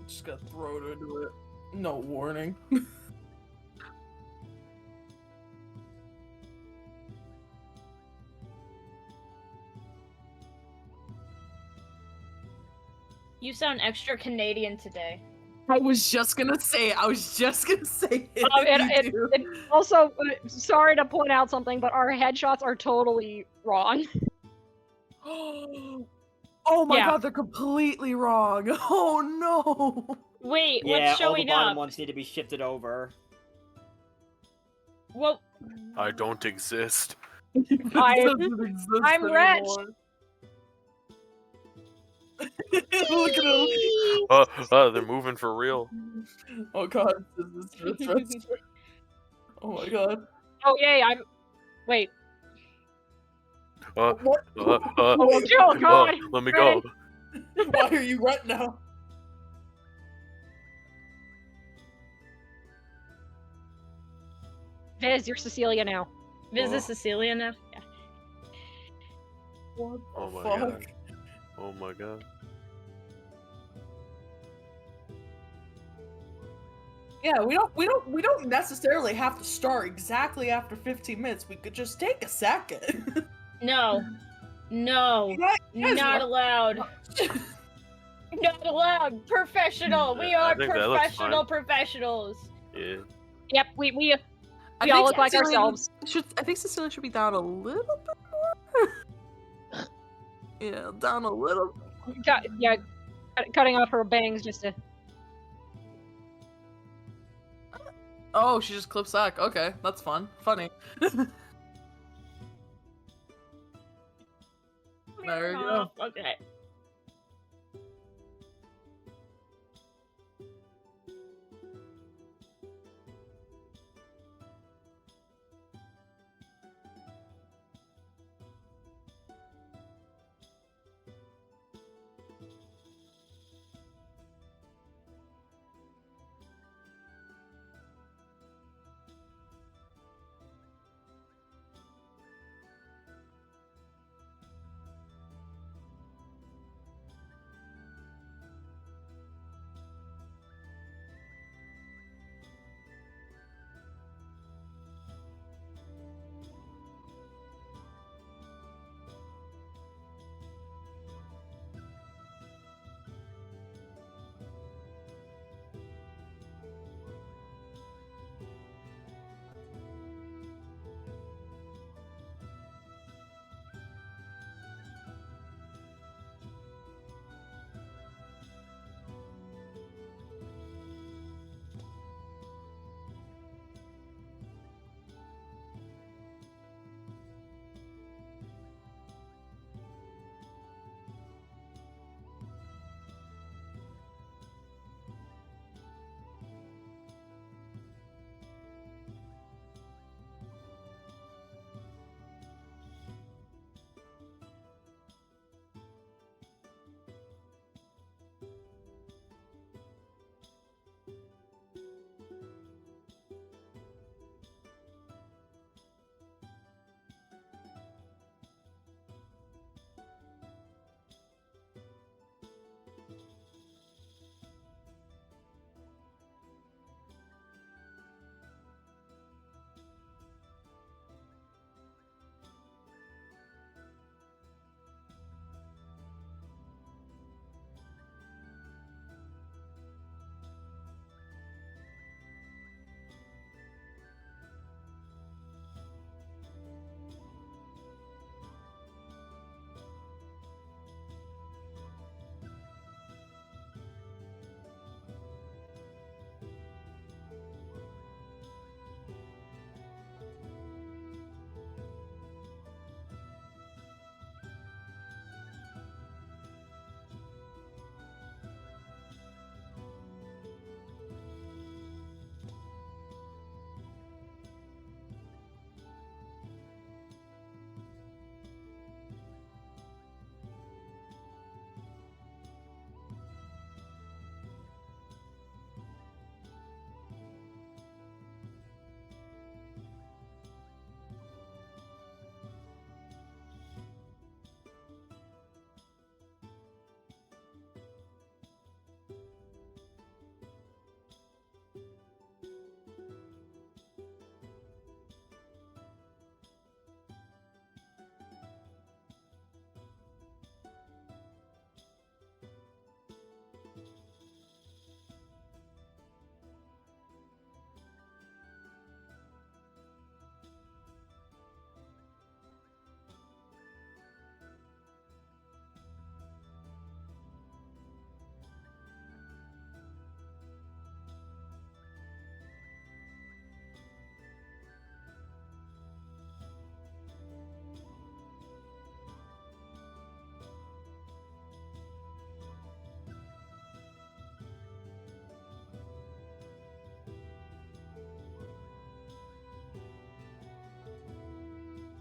Just got thrown into it. No warning. You sound extra Canadian today. I was just gonna say it. Also, sorry to point out something, but our headshots are totally wrong. Oh my Yeah. god, they're completely wrong. Oh no. Wait, Yeah, what's all the showing bottom up? ones need to be shifted over. Well, I don't exist. It I'm doesn't exist wretched. anymore. Look at them. They're moving for real. Oh god, this. Oh my god. Oh yay! Wait. What? Oh god! Let me go. Why are you right now? Viz, you're Cecilia now. Viz is Cecilia now? Yeah. What the Oh my fuck? god. Oh my god. Yeah, we don't necessarily have to start exactly after 15 minutes. We could just take a second. No. No. You guys Not are- allowed. Not allowed. Professional. We I are think that looks professional fine. professionals. Yeah. Yep, we I all think look like Cecilia ourselves. I think Cecilia should be down a little bit more. Yeah, down a little. Cutting off her bangs just to. Oh, she just clips back. Okay, that's fun. Funny. There you go. Okay.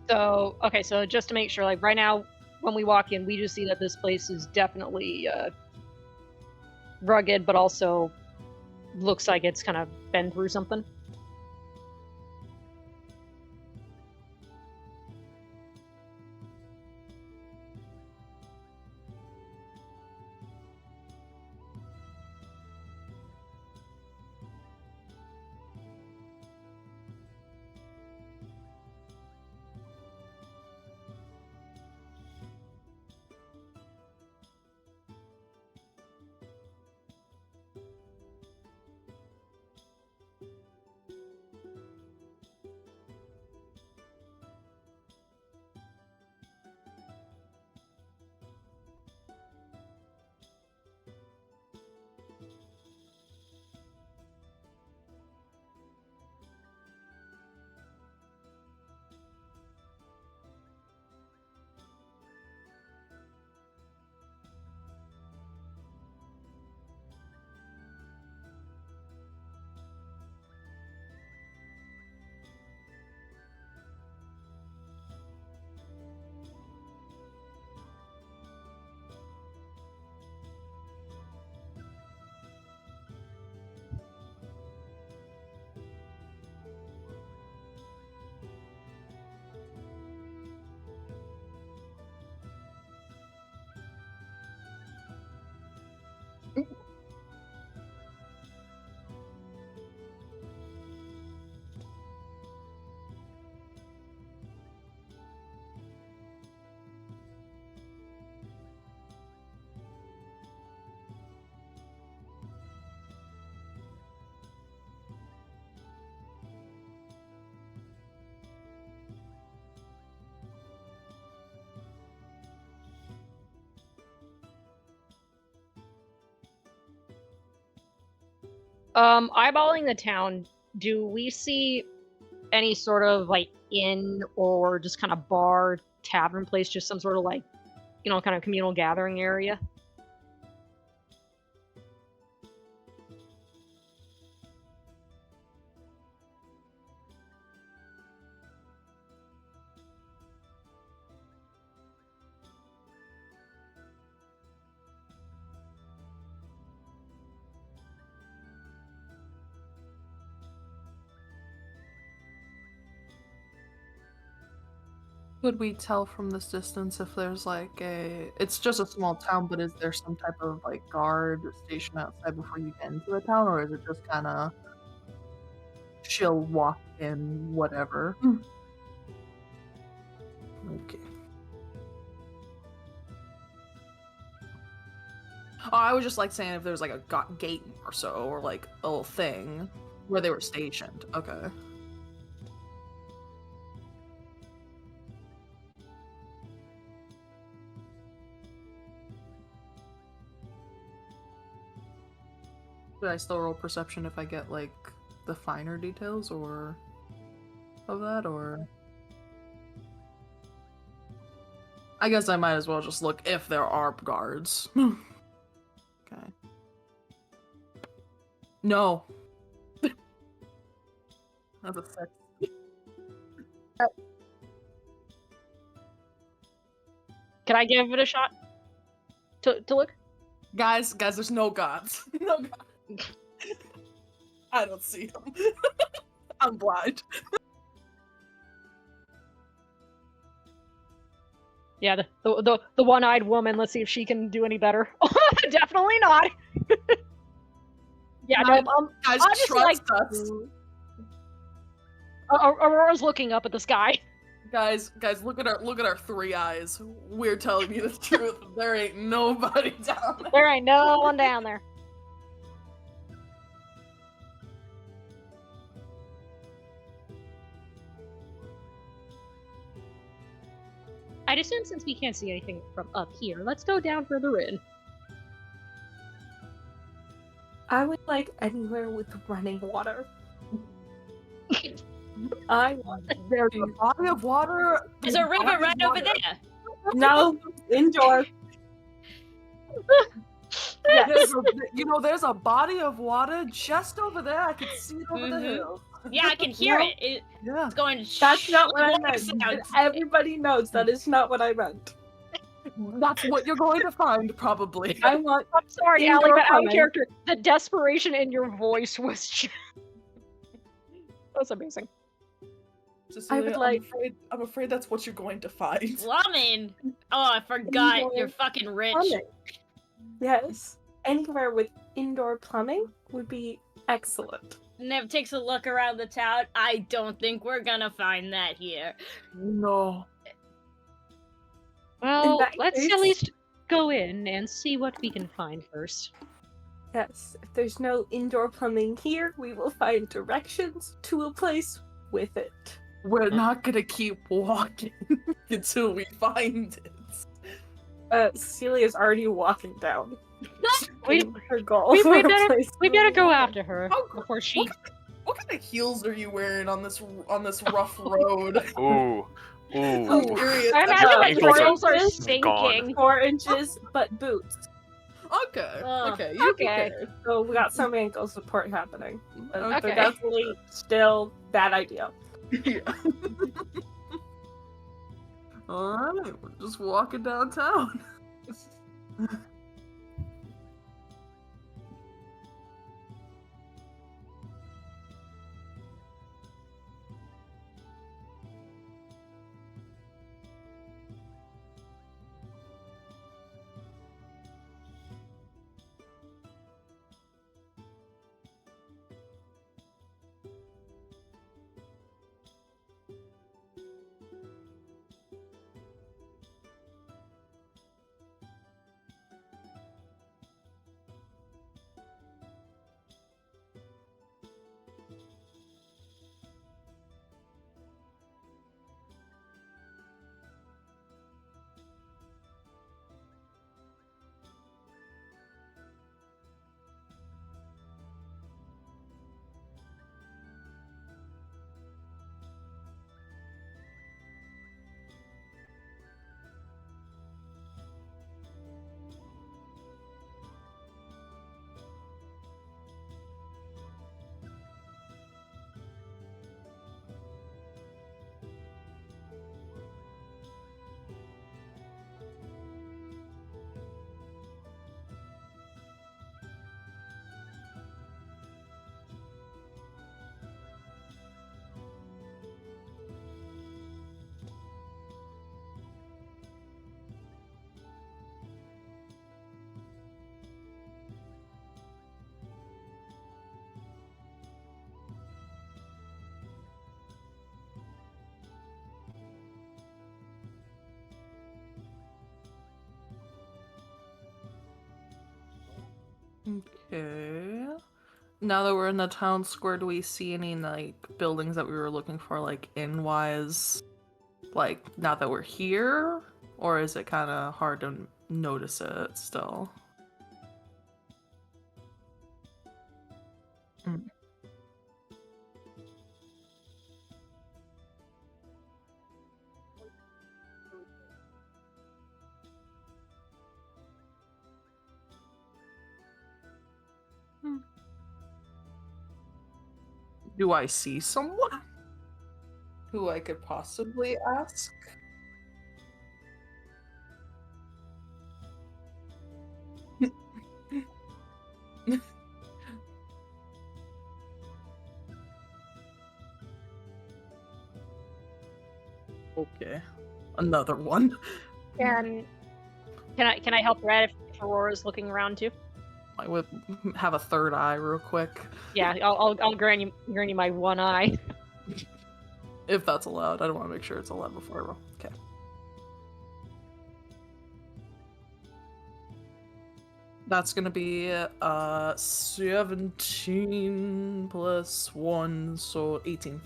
So, okay, so just to make sure, like right now, when we walk in, we just see that this place is definitely rugged, but also looks like it's kind of been through something. Eyeballing the town, do we see any sort of like inn or just kind of bar, tavern place, just some sort of like, kind of communal gathering area? Could we tell from this distance if there's like it's just a small town, but is there some type of like guard station outside before you get into the town, or is it just kind of she'll walk in, whatever? Okay. Oh, I was just like saying if there's like a gate or so, or like a little thing where they were stationed. Okay. Should I still roll perception if I get like the finer details or of that, or I guess I might as well just look if there are guards. Okay. No. That's a 6. Can I give it a shot to look? Guys, there's no gods. No gods. I don't see them. I'm blind. Yeah, the one-eyed woman. Let's see if she can do any better. Definitely not. Yeah, Guys, no, guys, I'm just trust like us. Aurora's looking up at the sky. Guys, look at our 3 eyes. We're telling you the truth. There ain't nobody down there. There ain't no one down there. I'd assume since we can't see anything from up here, let's go down further in. I would like anywhere with running water. I want There's a body of water. There's a river right over there. no indoor. Yes. There's a body of water just over there. I can see it over the hill. Yeah, I can hear No. it. Yeah. It's going. That's not what I like meant. sounds. And everybody knows that is not what I meant. That's what you're going to find, probably. I want I'm sorry, Allie, indoor but out of plumbing. character, the desperation in your voice was just... That's amazing. Cecilia, would like- I'm afraid that's what you're going to find. Plumbing. Oh, I forgot. Indoor You're fucking rich. plumbing. Yes. Anywhere with indoor plumbing would be excellent. Nev takes a look around the town. I don't think we're gonna find that here. No. Well, that let's case- at least go in and see what we can find first. Yes. If there's no indoor plumbing here, we will find directions to a place with it. We're not gonna keep walking until we find it. Celia's already walking down. We- her goal. we for a better- place We to better go live. after her Oh, before she... What kind of heels are you wearing on this rough road? Ooh. I'm Ooh. curious. I imagine my Ankles are trails are gone. sinking. 4 inches, but boots. Okay. Ugh. Okay. You Okay. okay. So we got some ankle support happening. But Okay. they're definitely still bad idea. Yeah. Alright, we're just walking downtown. Okay. Now that we're in the town square, do we see any like buildings that we were looking for, like inn-wise? Like now that we're here, or is it kind of hard to notice it still? Mm. Do I see someone who I could possibly ask? Okay, another one. Can I help her out if Aurora's looking around too? I would have a third eye real quick, Yeah, I'll grant you my one eye. if that's allowed. I don't want to make sure it's allowed before I roll. Okay. That's gonna be 17 plus 1, so 18.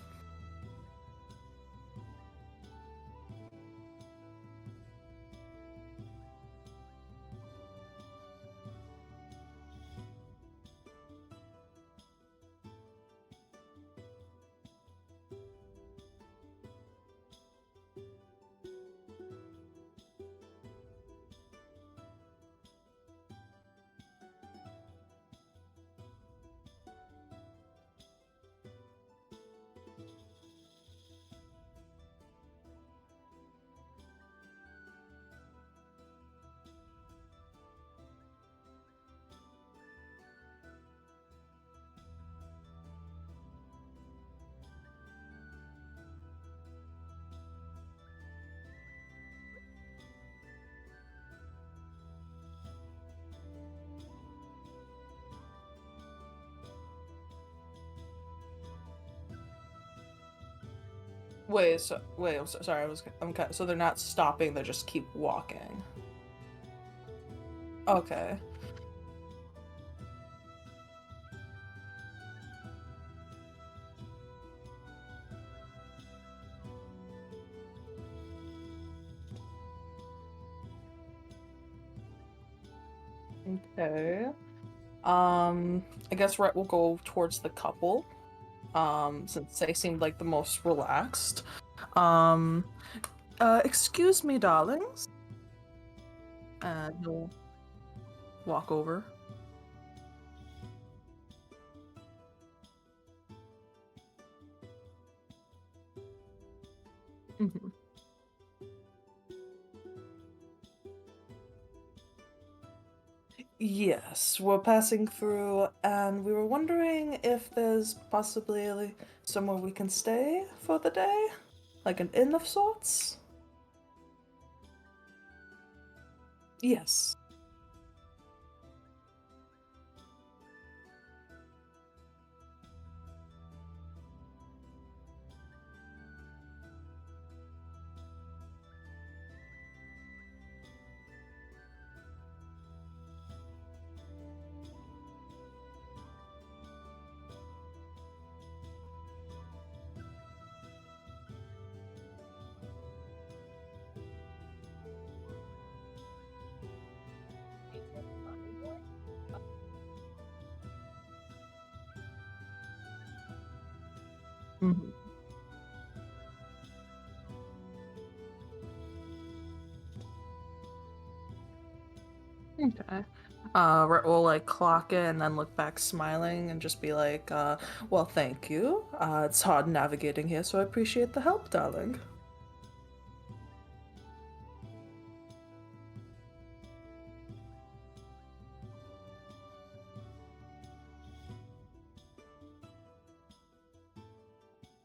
wait. Sorry. So they're not stopping. They just keep walking. Okay. Okay. I guess Rhett will go towards the couple. Since they seemed like the most relaxed. Um, excuse me, darlings. And he'll walk over. Mhm. Yes, we're passing through, and we were wondering if there's possibly somewhere we can stay for the day? Like an inn of sorts? Yes. Mhm. Okay. Rhett will like clock it and then look back smiling and just be like, well, thank you. It's hard navigating here, so I appreciate the help, darling.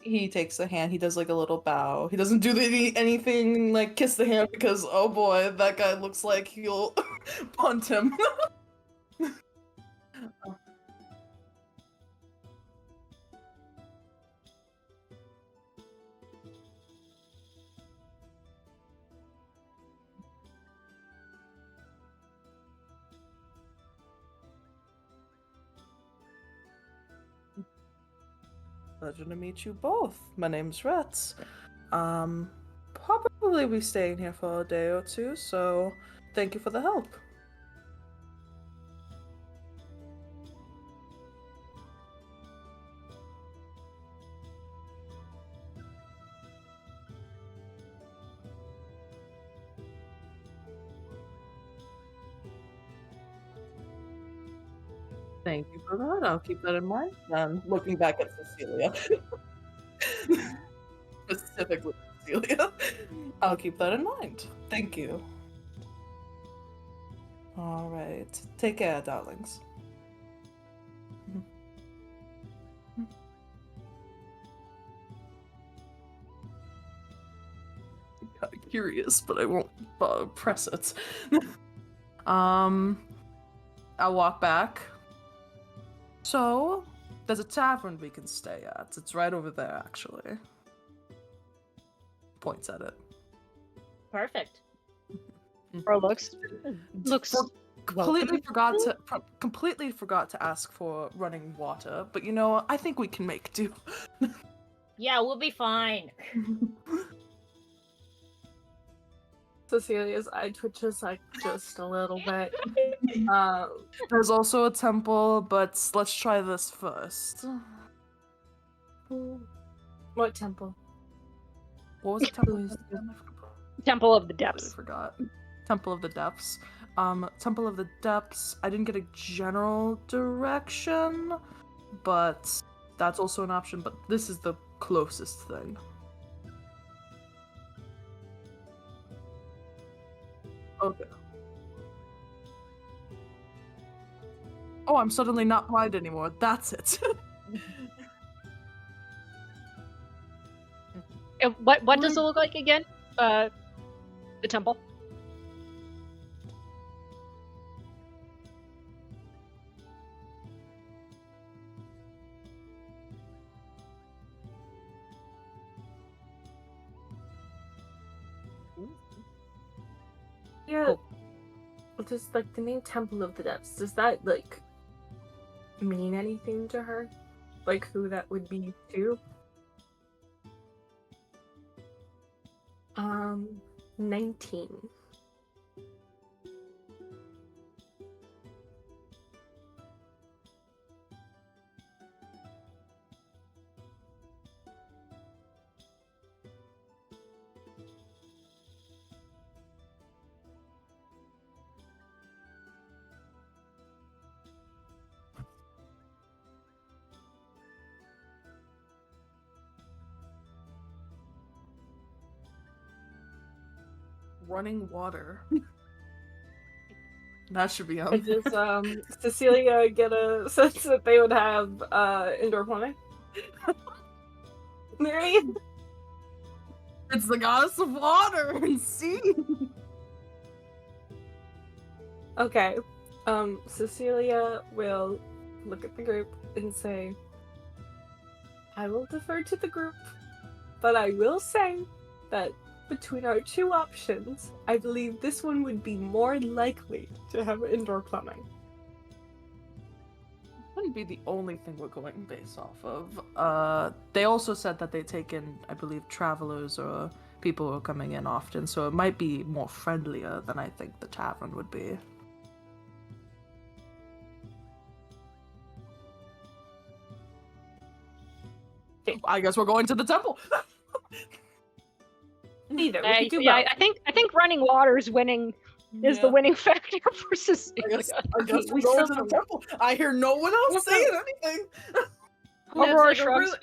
He takes the hand, he does like a little bow. He doesn't do anything like kiss the hand because, oh boy, that guy looks like he'll punt him. Pleasure to meet you both. My name's Rhett. Probably be staying here for a day or two, so thank you for the help. Thank you for that. I'll keep that in mind. Looking back at Cecilia. Specifically Cecilia. I'll keep that in mind. Thank you. Alright. Take care, darlings. Kind of curious, but I won't press it. I'll walk back. So, there's a tavern we can stay at. It's right over there, actually. Points at it. Perfect. Or looks Completely forgot to ask for running water, but you know, I think we can make do. Yeah, we'll be fine. Cecilia's eye twitches like just a little bit. There's also a temple, but let's try this first. What temple? What was the temple? Temple of the I Depths. forgot. Temple of the Depths. Temple of the Depths. I didn't get a general direction, but that's also an option. But this is the closest thing. Okay. Oh, I'm suddenly not blind anymore. That's it. What does it look like again? The temple. Yeah. Just like the name Temple of the Depths, does that like mean anything to her? Like who that would be to? 19. Running water. That should be And does Cecilia get a sense that they would have indoor plumbing? Mary? It's the goddess of water and sea. Okay. Cecilia will look at the group and say, I will defer to the group, but I will say that between our two options, I believe this one would be more likely to have indoor plumbing. Wouldn't be the only thing we're going based off of. They also said that they take in, I believe, travelers or people who are coming in often, so it might be more friendlier than I think the tavern would be. I guess we're going to the temple. Neither. We could do Yeah, both. I think running water is winning is the winning factor for Cecilia. I guess we we're going still to the don't- temple. I hear no one else saying anything. Aurora Nev's like, shrugs.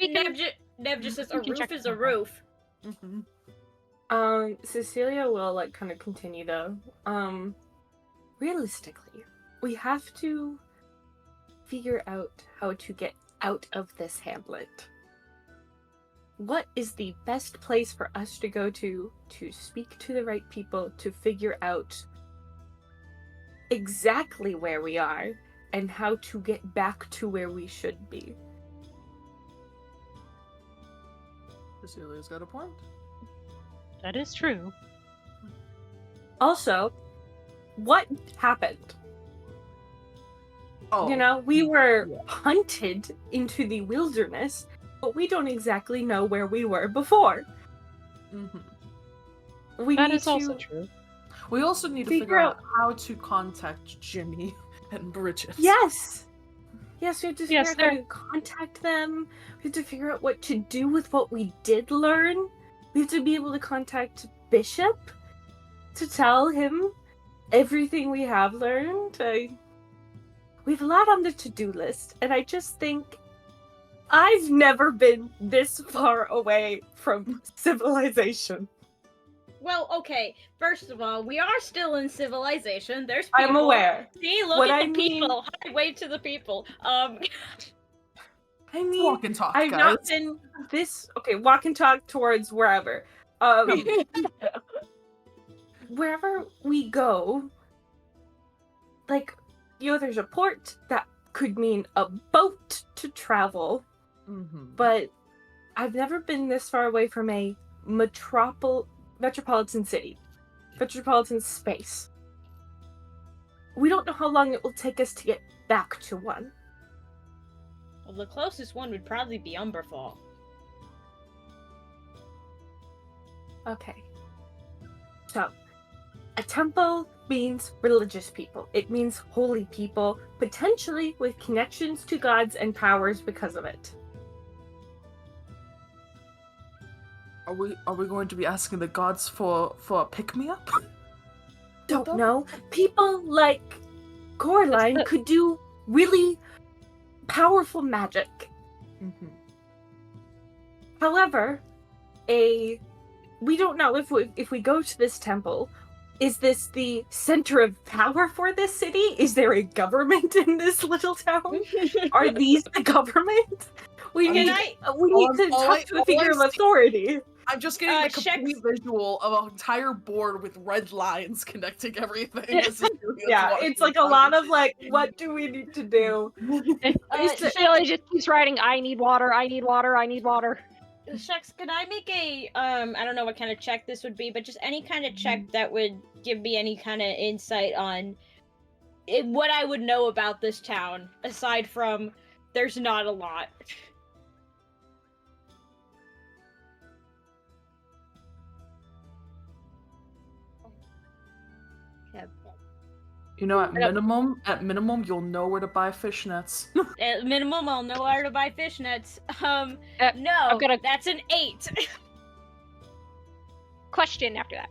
Nev just says a We can roof check is that a out. roof. Cecilia will like kind of continue though. Realistically, we have to figure out how to get out of this hamlet. What is the best place for us to go to speak to the right people, to figure out exactly where we are and how to get back to where we should be? Cecilia's got a point. That is true. Also, what happened? Oh, You know, we were hunted into the wilderness, but we don't exactly know where we were before. We That need is also to true. we also need to figure figure out out- how to contact Jimmy and Bridget. Yes! Yes, we have to figure Yes, out how to contact them. We have to figure out what to do with what we did learn. We have to be able to contact Bishop to tell him everything we have learned. We have a lot on the to-do list, and I just think I've never been this far away from civilization. Well, okay. First of all, we are still in civilization. There's people. I'm aware. See, look What at I the mean- people. Highway to the people. I mean, Walk and talk, I've guys. not been this. Okay, walk and talk towards wherever. Wherever we go, like, there's a port that could mean a boat to travel, but I've never been this far away from a metropolitan city, metropolitan space. We don't know how long it will take us to get back to one. Well, the closest one would probably be Umberfall. Okay. So, a temple means religious people. It means holy people, potentially with connections to gods and powers because of it. Are we going to be asking the gods for a pick-me-up? Don't know. People like Coraline could do really powerful magic. However, we don't know if we go to this temple. Is this the center of power for this city? Is there a government in this little town? Are these the government? We need to talk to a figure of authority. I'm just getting the Check- complete visual of an entire board with red lines connecting everything. This is really Yeah, walking it's like a around. lot of like, what do we need to do? Cecilia just keeps writing, I need water, I need water, I need water. Shucks, could I make a I don't know what kind of check this would be, but just any kind of check that would give me any kind of insight on what I would know about this town, aside from there's not a lot. You know, at minimum, you'll know where to buy fishnets. At minimum, I'll know where to buy fishnets. No, I've got a that's an 8. question after that.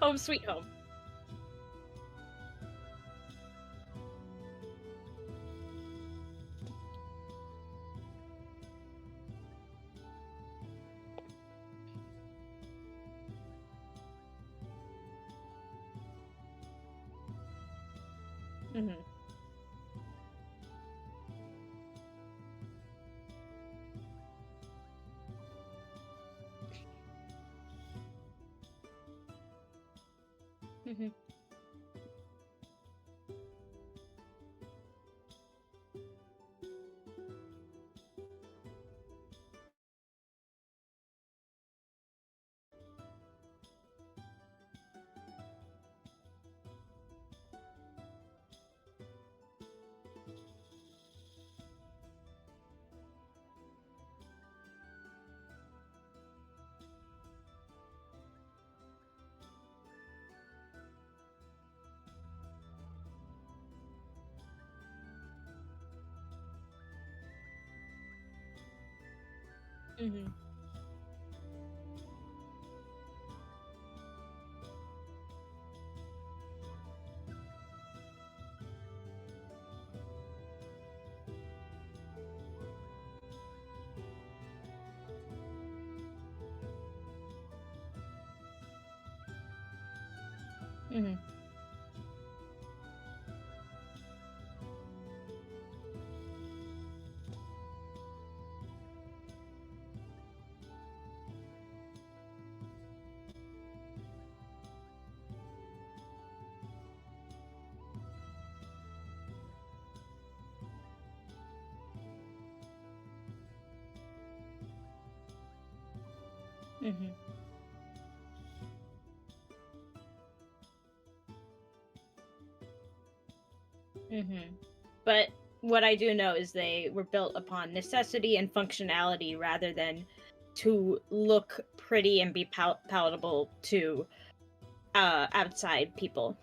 Home sweet home. Mm-hmm. Mm-hmm. Mm-hmm. Mm-hmm. Mm-hmm. Mm-hmm. But what I do know is they were built upon necessity and functionality rather than to look pretty and be palatable to outside people.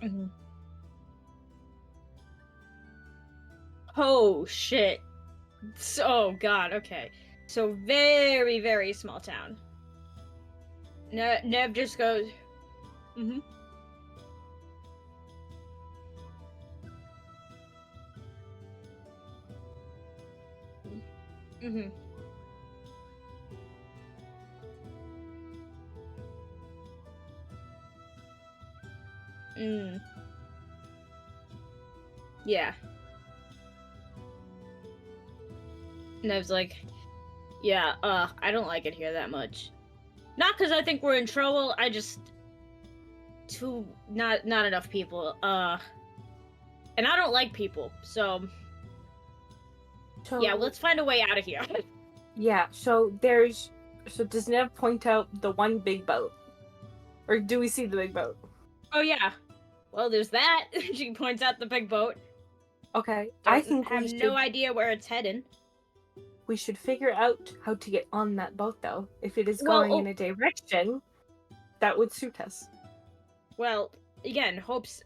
Mm-hmm. Oh shit. Oh god, okay. So very, very small town. Nev just goes, mm-hmm. Mm-hmm. Mm. Yeah. Nev's like, yeah, I don't like it here that much. Not because I think we're in trouble, I just not enough people. And I don't like people, so yeah, let's find a way out of here. Yeah, so does Nev point out the one big boat? Or do we see the big boat? Oh yeah. Well, there's that. She points out the big boat. Okay, I I think have we should, no idea where it's heading. we should figure out how to get on that boat, though. If it is Well, going in a direction that would suit us. Well, again, hopes,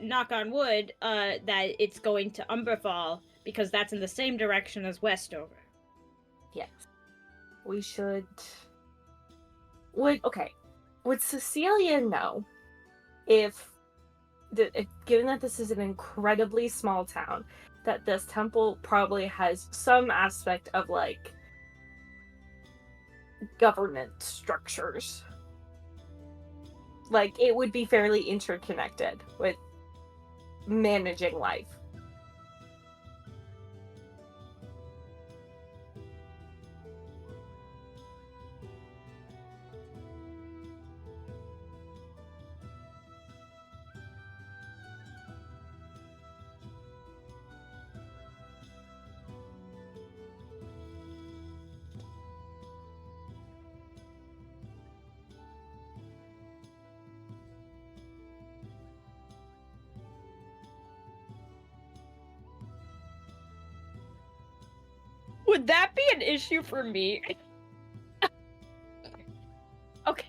knock on wood, that it's going to Umberfall, because that's in the same direction as Westover. Yes. We should... Would Cecilia know if given that this is an incredibly small town, that this temple probably has some aspect of, like, government structures like it would be fairly interconnected with managing life. Would that be an issue for me? Okay.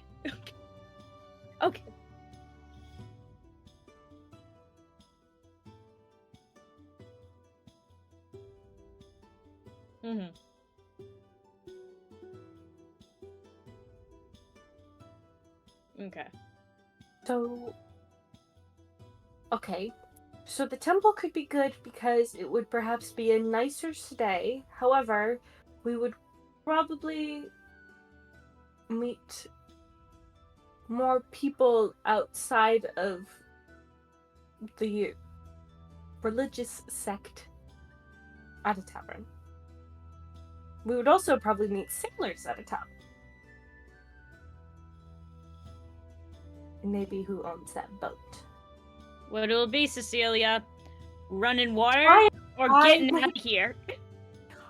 Okay. Mm-hmm. Okay. So, okay. So the temple could be good because it would perhaps be a nicer stay. However, we would probably meet more people outside of the religious sect at a tavern. We would also probably meet sailors at a tavern. And maybe who owns that boat. What it'll be, Cecilia? Running water or I- getting out of here?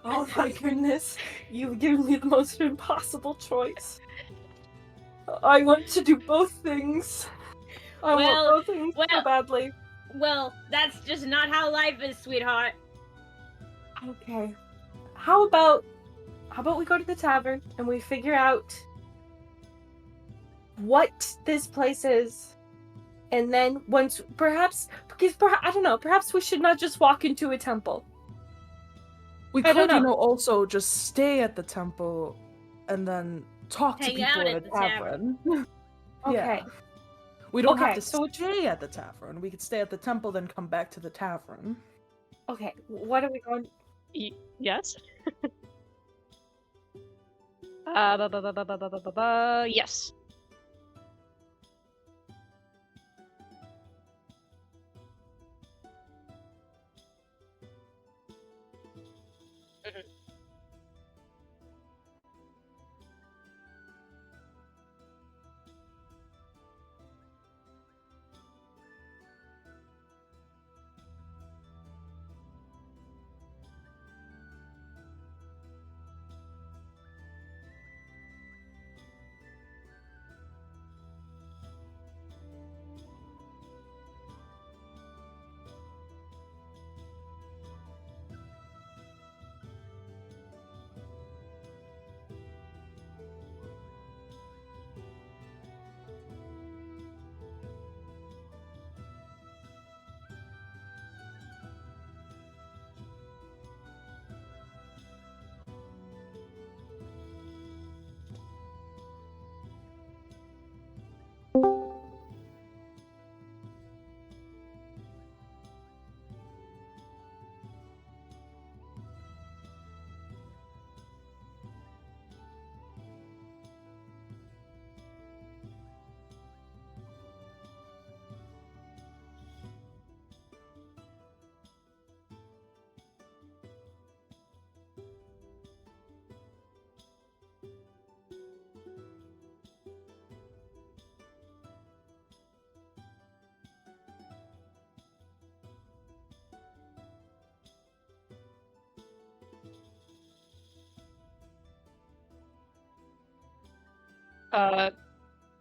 Oh my goodness, you've given me the most impossible choice. I want to do both things. I want both things so badly. Well, that's just not how life is, sweetheart. Okay. How about we go to the tavern and we figure out what this place is, and then once perhaps I don't know, perhaps we should not just walk into a temple. We I don't could, know. also just stay at the temple and then talk to Hang people out at at the the tavern. Okay. Yeah. We don't have Okay, to so stay at the tavern. We could stay at the temple, then come back to the tavern. Okay, what are we going? Yes. Yes.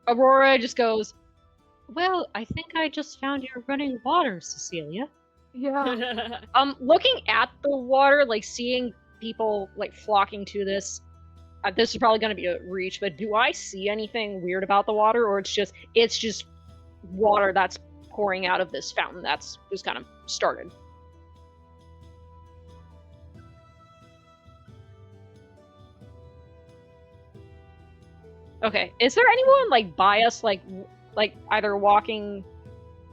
Aurora just goes, well, I think I just found your running water, Cecilia. Yeah. Looking at the water, like seeing people like flocking to this, this is probably going to be a reach, but do I see anything weird about the water, or it's just water that's pouring out of this fountain that's just kind of started? Okay, is there anyone like by us, like either walking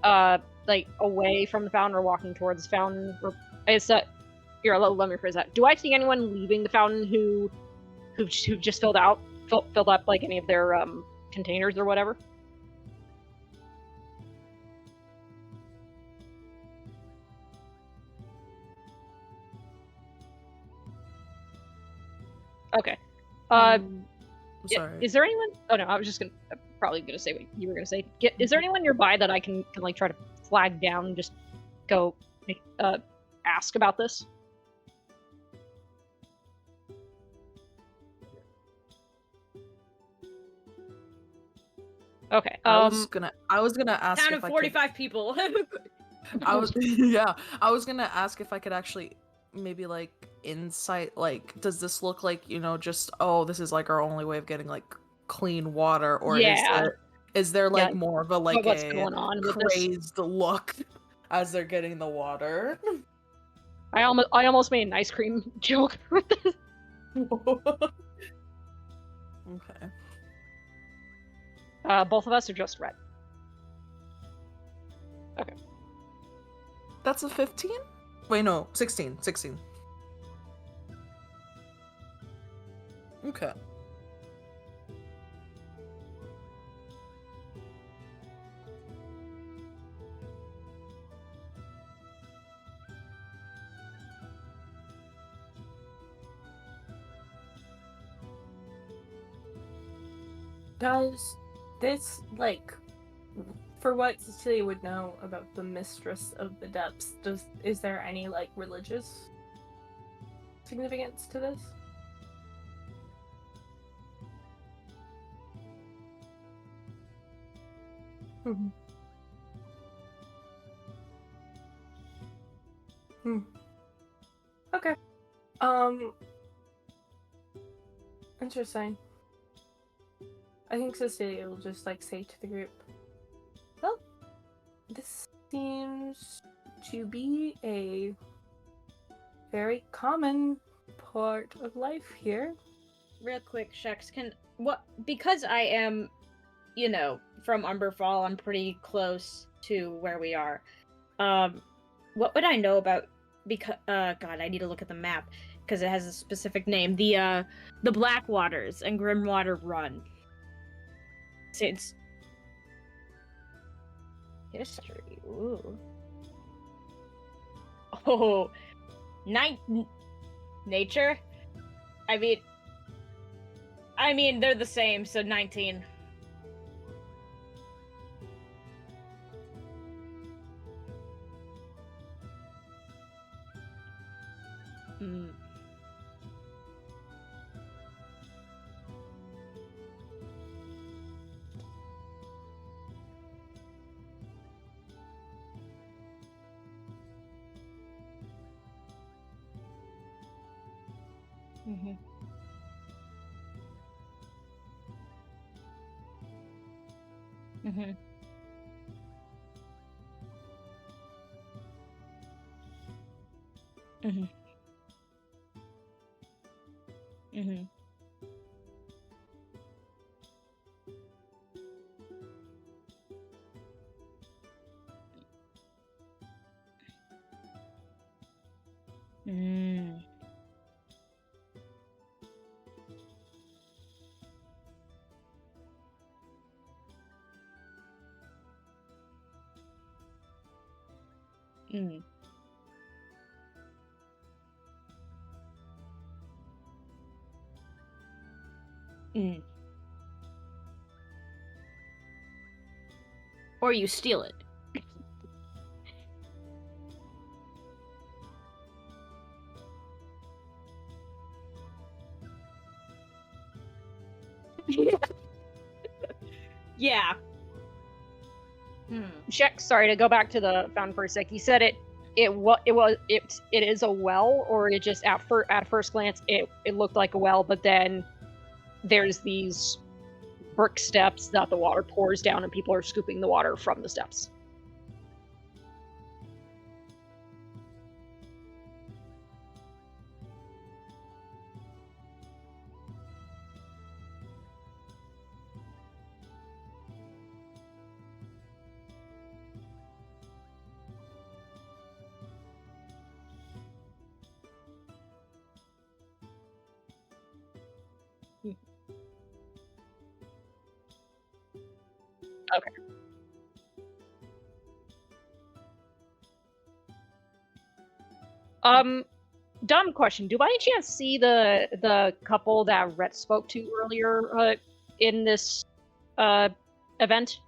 like away from the fountain or walking towards the fountain? Or is that here? Let me rephrase that. Do I see anyone leaving the fountain who just filled up like any of their containers or whatever? Okay. Uh, Sorry. is there anyone? Oh no, I was just probably gonna say what you were gonna say. Is there anyone nearby that I can like try to flag down and just go ask about this? Okay. I was gonna ask Town if of I 45 people. I was yeah, I was gonna ask if I could actually maybe like insight, like, does this look like, just, oh, this is like our only way of getting like clean water, or Yeah. is there Yeah. like more of a like What's a going on with this? crazed look as they're getting the water? I almost made an ice cream joke with this. Okay. Both of us are just red. Okay. That's a 15? Wait, no, 16. 16. Okay. Does this, like, for what Cecilia would know about the mistress of the depths, is there any, like, religious significance to this? Mm-hmm. Okay. Interesting. I think Cecilia will just like say to the group, well, this seems to be a very common part of life here. Real quick, Shex, because I am, from Umberfall, I'm pretty close to where we are. What would I know about? Because God, I need to look at the map because it has a specific name. The Blackwaters and Grimwater Run. It's history. Ooh. Oh, nature. I mean, they're the same. So 19. Mm. Mm-hmm. Mm-hmm. Mm-hmm. Mm-hmm. Mm. Mm. Mm. Or you steal it. Yeah. Check. Sorry to go back to the fountain for a sec. You said it is a well, or it just at first glance it looked like a well, but then there's these brick steps that the water pours down, and people are scooping the water from the steps. Okay. dumb question. Do by any chance see the couple that Rhett spoke to earlier in this event?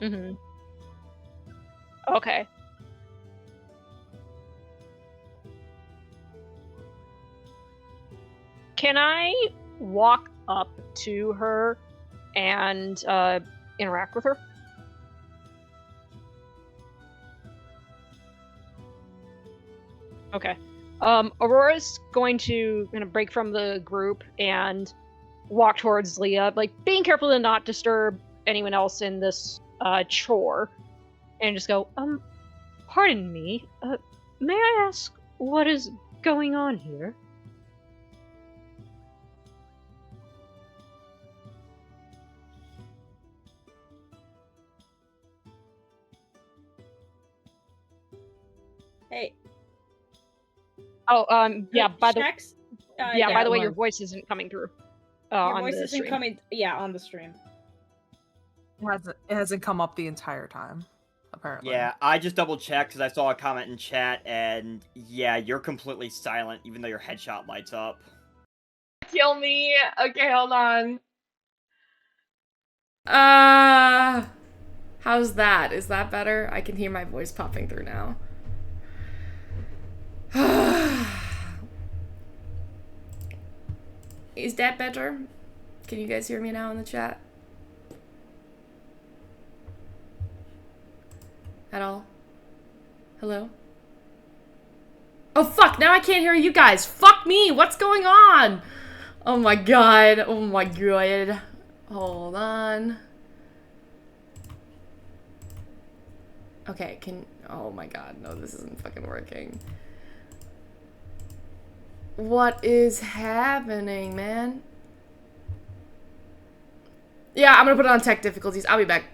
Mm-hmm. Okay. Can I walk up to her and interact with her? Okay. Aurora's going to break from the group and walk towards Leah, like being careful to not disturb anyone else in this chore, and just go, pardon me, may I ask what is going on here? Hey. Oh, yeah. By the yeah, way, your voice isn't coming through. your On voice the isn't stream. coming. Yeah, on the stream. It hasn't come up the entire time, apparently. Yeah, I just double checked because I saw a comment in chat, and yeah, you're completely silent, even though your headshot lights up. Kill me. Okay, hold on. How's that? Is that better? I can hear my voice popping through now. Is that better? Can you guys hear me now in the chat? At all? Hello? Oh fuck, now I can't hear you guys. Fuck me, what's going on? Oh my god, oh my god. Hold on. Okay, oh my god, no, this isn't fucking working. What is happening, man? Yeah, I'm gonna put it on tech difficulties. I'll be back.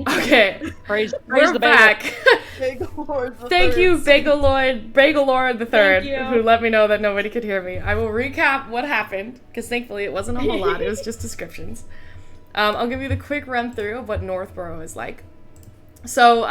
Okay, Praise we're the back. Thank you, Bagel the Third, you. who let me know that nobody could hear me. I will recap what happened, because thankfully it wasn't a whole lot, it was just descriptions. I'll give you the quick run through of what Northborough is like. So,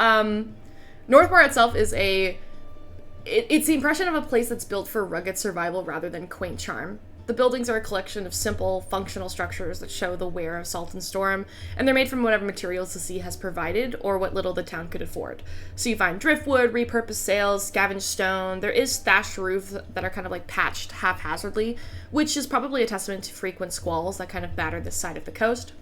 Northborough itself is it's the impression of a place that's built for rugged survival rather than quaint charm. The buildings are a collection of simple, functional structures that show the wear of salt and storm, and they're made from whatever materials the sea has provided or what little the town could afford. So you find driftwood, repurposed sails, scavenged stone. There is thatched roofs that are kind of like patched haphazardly, which is probably a testament to frequent squalls that kind of batter this side of the coast.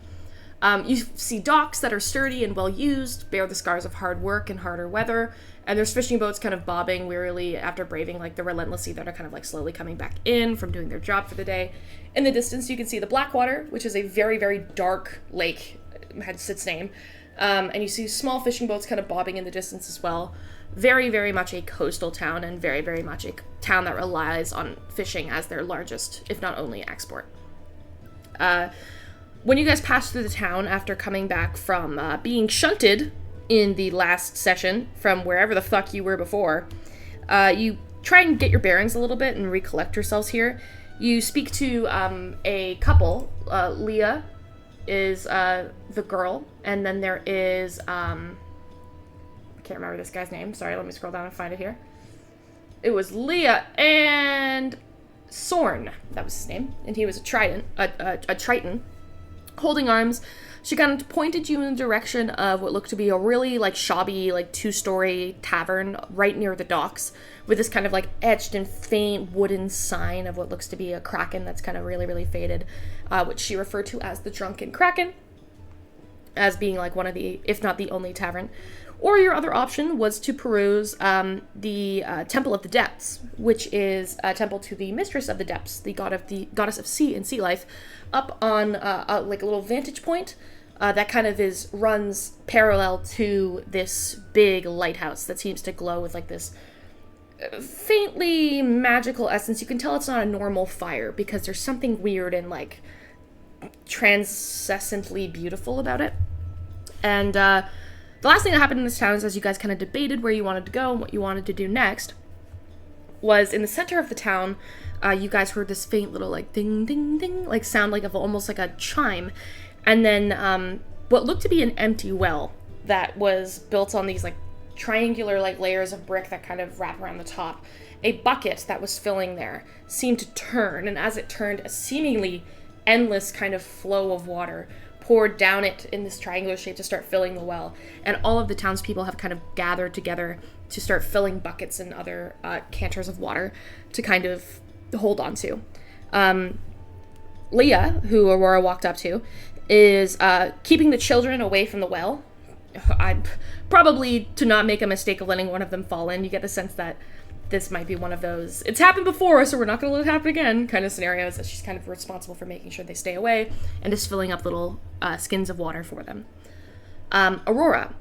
You see docks that are sturdy and well used, bear the scars of hard work and harder weather, and there's fishing boats kind of bobbing wearily after braving like the relentless sea that are kind of like slowly coming back in from doing their job for the day. In the distance, you can see the Blackwater, which is a very, very dark lake, hence its name, And you see small fishing boats kind of bobbing in the distance as well. Very, very much a coastal town, and very, very much a town that relies on fishing as their largest, if not only, export. When you guys pass through the town after coming back from being shunted in the last session from wherever the fuck you were before, you try and get your bearings a little bit and recollect yourselves here. You speak to a couple. Leah is the girl, and then there is I can't remember this guy's name. Sorry, let me scroll down and find it here. It was Leah and Sorn. That was his name, and he was a Triton, holding arms. She kind of pointed you in the direction of what looked to be a really, like, shabby, like, 2-story tavern right near the docks with this kind of, like, etched and faint wooden sign of what looks to be a kraken that's kind of really, really faded, which she referred to as the Drunken Kraken, as being, like, one of the, if not the only tavern. Or your other option was to peruse the Temple of the Depths, which is a temple to the Mistress of the Depths, the goddess of sea and sea life, up on like a little vantage point that kind of runs parallel to this big lighthouse that seems to glow with like this faintly magical essence. You can tell it's not a normal fire because there's something weird and like transcendently beautiful about it. And the last thing that happened in this town is, as you guys kind of debated where you wanted to go and what you wanted to do next, was in the center of the town, you guys heard this faint little like ding ding ding like sound, like of almost like a chime, and then what looked to be an empty well that was built on these like triangular like layers of brick that kind of wrap around the top. A bucket that was filling there seemed to turn, and as it turned, a seemingly endless kind of flow of water poured down it in this triangular shape to start filling the well. And all of the townspeople have kind of gathered together to start filling buckets and other canters of water to kind of hold on to. Leah, who Aurora walked up to, is keeping the children away from the well. I'd probably to not make a mistake of letting one of them fall in. You get the sense that this might be one of those, it's happened before, so we're not going to let it happen again, kind of scenarios, that she's kind of responsible for making sure they stay away and just filling up little skins of water for them. Aurora,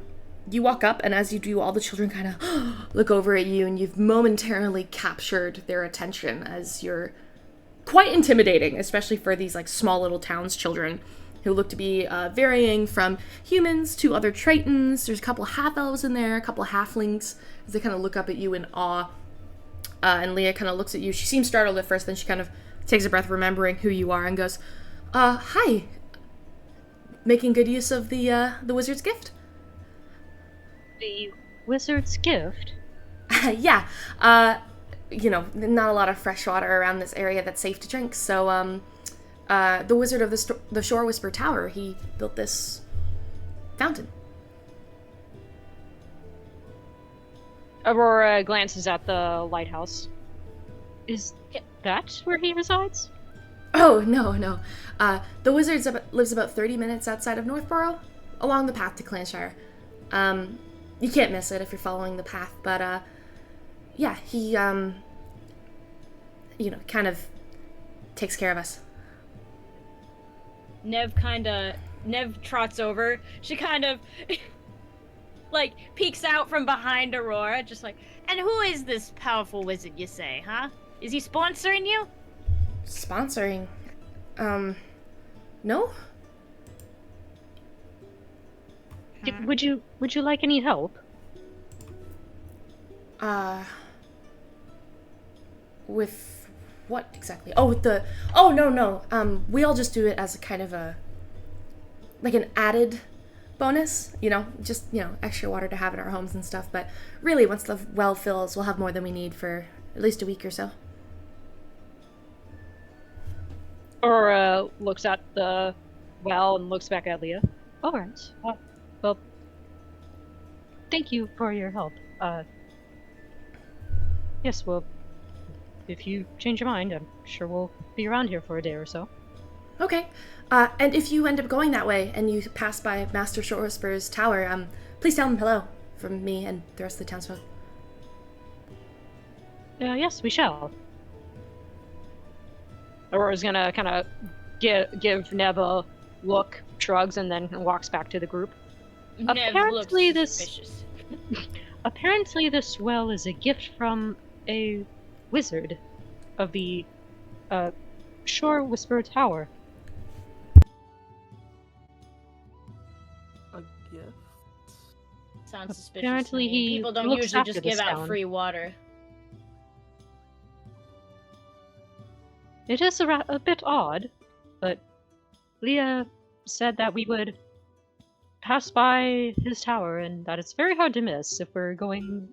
you walk up, and as you do, all the children kind of look over at you, and you've momentarily captured their attention as you're quite intimidating, especially for these like small little towns children who look to be varying from humans to other Tritons. There's a couple half-elves in there, a couple halflings, as they kind of look up at you in awe. And Leah kind of looks at you. She seems startled at first, then she kind of takes a breath, remembering who you are, and goes, hi. Making good use of the wizard's gift? The wizard's gift? Yeah. You know, not a lot of fresh water around this area that's safe to drink, so, the wizard of the Shore Whisper Tower, he built this fountain. Aurora glances at the lighthouse. Is that where he resides? Oh, no. The wizard lives about 30 minutes outside of Northborough, along the path to Clanshire. You can't miss it if you're following the path, but, yeah, he, you know, kind of takes care of us. Nev trots over. She kind of like peeks out from behind Aurora, just like, and who is this powerful wizard you say, huh? Is he sponsoring you? Sponsoring? No? Would you like any help? With what exactly? Oh, no. We all just do it as a kind of like an added bonus, just, extra water to have in our homes and stuff. But really, once the well fills, we'll have more than we need for at least a week or so. Aurora looks at the well and looks back at Leah. All right. Well, thank you for your help. Yes, well, if you change your mind, I'm sure we'll be around here for a day or so. Okay. And if you end up going that way and you pass by Master Short Whisper's tower, please tell him hello from me and the rest of the townsfolk. Yes, we shall. Aurora's gonna kind of give Nev a look, shrugs, and then walks back to the group. Nev looks Apparently this suspicious. apparently this well is a gift from a wizard of the Shore Whisper Tower. A gift? Sounds suspicious. Apparently to me. he People don't looks usually after just this give out town. free water. It is a bit odd, but Leah said that we would pass by his tower and that it's very hard to miss if we're going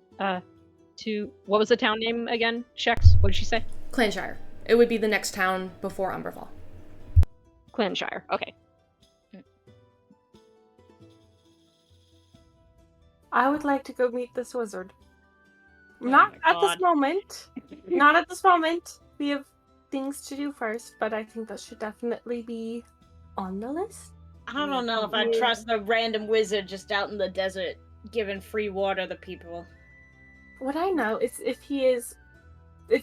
to what was the town name again? Shex? What did she say? Clanshire. It would be the next town before Umberfall. Clanshire. Okay. I would like to go meet this wizard. Oh Not my at this God. moment. Not at this moment. We have things to do first, but I think that should definitely be on the list. I don't know if I Yeah. trust the random wizard just out in the desert giving free water to people. What I know is if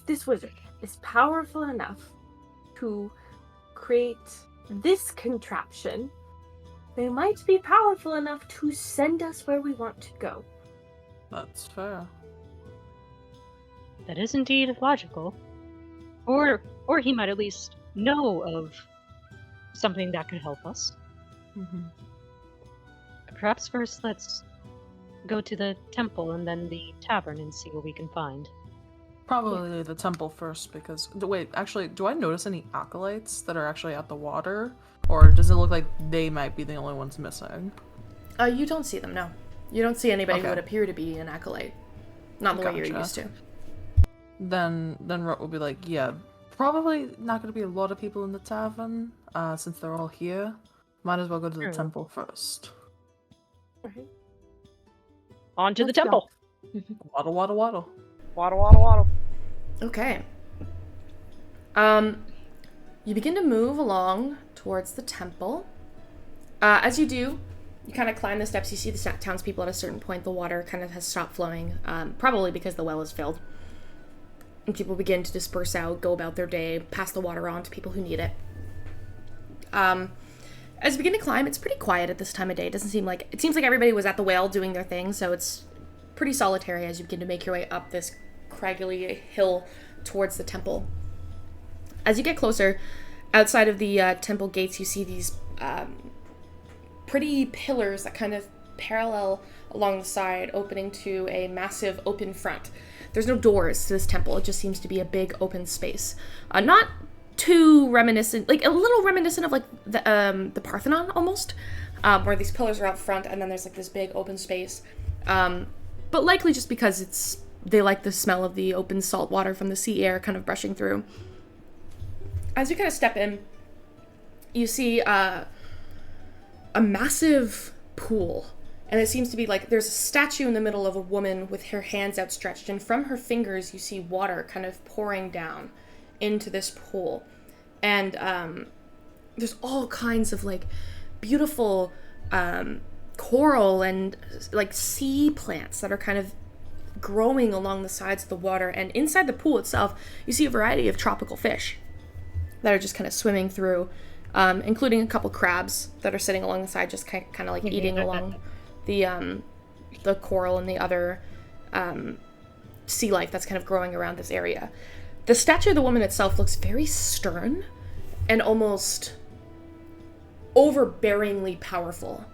this wizard is powerful enough to create this contraption, they might be powerful enough to send us where we want to go. That's fair. That is indeed logical. Or he might at least know of something that could help us. Mm-hmm. Perhaps first let's go to the temple and then the tavern and see what we can find. Probably the temple first, because wait, actually, do I notice any acolytes that are actually at the water, or does it look like they might be the only ones missing? You don't see them, no. You don't see anybody who Okay. would appear to be an acolyte. Not the way you're Gotcha. used to. Then Rut will be like, yeah, probably not going to be a lot of people in the tavern, since they're all here. Might as well go to the True. temple first. Right? On to the Let's go. temple. Waddle, waddle, waddle. Waddle, waddle, waddle. Okay. You begin to move along towards the temple. As you do, you kind of climb the steps. You see the townspeople at a certain point. The water kind of has stopped flowing, probably because the well is filled. And people begin to disperse out, go about their day, pass the water on to people who need it. As you begin to climb, it's pretty quiet at this time of day. It seems like everybody was at the well doing their thing, so it's pretty solitary as you begin to make your way up this craggly hill towards the temple. As you get closer, outside of the temple gates, you see these pretty pillars that kind of parallel along the side, opening to a massive open front. There's no doors to this temple. It just seems to be a big open space. Not too reminiscent, like a little reminiscent of like the Parthenon almost, where these pillars are out front and then there's like this big open space. But likely just because they like the smell of the open salt water from the sea air kind of brushing through. As you kind of step in, you see a massive pool. And it seems to be like there's a statue in the middle of a woman with her hands outstretched. And from her fingers, you see water kind of pouring down into this pool. And there's all kinds of like beautiful coral and like sea plants that are kind of growing along the sides of the water. And inside the pool itself, you see a variety of tropical fish that are just kind of swimming through, including a couple crabs that are sitting along the side, just kind of like eating along the coral and the other sea life that's kind of growing around this area. The statue of the woman itself looks very stern and almost overbearingly powerful.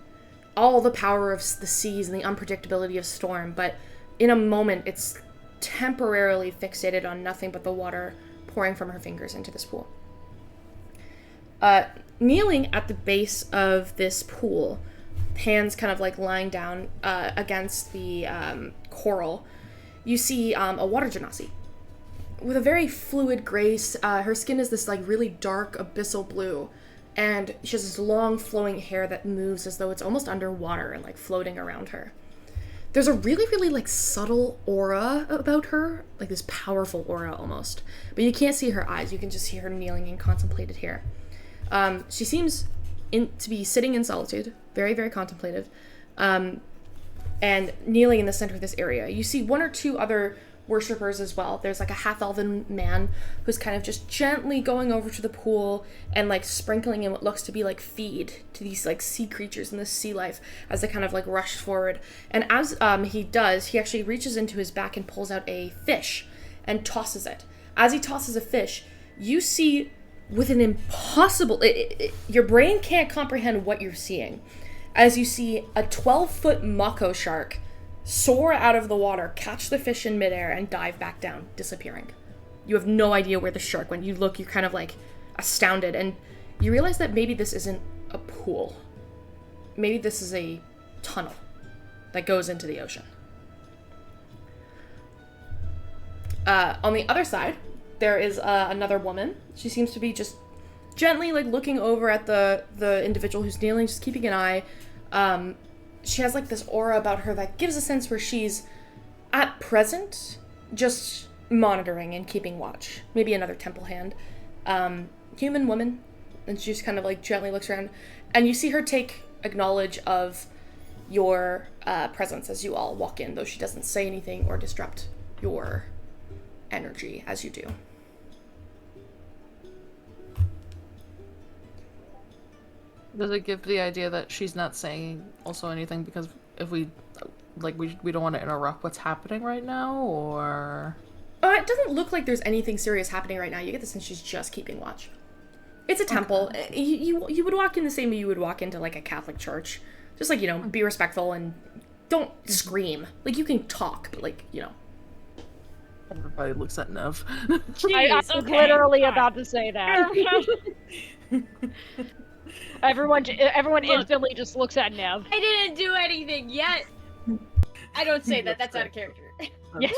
All the power of the seas and the unpredictability of storm, but in a moment it's temporarily fixated on nothing but the water pouring from her fingers into this pool. Kneeling at the base of this pool, hands kind of like lying down against the coral, you see a water genasi with a very fluid grace. Her skin is this like really dark abyssal blue, and she has this long flowing hair that moves as though it's almost underwater and like floating around her. There's a really, really like subtle aura about her, like this powerful aura almost, but you can't see her eyes. You can just see her kneeling and contemplated here. She seems to be sitting in solitude, very, very contemplative, and kneeling in the center of this area. You see one or two other worshippers as well. There's like a half-elven man who's kind of just gently going over to the pool and like sprinkling in what looks to be like feed to these like sea creatures and this sea life as they kind of like rush forward. And as he does, he actually reaches into his back and pulls out a fish and tosses it. As he tosses a fish, you see with an impossible... your brain can't comprehend what you're seeing. As you see a 12-foot mako shark soar out of the water, catch the fish in midair, and dive back down, disappearing. You have no idea where the shark went. You look, you're kind of like astounded, and you realize that maybe this isn't a pool. Maybe this is a tunnel that goes into the ocean. On the other side, there is another woman. She seems to be just gently like looking over at the individual who's kneeling, just keeping an eye. She has like this aura about her that gives a sense where she's at present just monitoring and keeping watch. Maybe another temple hand. Human woman. And she just kind of like gently looks around. And you see her take acknowledge of your presence as you all walk in, though she doesn't say anything or disrupt your energy as you do. Does it give the idea that she's not saying also anything because if we don't want to interrupt what's happening right now, or it doesn't look like there's anything serious happening right now. You get the sense she's just keeping watch. It's a temple. Okay. You would walk in the same way you would walk into like a Catholic church. Just like, you know, be respectful and don't scream. Like you can talk, but like, you know. Everybody looks at Nev. I was literally about to say that. Everyone instantly just looks at Nev. I didn't do anything yet. I don't say that. That's out of character. Yeah.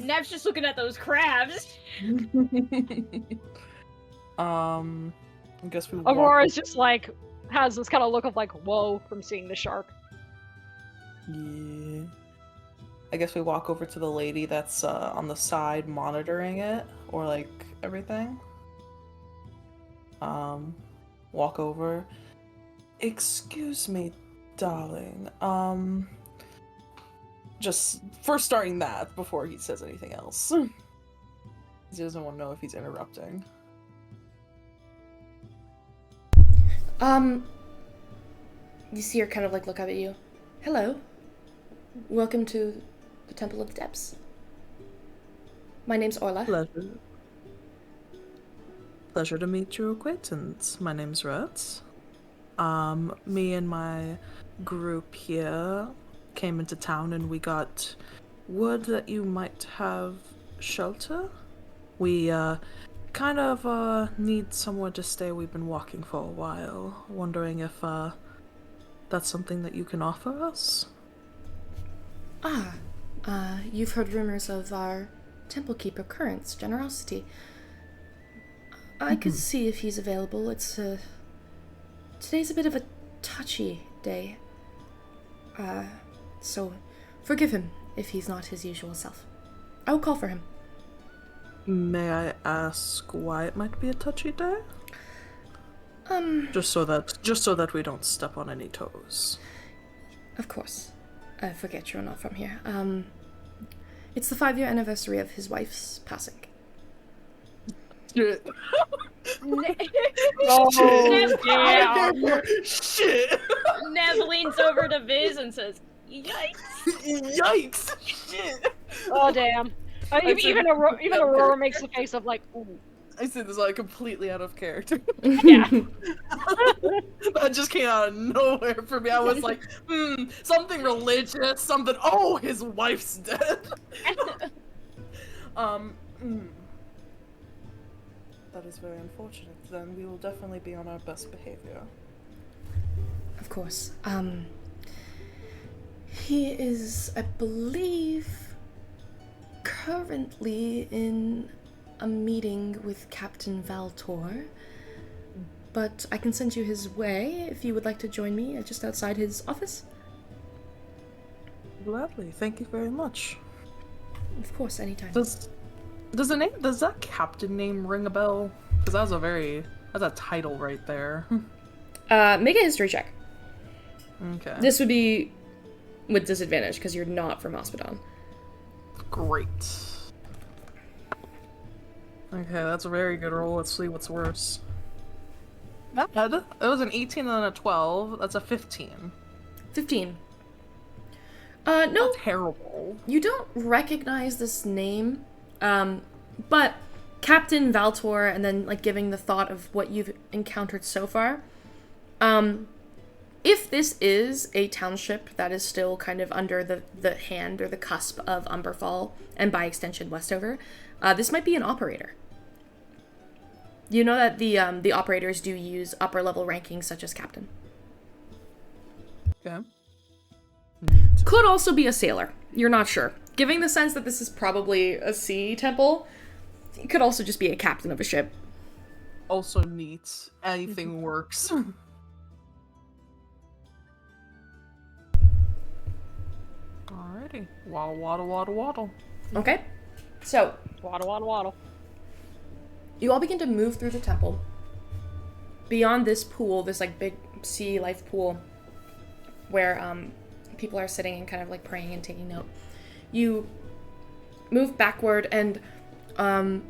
Nev's just looking at those crabs. I guess we. Aurora's just like has this kind of look of like whoa from seeing the shark. Yeah. I guess we walk over to the lady that's on the side monitoring it, or like everything. Walk over. Excuse me, darling. Just first starting that before he says anything else. He doesn't want to know if he's interrupting. You see her kind of like look up at you. Hello. Welcome to the Temple of the Depths. My name's Orla. Pleasure to meet your acquaintance. My name's Rhodes. Me and my group here came into town and we got word that you might have shelter. We kind of need somewhere to stay. We've been walking for a while. Wondering if that's something that you can offer us? You've heard rumors of our temple keeper Current's generosity. I could see if he's available. It's today's a bit of a touchy day. So forgive him if he's not his usual self. I will call for him. May I ask why it might be a touchy day? Just so that we don't step on any toes. Of course. I forget you're not from here. It's the 5-year anniversary of his wife's passing. Shit. Oh, yeah. Shit. Nev leans over to Viz and says, "Yikes! Yikes! Shit! Oh damn! Even Aurora makes the face of like, ooh. I said this like completely out of character. Yeah. That just came out of nowhere for me. I was like, something religious, something. Oh, his wife's dead. That is very unfortunate. Then we will definitely be on our best behavior. Of course. He is, I believe, currently in a meeting with Captain Valtor, but I can send you his way if you would like to join me just outside his office. Gladly, thank you very much. Of course, anytime. Does that captain name ring a bell? Because that's a title right there. Make a history check. Okay. This would be with disadvantage because you're not from Hospodon. Great. Okay, that's a very good roll. Let's see what's worse. Bad. It was an 18 and a 12. That's a 15. 15. No, That's terrible. you don't recognize this name, but Captain Valtor, and then like giving the thought of what you've encountered so far, if this is a township that is still kind of under the hand or the cusp of Umberfall, and by extension Westover, this might be an operator. You know that the operators do use upper level rankings such as captain. Okay. Could also be a sailor. You're not sure. Giving the sense that this is probably a sea temple, it could also just be a captain of a ship. Also neat. Anything works. Alrighty. Waddle, waddle, waddle, waddle. Okay. So, Waddle, waddle, waddle. you all begin to move through the temple. Beyond this pool, this like big sea life pool, where people are sitting and kind of like praying and taking note. You move backward, and does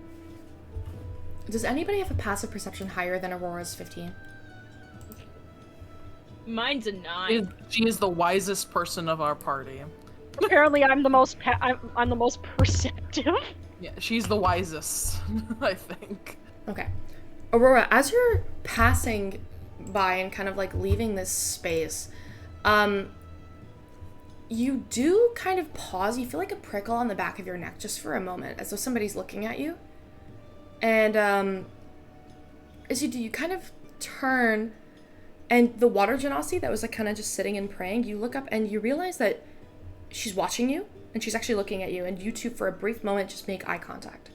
anybody have a passive perception higher than Aurora's 15? Mine's a 9. She is the wisest person of our party. Apparently, I'm the most I'm the most perceptive. Yeah, she's the wisest, I think. Okay. Aurora, as you're passing by and kind of like leaving this space, you do kind of pause. You feel like a prickle on the back of your neck just for a moment, as though somebody's looking at you. And as you do, you kind of turn, and the water genasi that was like kind of just sitting and praying, you look up and you realize that she's watching you, and she's actually looking at you, and you two for a brief moment just make eye contact.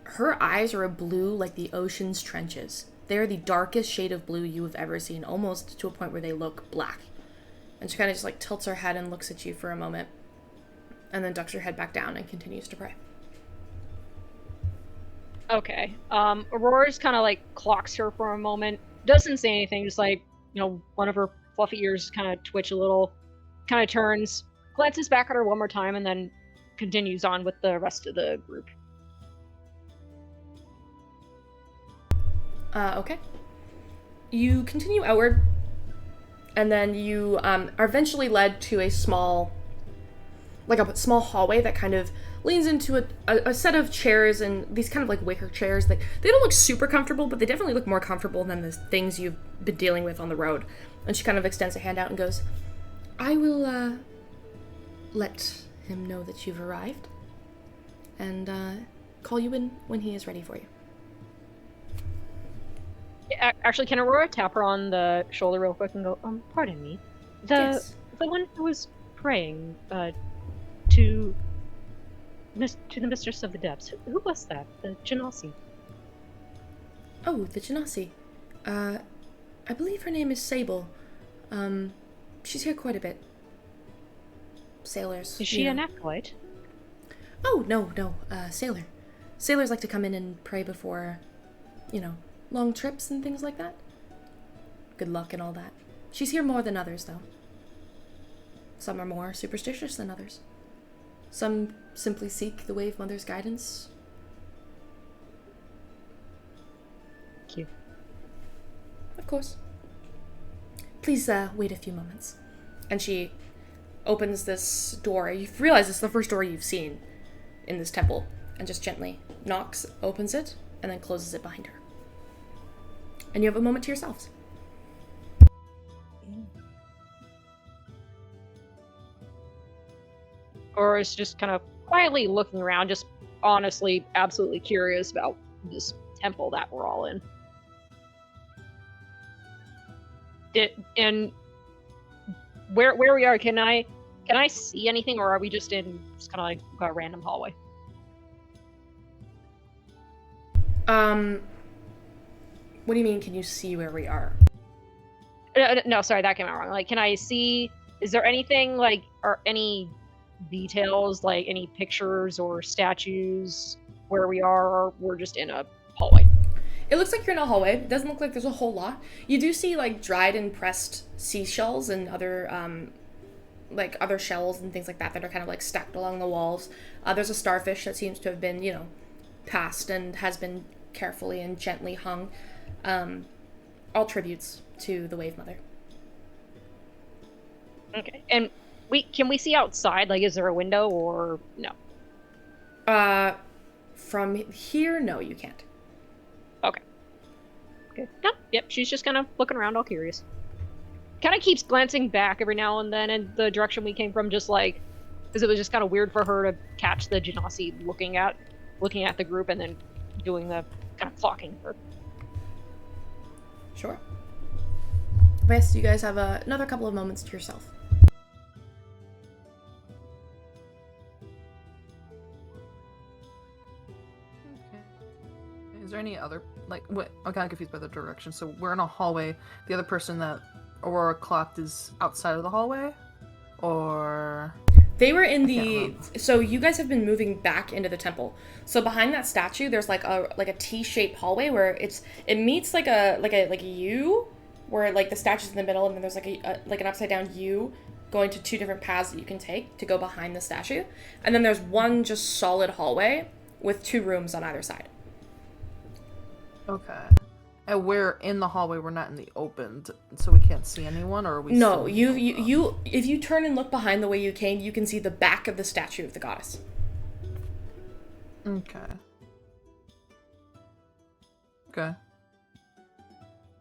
Her eyes are a blue like the ocean's trenches. They are the darkest shade of blue you have ever seen, almost to a point where they look black. And she kind of just like tilts her head and looks at you for a moment, and then ducks her head back down and continues to pray. Okay. Aurora's kind of like clocks her for a moment. Doesn't say anything, just like, one of her fluffy ears kind of twitch a little, kind of turns, glances back at her one more time, and then continues on with the rest of the group. Okay. You continue outward, and then you are eventually led to a small hallway that kind of leans into a set of chairs, and these kind of like wicker chairs that they don't look super comfortable, but they definitely look more comfortable than the things you've been dealing with on the road. And she kind of extends a hand out and goes, I will let him know that you've arrived, and call you in when he is ready for you. Actually, can Aurora tap her on the shoulder real quick and go, pardon me, the one who was praying to the Mistress of the Depths, who was that? The Genasi? Oh, the Genasi. I believe her name is Sable. She's here quite a bit. Sailors. Is she an acolyte? Oh, no, sailor. Sailors like to come in and pray before, long trips and things like that. Good luck and all that. She's here more than others, though. Some are more superstitious than others. Some simply seek the Wave Mother's guidance. Thank you. Of course. Please wait a few moments. And she opens this door. You realize it's the first door you've seen in this temple, and just gently knocks, opens it, and then closes it behind her. And you have a moment to yourselves. Or is just kind of quietly looking around, just honestly, absolutely curious about this temple that we're all in. And where we are, can I see anything, or are we just in just kind of like a random hallway? What do you mean, can you see where we are? No, sorry, that came out wrong. Like, can I see, is there anything, like, or any details, like any pictures or statues where we are, or we're just in a hallway? It looks like you're in a hallway. It doesn't look like there's a whole lot. You do see, like, dried and pressed seashells and other, like other shells and things like that are kind of like stacked along the walls. There's a starfish that seems to have been, passed and has been carefully and gently hung. All tributes to the Wave Mother. Okay. And can we see outside? Like, is there a window or no? From here, no, you can't. Okay. Okay. No. Yep. She's just kind of looking around, all curious. Kind of keeps glancing back every now and then in the direction we came from, just like, because it was just kind of weird for her to catch the Genasi looking at the group and then doing the kind of clocking her. Sure. Best, you guys have another couple of moments to yourself. Is there any other, like, what? I'm kind of confused by the direction. So we're in a hallway. The other person that Aurora clocked is outside of the hallway? Or... They were in the... So you guys have been moving back into the temple. So behind that statue, there's like a T-shaped hallway where it meets like a U, where like the statue's in the middle, and then there's like an upside down U going to two different paths that you can take to go behind the statue. And then there's one just solid hallway with 2 rooms on either side. Okay. And we're in the hallway, we're not in the open, so we can't see anyone, or are we No, still you if you turn and look behind the way you came, you can see the back of the statue of the goddess. Okay. Okay.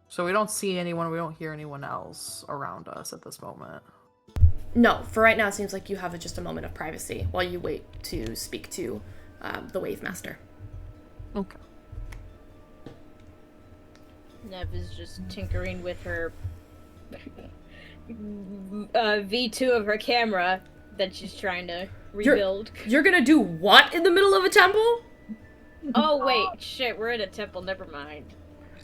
So we don't see anyone, we don't hear anyone else around us at this moment. No, for right now it seems like you have just a moment of privacy while you wait to speak to the Wave Master. Okay. Nev is just tinkering with her V2 of her camera that she's trying to rebuild. You're gonna do what in the middle of a temple? Oh wait, shit, we're in a temple, never mind.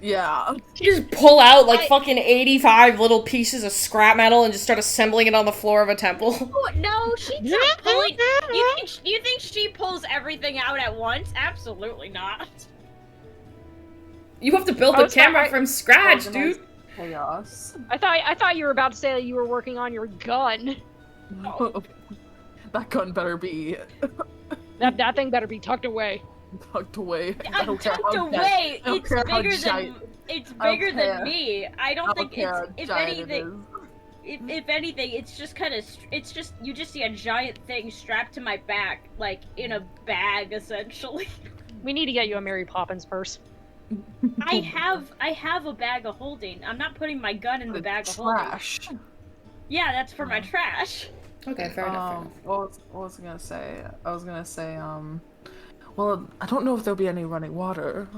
Yeah. You just pull out like fucking 85 little pieces of scrap metal and just start assembling it on the floor of a temple. Oh, no, she's not pulling. You think she pulls everything out at once? Absolutely not. You have to build the camera from scratch, dude. Chaos. I thought you were about to say that you were working on your gun. That gun better be That thing better be tucked away. tucked away. I'm tucked away. It's bigger than me. I don't think it's. If anything, if anything, it's just kind of. It's just you just see a giant thing strapped to my back, like in a bag, essentially. We need to get you a Mary Poppins purse. I have a bag of holding. I'm not putting my gun in the bag of trash. holding. Yeah, that's for my trash. Okay, fair enough. What was I gonna say? I was gonna say, well, I don't know if there'll be any running water,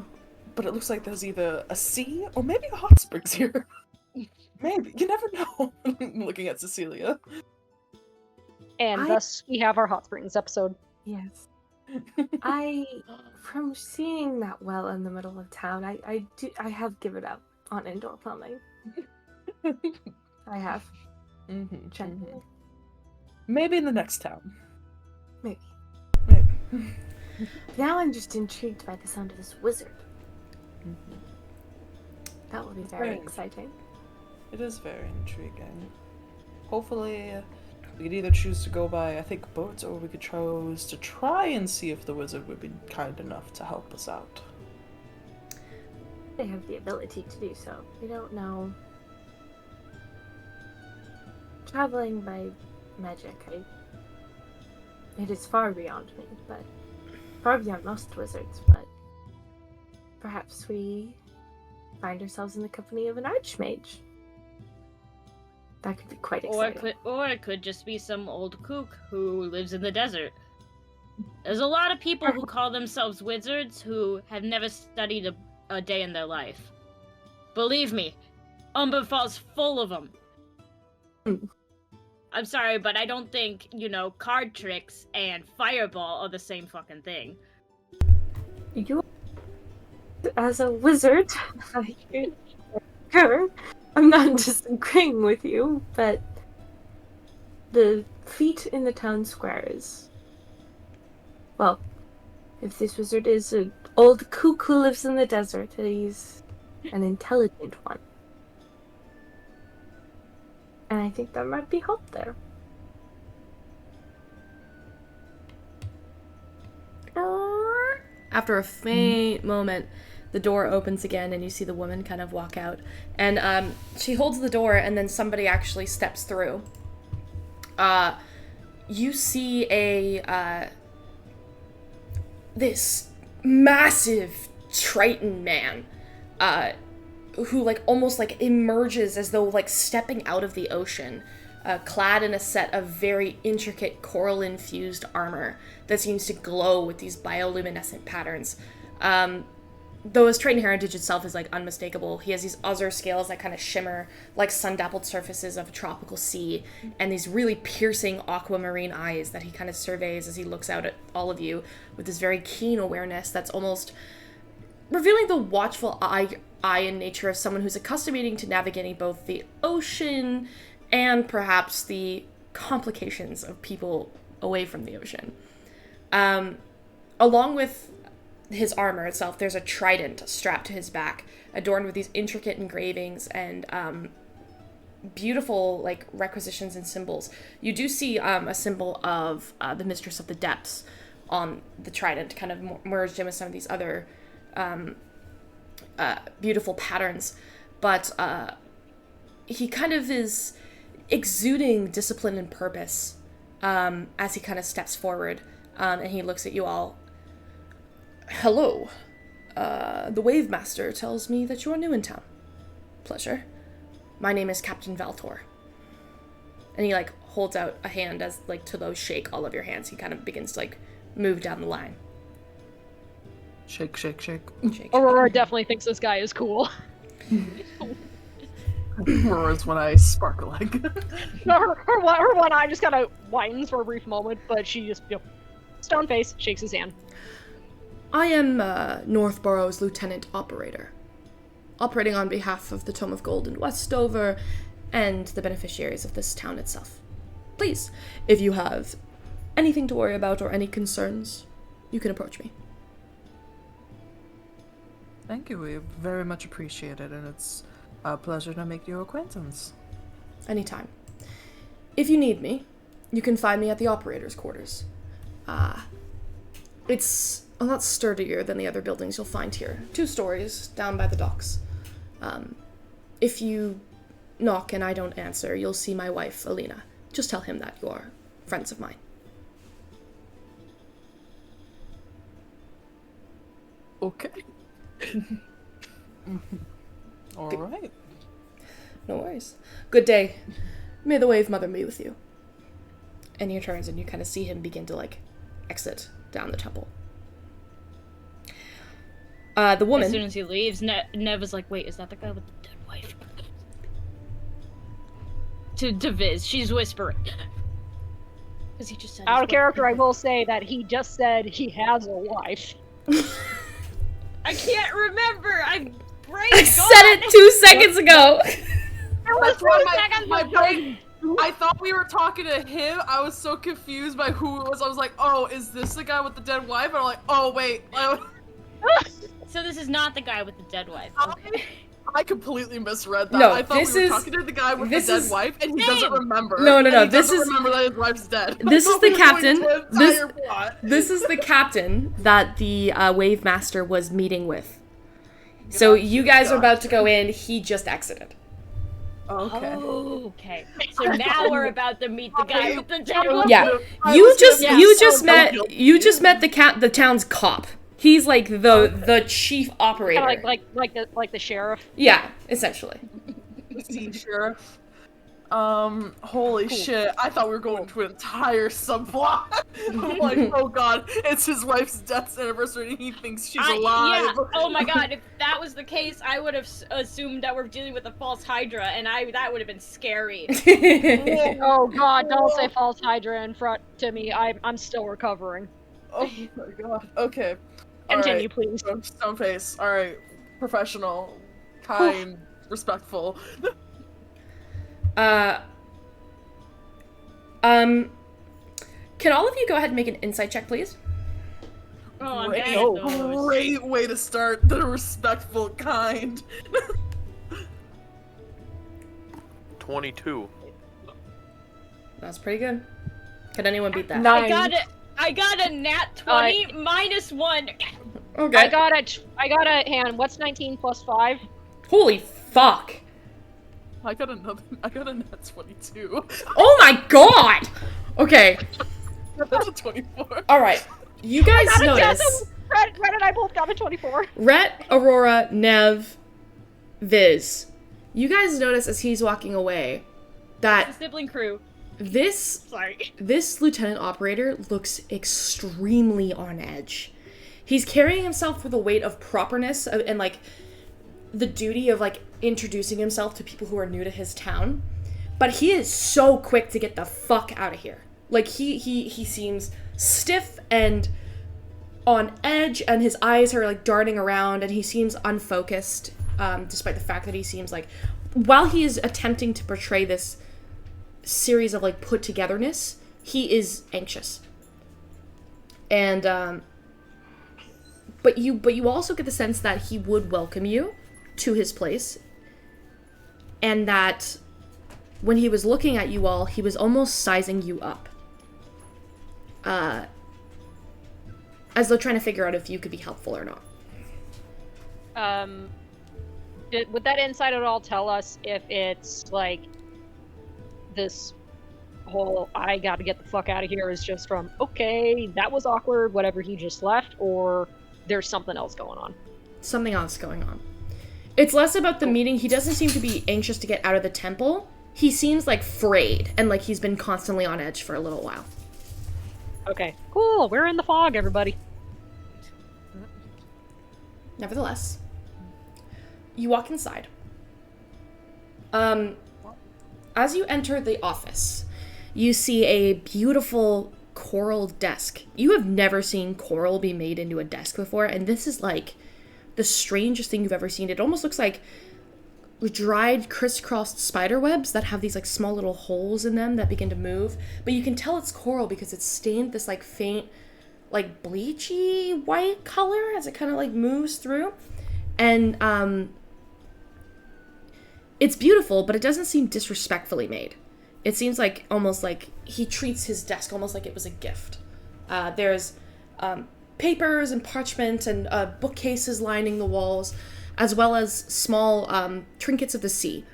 but it looks like there's either a sea or maybe a hot springs here. Maybe. You never know. I'm looking at Cecilia. And thus we have our hot springs episode. Yes. From seeing that well in the middle of town, I have given up on indoor plumbing. I have. Gently. Maybe in the next town. Maybe. Now I'm just intrigued by the sound of this wizard. That will be very exciting. It is very intriguing. Hopefully, we could either choose to go by, I think, boats, or we could choose to try and see if the wizard would be kind enough to help us out. They have the ability to do so. We don't know. Traveling by magic, it is far beyond me, but far beyond most wizards, but perhaps we find ourselves in the company of an archmage. That could be quite exciting. Or it could just be some old kook who lives in the desert. There's a lot of people who call themselves wizards who have never studied a day in their life. Believe me, Umberfall's full of them. I'm sorry, but I don't think, card tricks and fireball are the same fucking thing. You, as a wizard, sure, I'm not disagreeing with you, but the feat in the town square is, well, if this wizard is an old kook who lives in the desert, he's an intelligent one. And I think there might be hope there. After a faint moment, the door opens again and you see the woman kind of walk out. And she holds the door and then somebody actually steps through. You see this massive Triton man who like almost like emerges as though like stepping out of the ocean, clad in a set of very intricate coral infused armor that seems to glow with these bioluminescent patterns. Though his Triton heritage itself is like unmistakable, he has these azure scales that kind of shimmer like sun-dappled surfaces of a tropical sea, and these really piercing aquamarine eyes that he kind of surveys as he looks out at all of you with this very keen awareness that's almost revealing the watchful eye and nature of someone who's accustomed to navigating both the ocean and perhaps the complications of people away from the ocean. Along with his armor itself, there's a trident strapped to his back, adorned with these intricate engravings and beautiful like requisitions and symbols. You do see a symbol of the Mistress of the Depths on the trident, kind of merged in with some of these other beautiful patterns, but he kind of is exuding discipline and purpose as he kind of steps forward, and he looks at you all. Hello. The Wave Master tells me that you are new in town. Pleasure. My name is Captain Valtor. And he, like, holds out a hand as, like, to those shake all of your hands. He kind of begins to, like, move down the line. Shake, shake, shake. Shake. Aurora definitely thinks this guy is cool. Aurora's one eye sparkle like. her one eye just kind of widens for a brief moment, but she just, stone face, shakes his hand. I am Northborough's Lieutenant Operator, operating on behalf of the Tome of Gold in Westover and the beneficiaries of this town itself. Please, if you have anything to worry about or any concerns, you can approach me. Thank you, we very much appreciate it, and it's a pleasure to make your acquaintance. Anytime. If you need me, you can find me at the operator's quarters. It's a lot sturdier than the other buildings you'll find here. 2 stories, down by the docks. If you knock and I don't answer, you'll see my wife, Alina. Just tell him that you're friends of mine. Okay. All right. No worries. Good day. May the Wave Mother be with you. And he turns and you kind of see him begin to, like, exit down the temple. The woman... As soon as he leaves, Nev is like, wait, is that the guy with the dead wife? To Viz, she's whispering. Because he just said Out of character, I will say that he just said he has a wife. I can't remember! I'm brain I said it 2 seconds ago! That's why my brain... I thought we were talking to him. I was so confused by who it was. I was like, oh, is this the guy with the dead wife? And I'm like, oh, wait. So this is not the guy with the dead wife. Okay. I completely misread that. No, I thought we were talking to the guy with the dead wife, and he doesn't remember. No, He this doesn't is... remember that his wife's dead. This is the captain. Plot. This is the captain that the Wave Master was meeting with. So you guys are about to go in. He just exited. Okay. Oh, okay. So now we're about to meet the guy with the dead wife. Yeah, you just met the town's cop. He's like the chief operator. Kind of like the sheriff. Yeah, essentially. The sheriff. Holy shit! I thought we were going to an entire subplot. I'm like, oh god, it's his wife's death anniversary, and he thinks she's alive. Yeah. Oh my god, if that was the case, I would have assumed that we're dealing with a false Hydra, and that would have been scary. Oh god, don't say false Hydra in front to me. I'm still recovering. Oh my god. Okay. Continue, please. Stone face. All right. Professional, kind, respectful. Can all of you go ahead and make an insight check, please? Oh, I'm bad at those. Great way to start the respectful kind. 22. That's pretty good. Can anyone beat that? 9. I got a nat 20 -1. Okay. I got a hand. What's 19 plus 5? Holy fuck. I got a nat 22. Oh my god! Okay. That's a 24. Alright. You guys Got a notice. Red and I both got a 24. Rhett, Aurora, Nev, Viz. You guys notice as he's walking away that Sibling crew. this Sorry. lieutenant operator looks extremely on edge. He's carrying himself with a weight of properness and like the duty of like introducing himself to people who are new to his town. But he is so quick to get the fuck out of here. Like he seems stiff and on edge, and his eyes are like darting around, and he seems unfocused, despite the fact that he seems like, while he is attempting to portray this series of like put togetherness, he is anxious. And but you also get the sense that he would welcome you to his place, and that when he was looking at you all, he was almost sizing you up, as though trying to figure out if you could be helpful or not. Would that insight at all tell us if it's like this whole I gotta get the fuck out of here is just from, okay, that was awkward, whatever, he just left, or there's something else going on? Something else going on. It's less about the meeting. He doesn't seem to be anxious to get out of the temple. He seems like frayed and like he's been constantly on edge for a little while. Okay, cool, we're in the fog, everybody. Nevertheless, you walk inside. As you enter the office, you see a beautiful coral desk. You have never seen coral be made into a desk before, and this is like the strangest thing you've ever seen. It almost looks like dried crisscrossed spider webs that have these like small little holes in them that begin to move, but you can tell it's coral because it's stained this like faint, like bleachy white color as it kind of like moves through. And it's beautiful, but it doesn't seem disrespectfully made. It seems like almost like he treats his desk almost like it was a gift. There's papers and parchment and bookcases lining the walls, as well as small trinkets of the sea.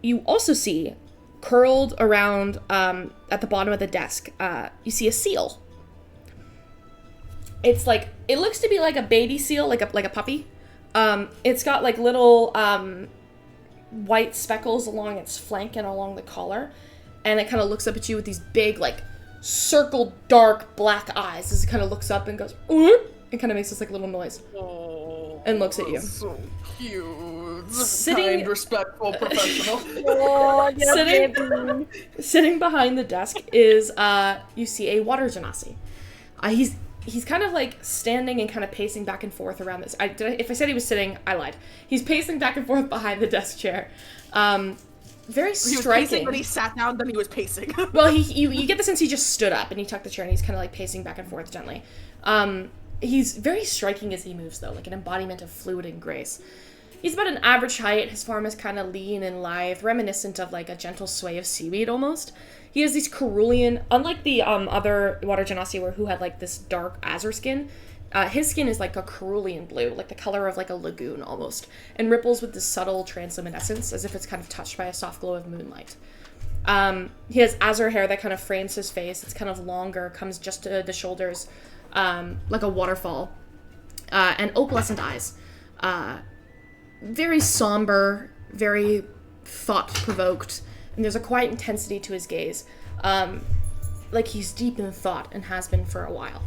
You also see, curled around at the bottom of the desk, you see a seal. It's like, it looks to be like a baby seal, like a puppy. It's got like little white speckles along its flank and along the collar, and it kind of looks up at you with these big, like, circled, dark, black eyes as it kind of looks up and goes, and kind of makes this like little noise, and looks at you. So cute. Sitting- Kind, respectful, professional. Oh, yeah, baby. Sitting behind the desk is, you see a water genasi. He's kind of like standing and kind of pacing back and forth around this. If I said he was sitting, I lied. He's pacing back and forth behind the desk chair. Very striking. He was pacing, but he sat down, then he was pacing. Well, you get the sense he just stood up and he tucked the chair and he's kind of like pacing back and forth gently. He's very striking as he moves, though, like an embodiment of fluid and grace. He's about an average height. His form is kind of lean and lithe, reminiscent of like a gentle sway of seaweed almost. He has these cerulean, unlike the other water genasi who had like this dark azure skin, his skin is like a cerulean blue, like the color of like a lagoon almost, and ripples with this subtle transluminescence as if it's kind of touched by a soft glow of moonlight. He has azure hair that kind of frames his face. It's kind of longer, comes just to the shoulders, like a waterfall, and opalescent eyes. Very somber, very thought-provoked, and there's a quiet intensity to his gaze, like he's deep in thought and has been for a while.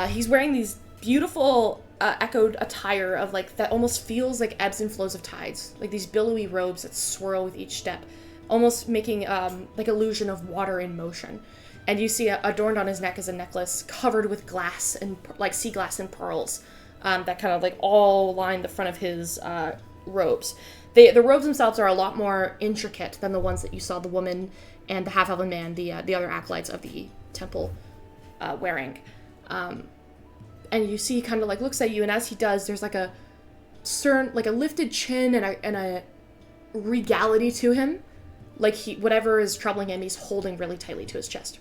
He's wearing these beautiful echoed attire of like that almost feels like ebbs and flows of tides, like these billowy robes that swirl with each step, almost making like illusion of water in motion. And you see adorned on his neck is a necklace covered with glass and like sea glass and pearls that kind of like all line the front of his robes. The robes themselves are a lot more intricate than the ones that you saw the woman and the half-elven man, the other acolytes of the temple, wearing. And you see he kind of like looks at you, and as he does, there's like a stern, like a lifted chin and a regality to him, like whatever is troubling him, he's holding really tightly to his chest.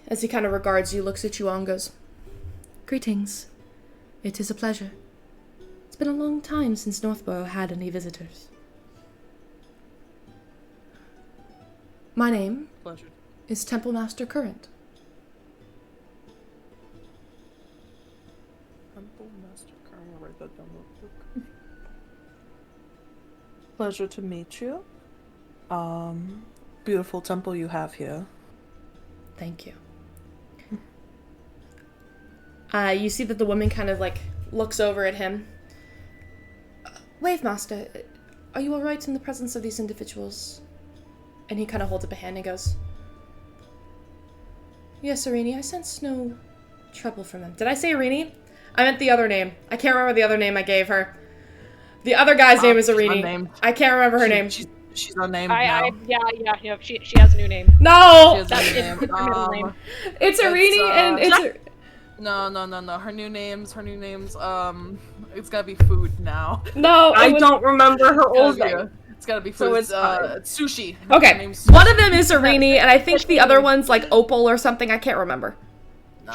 as he kind of regards you, looks at you all and goes, "Greetings. It is a pleasure. It's been a long time since Northborough had any visitors. My name Pleasure. is Temple Master Current." Temple Master Current. I'll write that down real quick. Pleasure to meet you. Beautiful temple you have here. Thank you. You see that the woman kind of like looks over at him. Wave Master, are you alright in the presence of these individuals? And he kind of holds up a hand and goes, "Yes, Irini, I sense no trouble from them." Did I say Irini? I meant the other name. I can't remember the other name I gave her. The other guy's name is She's Irini. unnamed. I can't remember her name. She's unnamed now. Yeah. She has a new name. No! She has a new It's her middle name. It's Irini and it's... No. Her new name's, it's gotta be food now. No, I don't remember her old name. It's gotta be food. So it's it's sushi. Her Okay, name's one of them is Irini, and I think the other one's like Opal or something. I can't remember.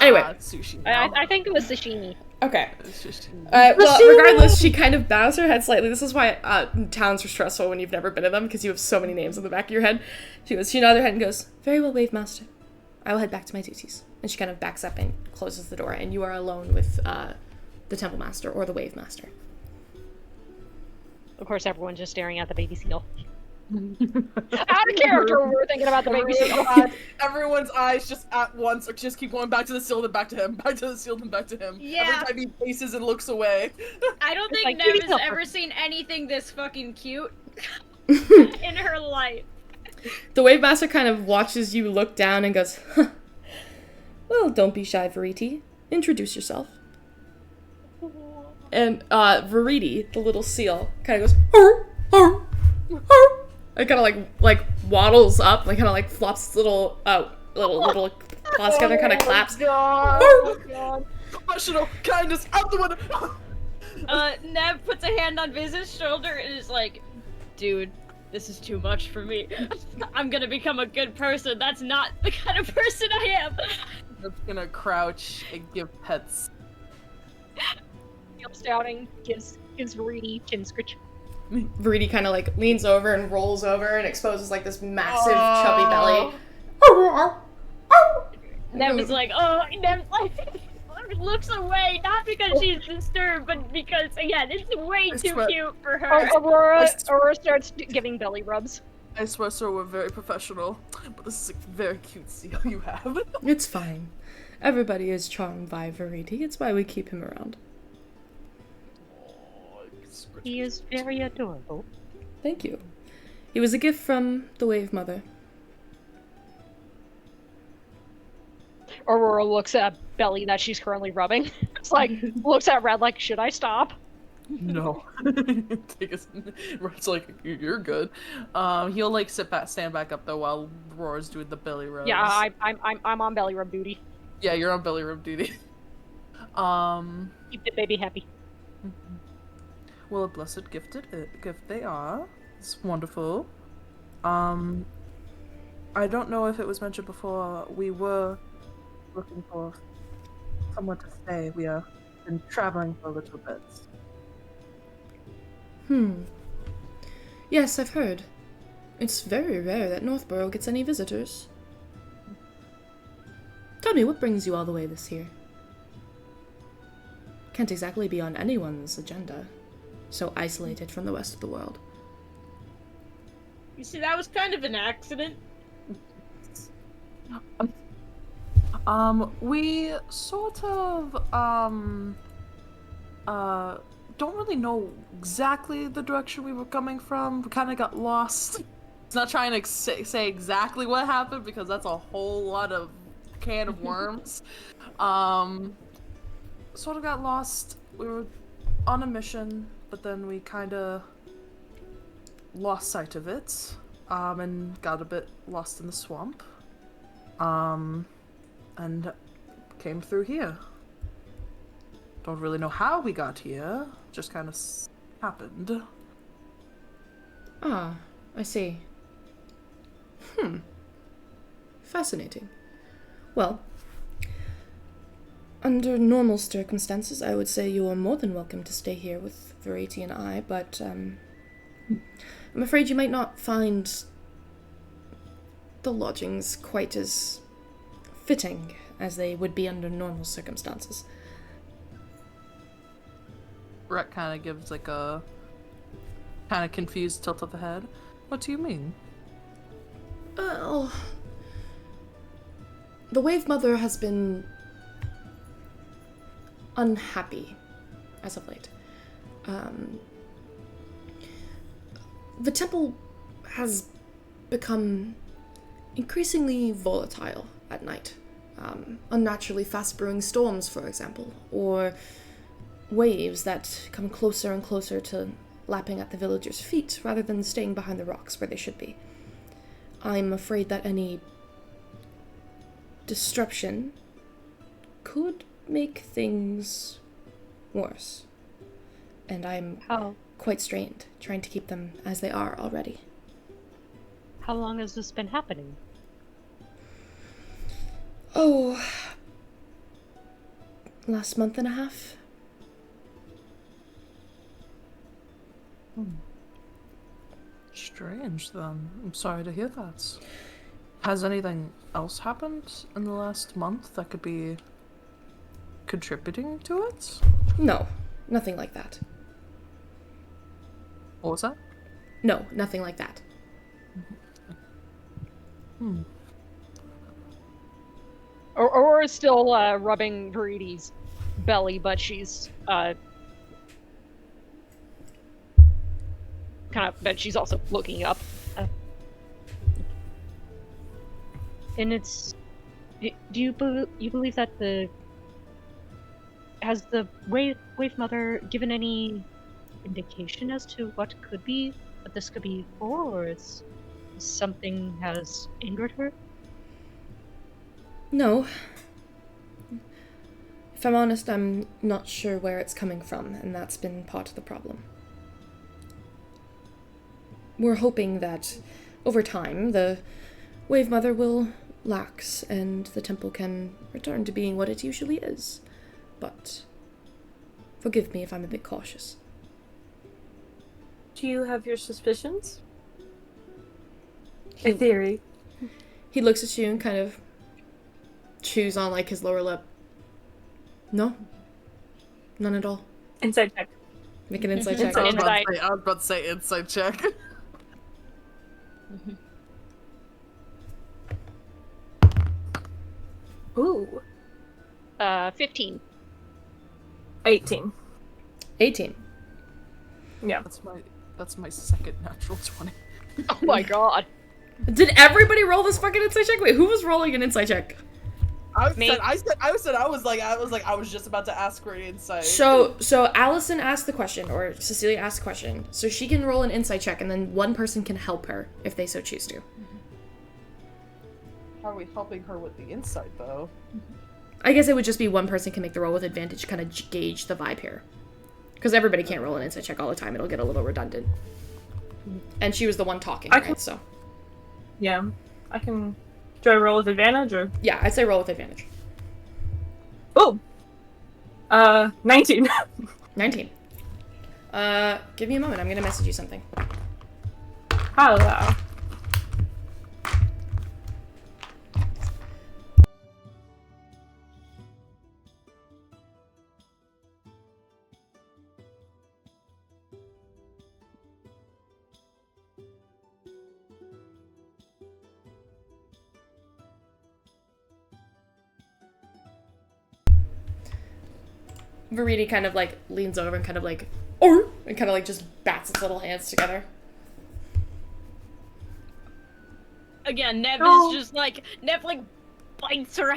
Anyway. It's sushi now. I think it was sashimi. Okay. It's just- Well, regardless, she kind of bows her head slightly. This is why towns are stressful when you've never been to them, because you have so many names on the back of your head. She nods her head and goes, "Very well, Wave Master. I will head back to my duties." And she kind of backs up and closes the door, and you are alone with the Temple Master, or the Wave Master. Of course, everyone's just staring at the baby seal. Out of character when we're thinking about the baby seal. Everyone's eyes just at once just keep going back to the seal, then back to him, back to the seal, then back to him. Yeah. Every time he faces and looks away. I don't think like, Nev baby has helper. ever seen anything this fucking cute in her life. The Wave Master kind of watches you look down and goes, "Huh. Well, don't be shy, Veriti. Introduce yourself." And Veriti, the little seal, kind of goes, "Arr, arr, arr." It kind of like waddles up, like kind of like flops its little paws together, kind of claps. God. Professional kindness out the window. Nev puts a hand on Viz's shoulder and is like, "Dude, this is too much for me. I'm gonna become a good person. That's not the kind of person I am." I'm gonna crouch and give pets. Jumps down, gives Veriti chin scritch. Veriti kind of like leans over and rolls over and exposes like this massive chubby belly. Arr, arr, arr. Nev is like, "Oh," Nev like looks away, not because she's disturbed, but because again, it's way too swear. cute for her. Aurora starts giving belly rubs. I swear, sir, we're very professional, but this is a very cute seal you have. It's fine. Everybody is charmed by Veriti. It's why we keep him around. He is very adorable. Thank you. He was a gift from the Wave Mother. Aurora looks at belly that she's currently rubbing. It's like, looks at Red like, should I stop? No. It's like, you're good. He'll like stand back up though while Roar's doing the belly rubs. Yeah, I'm on belly rub duty. Yeah, you're on belly rub duty. Keep the baby happy. Well, a blessed gift they are. It's wonderful. I don't know if it was mentioned before, we were looking for somewhere to stay. We have been traveling for a little bit. Yes, I've heard. It's very rare that Northborough gets any visitors. Tell me, what brings you all the way this year? Can't exactly be on anyone's agenda. So isolated from the rest of the world. You see, that was kind of an accident. We sort of, don't really know exactly the direction we were coming from. We kind of got lost. It's not trying to say exactly what happened because that's a whole lot of can of worms. Sort of got lost. We were on a mission, but then we kind of lost sight of it, and got a bit lost in the swamp. And came through here. Don't really know how we got here, just kind of happened. Ah, I see. Fascinating. Well, under normal circumstances, I would say you are more than welcome to stay here with Verity and I, but I'm afraid you might not find the lodgings quite as fitting as they would be under normal circumstances. Rhett kind of gives like a kind of confused tilt of the head. What do you mean? Well, the Wave Mother has been unhappy as of late. The temple has become increasingly volatile at night. Unnaturally fast-brewing storms, for example, or waves that come closer and closer to lapping at the villagers' feet rather than staying behind the rocks where they should be. I'm afraid that any disruption could make things worse. And I'm quite strained, trying to keep them as they are already. How long has this been happening? Oh, last month and a half. Strange, then. I'm sorry to hear that. Has anything else happened in the last month that could be contributing to it? No, nothing like that. What was that? No, nothing like that. Aurora's still rubbing Verity's belly, but she's but she's also looking up. And it's, do you believe that has the Wave Mother given any indication as to what this could be for, or it's something has angered her? No. If I'm honest, I'm not sure where it's coming from, and that's been part of the problem. We're hoping that, over time, the Wave Mother will lax, and the temple can return to being what it usually is. But forgive me if I'm a bit cautious. Do you have your suspicions? A theory. He looks at you and kind of chews on, like, his lower lip. No. None at all. Insight check. Make an insight check. I was about to say insight check. 15. 18. 18. Yeah. That's my second natural 20. Oh my god. Did everybody roll this fucking insight check? Wait, who was rolling an insight check? I was just about to ask for an insight. So Allison asked the question, or Cecilia asked the question, so she can roll an insight check, and then one person can help her if they so choose to. How are we helping her with the insight, though? I guess it would just be one person can make the roll with advantage to kind of gauge the vibe here. Because everybody can't roll an insight check all the time, it'll get a little redundant. And she was the one talking, right, so. Yeah. I can... Do I roll with advantage, or...? Yeah, I'd say roll with advantage. Oh! 19. 19. Give me a moment, I'm gonna message you something. Hello. Verity kind of like leans over and kind of like, oh, and kind of like just bats its little hands together. Again, Nev is just like, Nev like bites her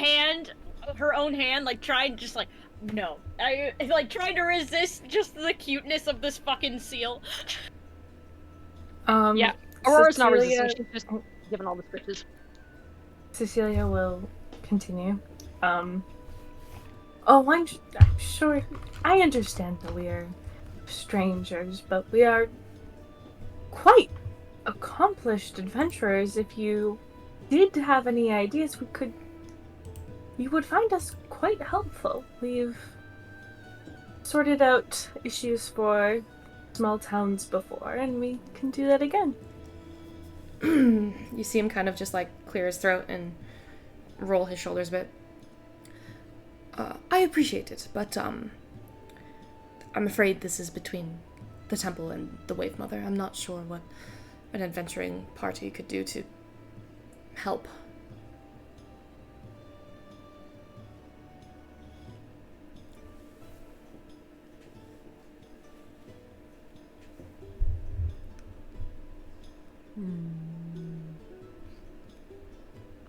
own hand, like trying, just like, no. I like trying to resist just the cuteness of this fucking seal. Yeah, Aurora's not resisting, she's just giving all the stitches. Cecilia will continue. I'm sure. I understand that we are strangers, but we are quite accomplished adventurers. If you did have any ideas, we could you would find us quite helpful. We've sorted out issues for small towns before, and we can do that again. You see him kind of just like clear his throat and roll his shoulders a bit. I appreciate it, but I'm afraid this is between the temple and the Wave Mother. I'm not sure what an adventuring party could do to help.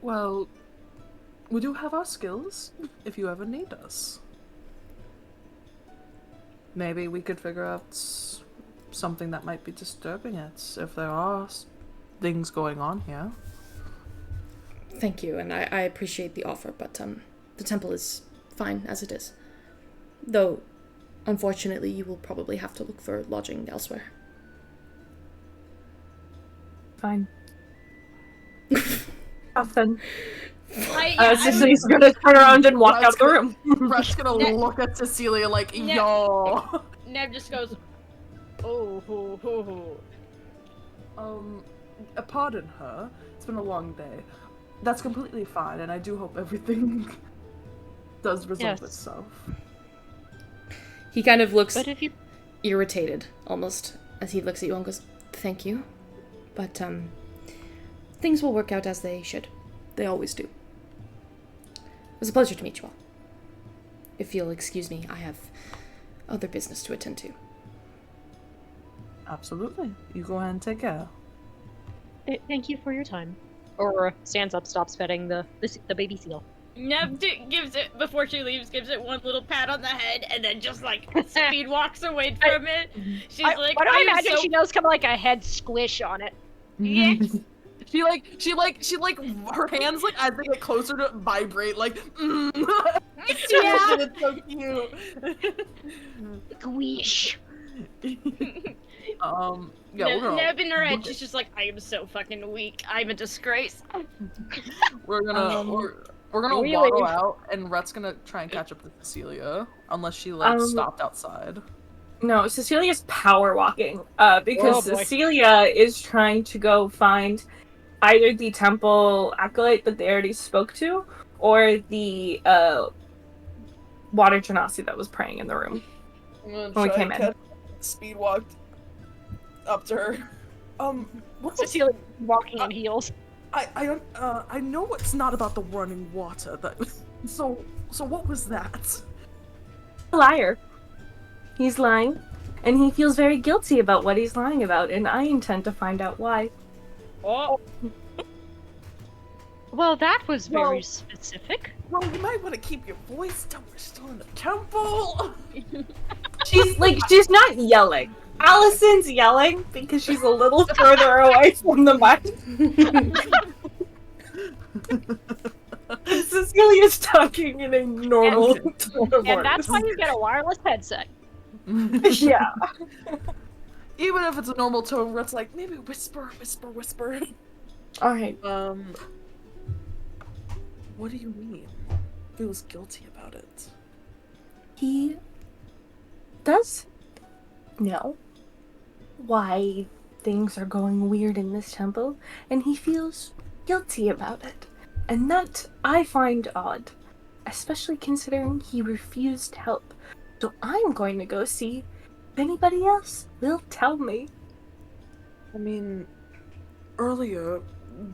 Well, we do have our skills, if you ever need us. Maybe we could figure out something that might be disturbing it, if there are things going on here. Thank you, and I appreciate the offer, but the temple is fine as it is. Though, unfortunately, you will probably have to look for lodging elsewhere. Fine. Often. Cecily's gonna turn around and walk out the room. Resh's gonna look at Cecilia like, yo. Neb just goes, oh, hoo, hoo, hoo. Pardon her. It's been a long day. That's completely fine, and I do hope everything does resolve itself. He kind of looks But if you irritated, almost, as he looks at you and goes, thank you, but, things will work out as they should. They always do. It was a pleasure to meet you all. If you'll excuse me, I have other business to attend to. Absolutely. You go ahead and take care. Thank you for your time. Aurora stands up, stops petting the baby seal. Neb gives it, before she leaves, gives it one little pat on the head, and then just, like, speed walks away from it. She's like, why do I am imagine so... she does kind of like a head squish on it? Yes. She her hands like as they get closer to it vibrate like Yeah. It's so cute. Squish. Neb in her head, she's just like, I am so fucking weak. I'm a disgrace. We're gonna we waddle leave. out, and Rhett's gonna try and catch up to Cecilia unless she like stopped outside. No, Cecilia's power walking. Because Oh, boy. Cecilia is trying to go find either the temple acolyte that they already spoke to, or the water genasi that was praying in the room when we came in. Speed walked up to her. What's Cecilia walking in heels. I know it's not about the running water. That so what was that? Liar. He's lying, and he feels very guilty about what he's lying about, and I intend to find out why. Oh. Well, that was very Well- specific. Well, you might want to keep your voice till we're still in the temple. She's not yelling. Allison's yelling because she's a little further away from the mic. Cecilia's talking in a normal tone of And that's why voice. you get a wireless headset. Yeah. Even if it's a normal tone where it's like maybe whisper. Alright. What do you mean? Feels guilty about it. He does know why things are going weird in this temple, and he feels guilty about it. And that I find odd, especially considering he refused help. So I'm going to go see if anybody else will tell me. I mean, earlier,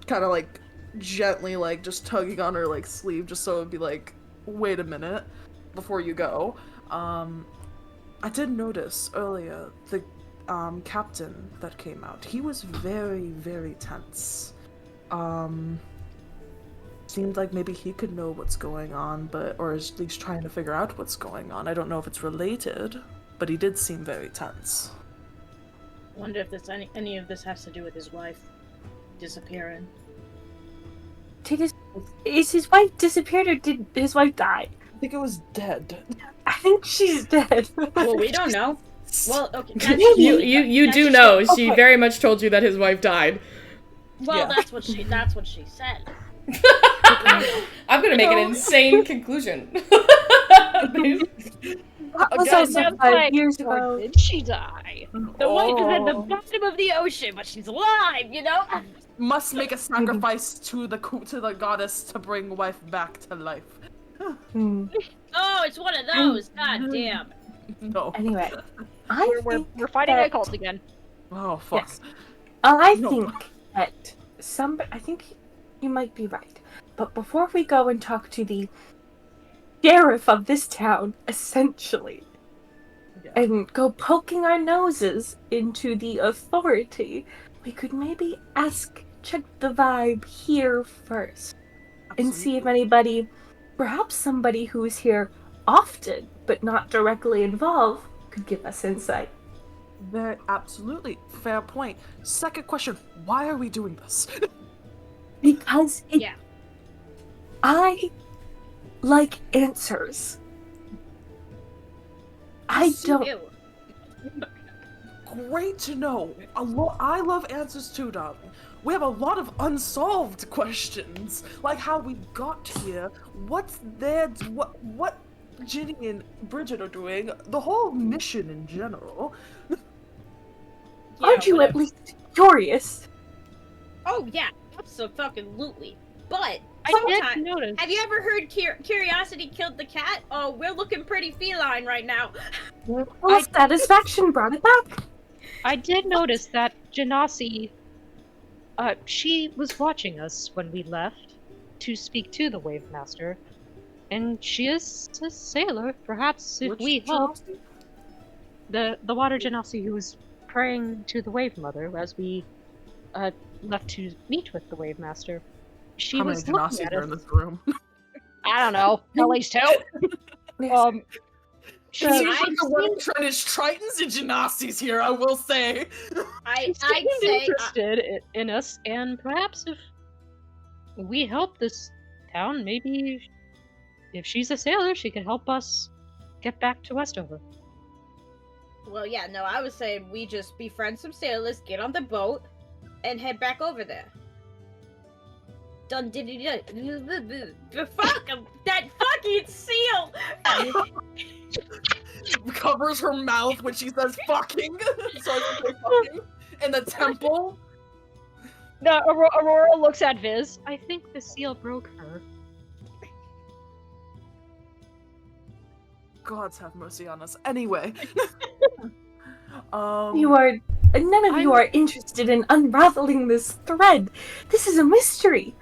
kind of like gently, like just tugging on her like sleeve, just so it'd be like, wait a minute, before you go. I did notice earlier the captain that came out. He was very, very tense. Seemed like maybe he could know what's going on, or is at least trying to figure out what's going on. I don't know if it's related, but he did seem very tense. Wonder if this any of this has to do with his wife disappearing. Is his wife disappeared or did his wife die? I think it was dead. I think she's dead. Well, we don't know. Well, okay. You do know. She Okay. very much told you that his wife died. Well, Yeah. that's what she said. I'm gonna make an insane conclusion. Was Again, also That's 5 like, years or ago. did she die? The wife is at the Oh. bottom of the ocean, but she's alive, you know? Must make a sacrifice to the goddess to bring wife back to life. Hmm. Oh, it's one of those. God damn. No. Anyway, I think We're fighting that, a cult again. Oh fuck. Yes. I No. think that I think you might be right. But before we go and talk to the sheriff of this town, essentially, Yeah. and go poking our noses into the authority, we could maybe check the vibe here first, and see if anybody, perhaps somebody who's here often but not directly involved, could give us insight. Very absolutely fair point. Second question: why are we doing this? Because Yeah. I like answers. I don't. Ew. Great to know. I love answers too, darling. We have a lot of unsolved questions, like how we got here, what's there, what Ginny and Bridget are doing, the whole mission in general. Aren't you at least curious? Oh, yeah. Absolutely. But, I sometimes, did notice. have you ever heard curiosity killed the cat? Oh, we're looking pretty feline right now. Well, satisfaction brought it back. I did notice that Janasi, she was watching us when we left to speak to the Wave Master, and she is a sailor. Perhaps if we help, the water Janasi who was praying to the Wave Mother as we left to meet with the Wave Master. She How many was looking Genasi at are us. in this room? I don't know, at least 2. She's like the one Trenish Tritons and Genasi's here, I will say. I'd seemed say interested in us, and perhaps if we help this town, maybe if she's a sailor, she could help us get back to Westover. well, yeah, no, I was saying we just befriend some sailors, get on the boat, and head back over there. Done did the fuck that fucking seal. Covers her mouth when she says fucking. Starts to say fucking. In the temple. No, Aurora looks at Viz. I think the seal broke her. Gods have mercy on us. Anyway. None of you are interested in unraveling this thread. This is a mystery.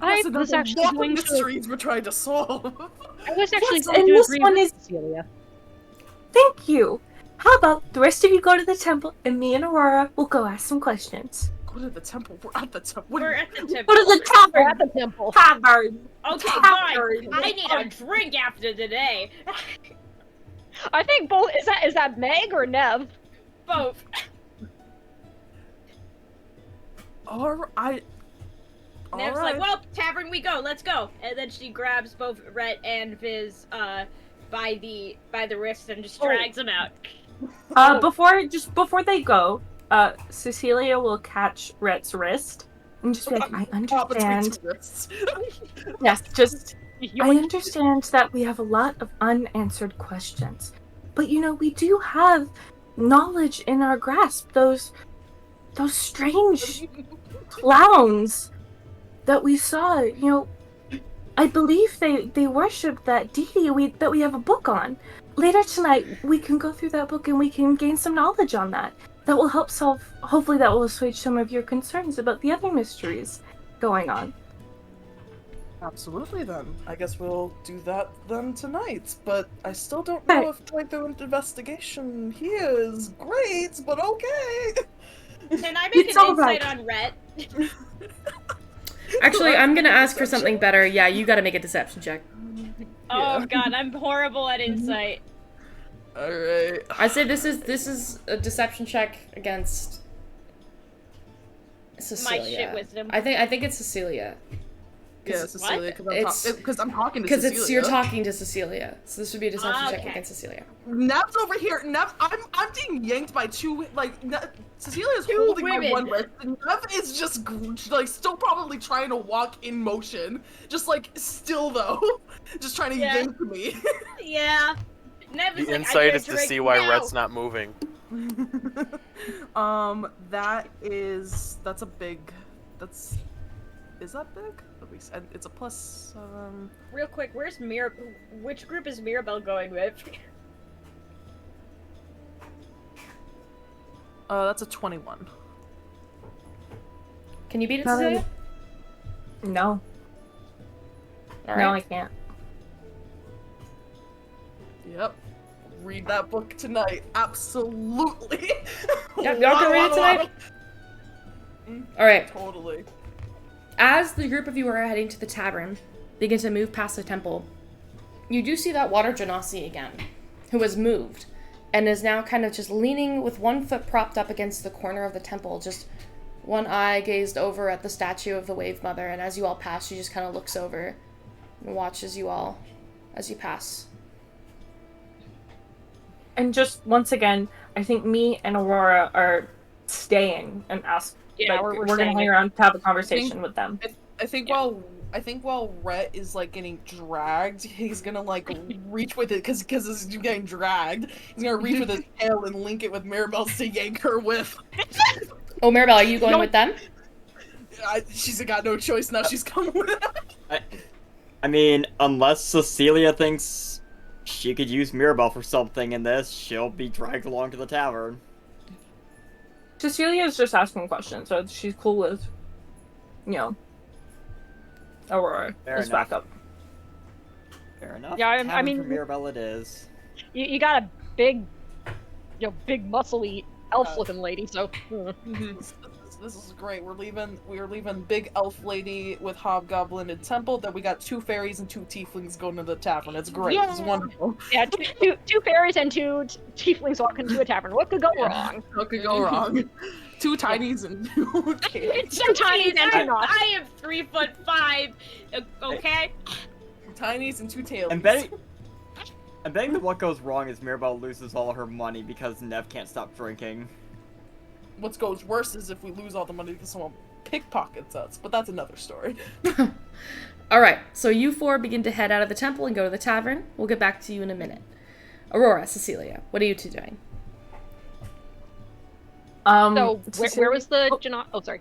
I Yes, and was there's a actually lot of going to. mysteries we're trying to solve. I was actually Yes, going and to this agree one with is- Cecilia. Thank you. How about the rest of you go to the temple, and me and Aurora will go ask some questions. Go to the temple. We're at the temple. We're at the Go temple. to the We're tavern. at the temple. Tavern. Okay, Tavern. fine. I need a drink after today. I think both. Is that Meg or Nev? Both. Alright. Nev's like, well, tavern we go, let's go. And then she grabs both Rhett and Viz by the wrist and just drags them out. Before they go, Cecilia will catch Rhett's wrist and just be like, I understand. Yes, just I understand that we have a lot of unanswered questions. But we do have knowledge in our grasp. Those strange clowns that we saw, I believe they worship that deity that we have a book on. Later tonight, we can go through that book and we can gain some knowledge on that. That will help hopefully that will assuage some of your concerns about the other mysteries going on. Absolutely then. I guess we'll do that then tonight. But I still don't know if going through an investigation here is great, but okay. Can I make It's an all insight right. on Rhett? Actually, I'm gonna ask for something better. Yeah, you gotta make a deception check. Oh god, I'm horrible at insight. Alright. I say this is a deception check against Cecilia. My shit wisdom. I think it's Cecilia. Yeah, Cecilia, because I'm talking to Because Cecilia. you're talking to Cecilia, so this would be a deception check okay. against Cecilia. Nev's over here. Nev, I'm being yanked by two. Cecilia's Two holding my women. one wrist, and Nev is just like still probably trying to walk in motion, just like still though, just trying to yank me. Yeah. Nev is The like, I insight need a is to drink see why now. Red's not moving. That's a big. Is that big? It's a plus. Real quick, which group is Mirabelle going with? That's a 21. Can you beat it, Not Cecilia? No. All No, right. I can't. Yep. Read that book tonight. Absolutely. Yep, y'all can read it tonight. All right. Totally. As the group of you are heading to the tavern, begin to move past the temple, you do see that water genasi again, who has moved, and is now kind of just leaning with one foot propped up against the corner of the temple, just one eye gazed over at the statue of the Wave Mother, and as you all pass, she just kind of looks over and watches you all as you pass. And just once again, I think me and Aurora are staying and ask. Yeah, like, we're we're gonna staying. hang around to have a conversation with them. I think while Rhett is like getting dragged, he's gonna like reach with it because he's getting dragged. He's gonna reach with his tail and link it with Mirabelle's to yank her with. Oh, Maribel, are you going with them? She's got no choice now. She's coming with us. I mean, unless Cecilia thinks she could use Mirabelle for something in this, she'll be dragged along to the tavern. Cecilia's just asking questions, so she's cool with, Aurora. Fair Let's enough. back up. Fair enough. Yeah, I Tavern mean- for Mirabelle it is. You got a big, big muscly elf-looking lady, so. This is great. We're leaving big elf lady with hobgoblin and temple. Then we got 2 fairies and 2 tieflings going to the tavern. It's great. It's wonderful. Yeah, two fairies and 2 tieflings walk into a tavern. What could go wrong? What could go wrong? 2 tinies and 2 kids. Two tinies and 2 knots. I am 3'5". Okay. Tinies and 2 tails. I'm betting that what goes wrong is Mirabelle loses all her money because Nev can't stop drinking. What goes worse is if we lose all the money because someone pickpockets us, but that's another story. Alright, so you 4 begin to head out of the temple and go to the tavern. We'll get back to you in a minute. Aurora, Cecilia, what are you 2 doing? So, Cecilia- where was the Oh, sorry.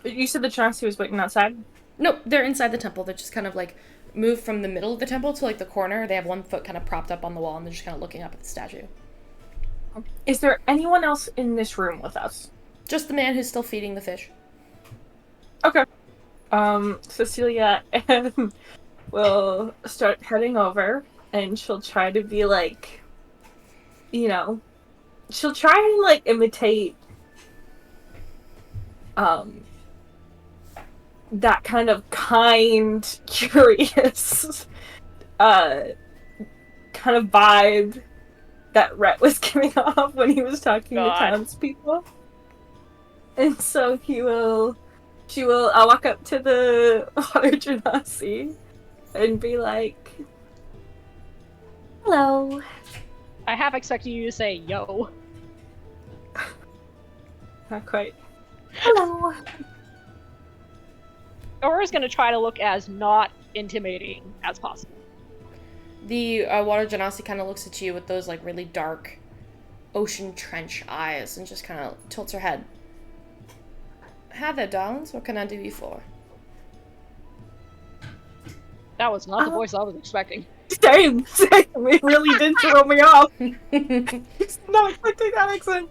You said the Genasi was waiting outside? Nope, they're inside the temple. They're just kind of like moved from the middle of the temple to like the corner. They have one foot kind of propped up on the wall and they're just kind of looking up at the statue. Is there anyone else in this room with us? Just the man who's still feeding the fish. Okay. Cecilia will start heading over, and she'll try to be like, she'll try and like imitate, that kind of kind, curious, kind of vibe that Rhett was giving off when he was talking to townspeople. And so she will walk up to the water genasi and be like, hello. I half expected you to say, yo. Not quite. Hello. Aurora's gonna try to look as not intimidating as possible. The water genasi kind of looks at you with those like really dark ocean trench eyes and just kind of tilts her head. Hi there, darlings. What can I do you for? That was not the voice I was expecting. Same. It really did throw me off. It's not expecting that accent.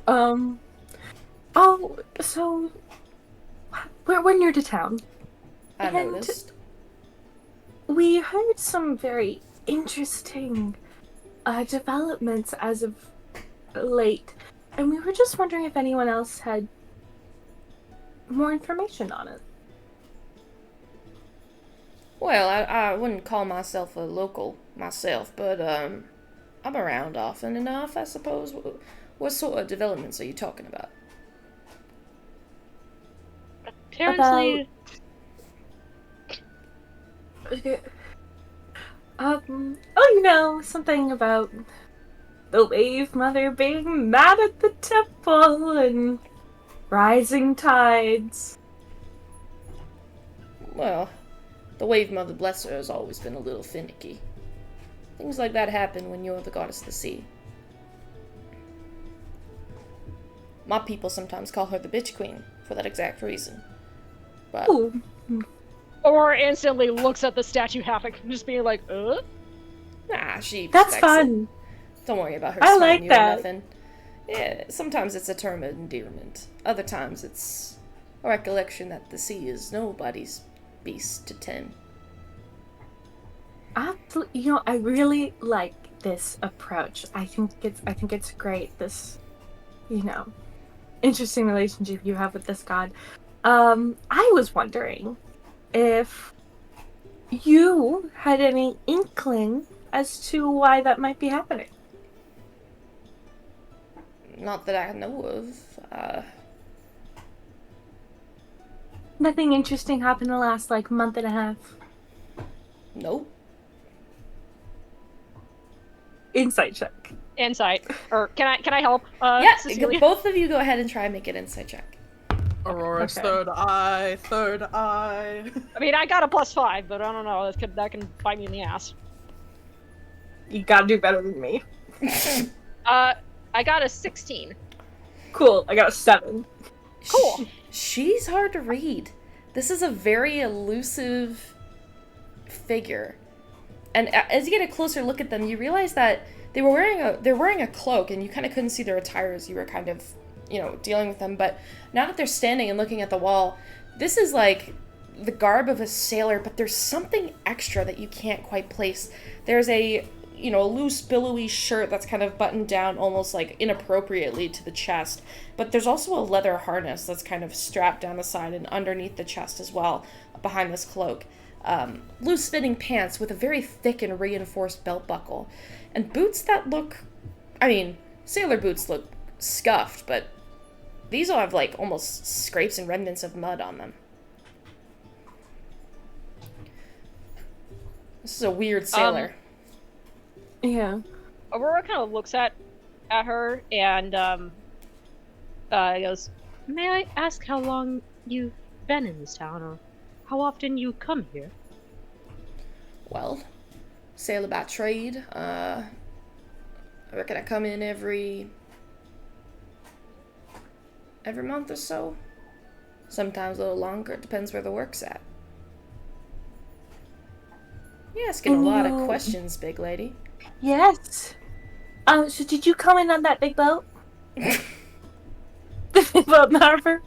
Oh, so we're near to town. I And noticed. we heard some very interesting developments as of late, and we were just wondering if anyone else had more information on it. Well, I wouldn't call myself a local myself, but I'm around often enough, I suppose. What sort of developments are you talking about? Apparently, Okay. Oh, something about the Wave Mother being mad at the temple and rising tides. Well, the Wave Mother, bless her, has always been a little finicky. Things like that happen when you're the goddess of the sea. My people sometimes call her the Bitch Queen for that exact reason. But Ooh. Aurora instantly looks at the statue half, just being like, nah, she That's respects fun. it. Don't worry about her I smiting like you that. or nothing. Yeah, sometimes it's a term of endearment. Other times it's a recollection that the sea is nobody's beast to tend. Absolutely. I really like this approach. I think it's great. This, interesting relationship you have with this god. I was wondering if you had any inkling as to why that might be happening. Not that I know of. Nothing interesting happened the last month and a half. Nope. Insight check. insight. Or can I help? Yeah, Cecilia? both of you go ahead and try and make an insight check. Aurora's Okay. third eye, third eye. I mean, I got a +5, but I don't know. That can bite me in the ass. You gotta do better than me. I got a 16. Cool. I got a 7. Cool. She's hard to read. This is a very elusive figure. And as you get a closer look at them, you realize that they're wearing a cloak, and you kind of couldn't see their attire as you were kind of, dealing with them. But now that they're standing and looking at the wall, this is like the garb of a sailor, but there's something extra that you can't quite place. There's a loose, billowy shirt that's kind of buttoned down almost inappropriately to the chest. But there's also a leather harness that's kind of strapped down the side and underneath the chest as well, behind this cloak. Loose-fitting pants with a very thick and reinforced belt buckle. And boots that look... sailor boots look scuffed, but these all have, almost scrapes and remnants of mud on them. This is a weird sailor. Yeah. Aurora kind of looks at her and goes, "May I ask how long you've been in this town, or how often you come here?" Well, sailor by trade. I reckon I come in every month or so. Sometimes a little longer. It depends where the work's at. You're asking a lot of questions, big lady. Yes. So did you come in on that big boat? The big boat in the harbor?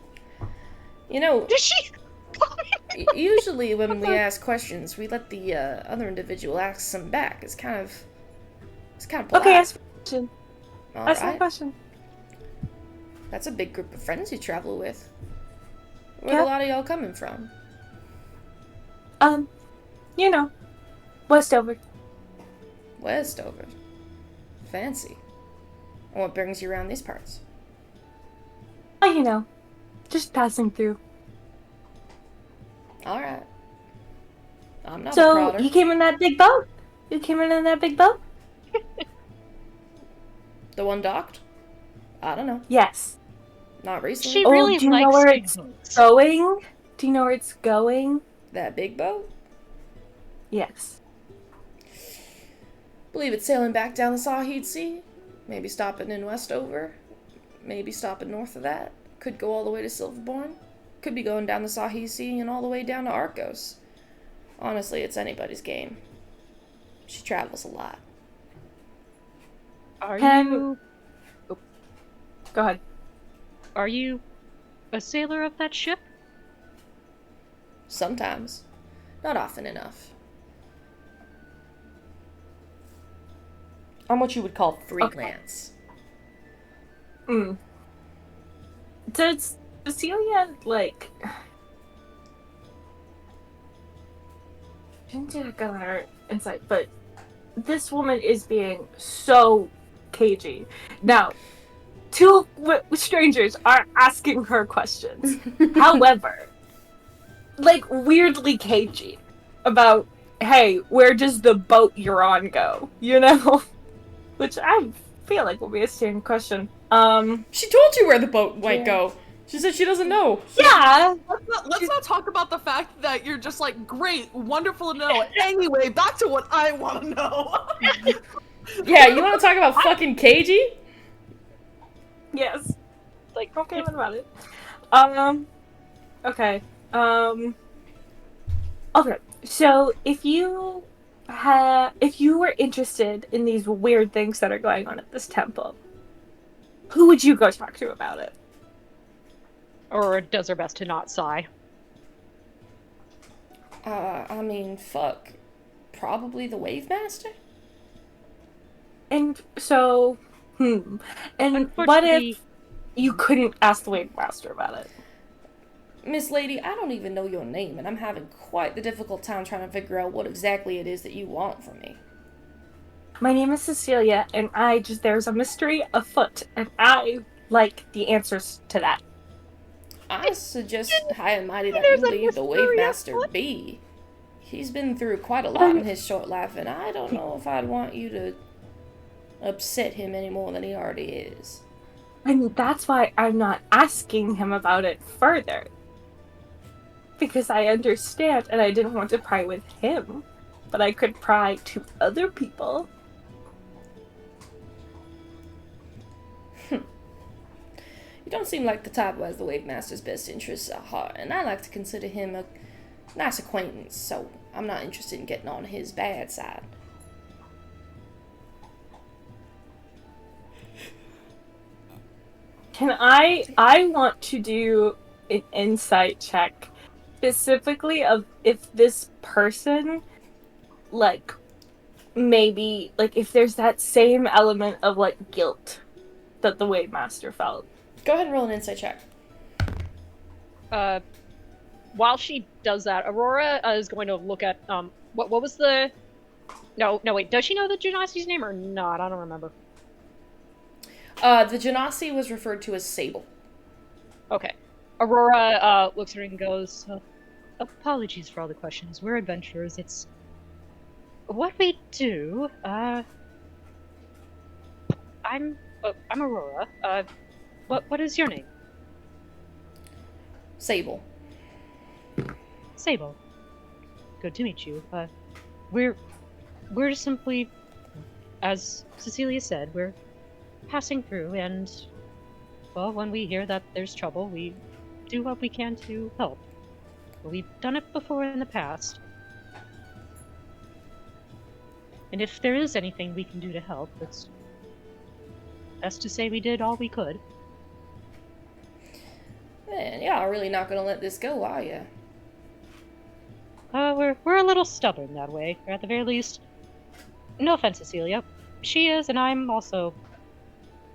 Did she? Usually when we ask questions, we let the other individual ask some back. It's kind of polite. Okay, ask my question. All Ask my right. question. That's a big group of friends you travel with. Where a lot of y'all coming from? Westover. Westover. Fancy. And what brings you around these parts? Oh, just passing through. Alright. I'm not a So, prouder. you came in that big boat? You came in that big boat? The one docked? I don't know. Yes. Not recently. She really do you know likes where big it's boats. going? Do you know where it's going? That big boat? Yes. Believe it's sailing back down the Sahid Sea. Maybe stopping in Westover. Maybe stopping north of that. Could go all the way to Silverbourne. Could be going down the Sahid Sea and all the way down to Arcos. Honestly, it's anybody's game. She travels a lot. Are Can- you? Go ahead. Are you a sailor of that ship? Sometimes. Not often enough. I'm what you would call freelance. Does Cecilia, didn't check on her insight, but this woman is being so cagey. Now, two strangers are asking her questions. However, weirdly cagey about hey, where does the boat you're on go? You know? Which I feel like will be a standard question. She told you where the boat might Yeah. go. She said she doesn't know. Yeah! Let's not talk about the fact that you're just like, great, wonderful to know. Anyway, back to what I want to know. Yeah, you want to talk about fucking KG? Yes. Like, Okay, what about it? Okay. Okay. So if you were interested in these weird things that are going on at this temple, who would you go talk to about it? Aurora does her best to not sigh. I mean, fuck. Probably the Wave Master? And so, And what Unfortunately, if you couldn't ask the Wave Master about it? Miss Lady, I don't even know your name, and I'm having quite the difficult time trying to figure out what exactly it is that you want from me. My name is Cecilia, and there's a mystery afoot, and I like the answers to that. I suggest high and mighty that There's you a leave the Wave mystery Master afoot. be. He's been through quite a lot in his short life, and I don't know if I'd want you to upset him any more than he already is. And that's why I'm not asking him about it further. Because I understand, and I didn't want to pry with him, but I could pry to other people. You don't seem like the type who has the Wave Master's best interests at heart, and I like to consider him a nice acquaintance, so I'm not interested in getting on his bad side. Can I want to do an insight check, specifically of if this person, like, maybe, like, if there's that same element of, like, guilt that the Wave Master felt. Go ahead and roll an insight check. While she does that, Aurora is going to look at what was the no wait, does she know the Genassi's name or not? I don't remember. The Genasi was referred to as Sable. Okay. Aurora looks at her and goes, apologies for all the questions. We're adventurers. It's what we do. I'm Aurora. What is your name? Sable. Sable. Good to meet you. We're simply, as Cecilia said, we're passing through, and well, when we hear that there's trouble, we do what we can to help. We've done it before in the past. And if there is anything we can do to help, it's best to say we did all we could. Man, y'all really not gonna let this go, are ya? We're a little stubborn that way, or at the very least. No offense, Cecilia. She is, and I'm also.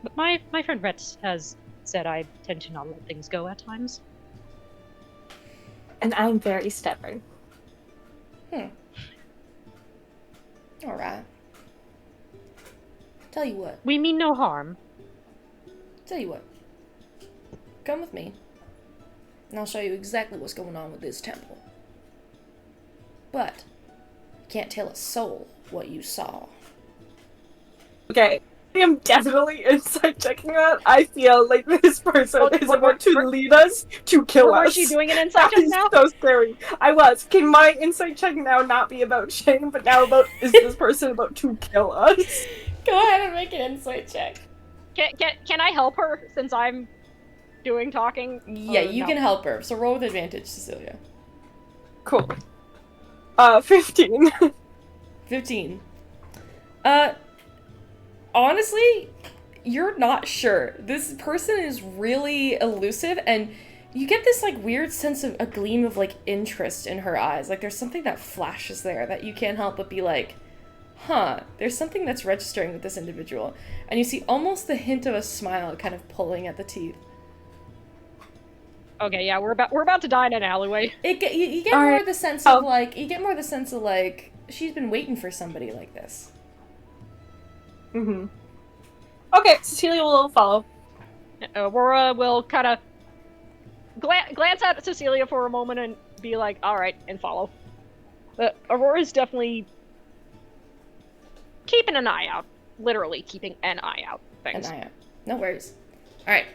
But my friend Rhett has said I tend to not let things go at times. And I'm very stubborn. Alright. Tell you what. We mean no harm. Tell you what. Come with me, and I'll show you exactly what's going on with this temple. But you can't tell a soul what you saw. Okay, I am definitely insight checking that. I feel like this person is about to lead us to kill us. Was she doing an insight check now? So scary. I was. Can my insight check now not be about shame, but now about is this person about to kill us? Go ahead and make an insight check. Can I help her since I'm doing talking? Yeah, you no? can help her. So roll with advantage, Cecilia. Cool. 15. 15. Honestly, you're not sure. This person is really elusive, and you get this, like, weird sense of a gleam of, like, interest in her eyes. Like, there's something that flashes there that you can't help but be like, huh, there's something that's registering with this individual. And you see almost the hint of a smile kind of pulling at the teeth. Okay, yeah, we're about to die in an alleyway. You get more of the sense of, like, she's been waiting for somebody like this. Mm-hmm. Okay, Cecilia will follow. Aurora will kind of glance at Cecilia for a moment and be like, all right, and follow. But Aurora's definitely keeping an eye out. Literally keeping an eye out. Things. An eye out. No worries. Alright.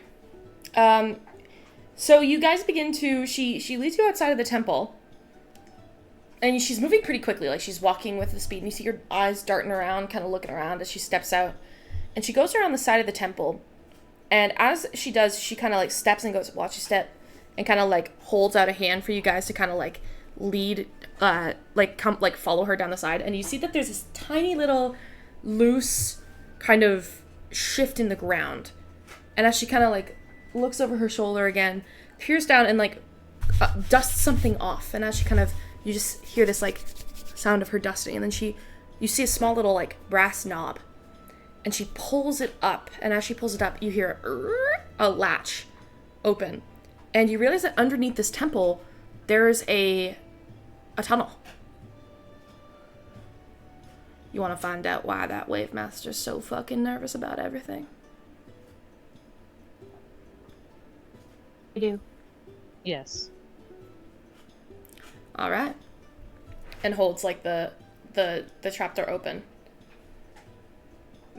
So you guys begin to... She leads you outside of the temple. And she's moving pretty quickly. Like, she's walking with the speed. And you see her eyes darting around, kind of looking around as she steps out. And she goes around the side of the temple. And as she does, she kind of, like, steps and goes, watch you step. And kind of, like, holds out a hand for you guys to kind of, like, lead, follow her down the side. And you see that there's this tiny little loose kind of shift in the ground. And as she kind of, like, looks over her shoulder again, peers down and, like, dusts something off. And as she kind of, you just hear this, like, sound of her dusting. And then you see a small little, like, brass knob. And she pulls it up. And as she pulls it up, you hear a latch open. And you realize that underneath this temple, there's a tunnel. You want to find out why that Wave Master's so fucking nervous about everything? I do. Yes. All right. And holds, like, the trapdoor open.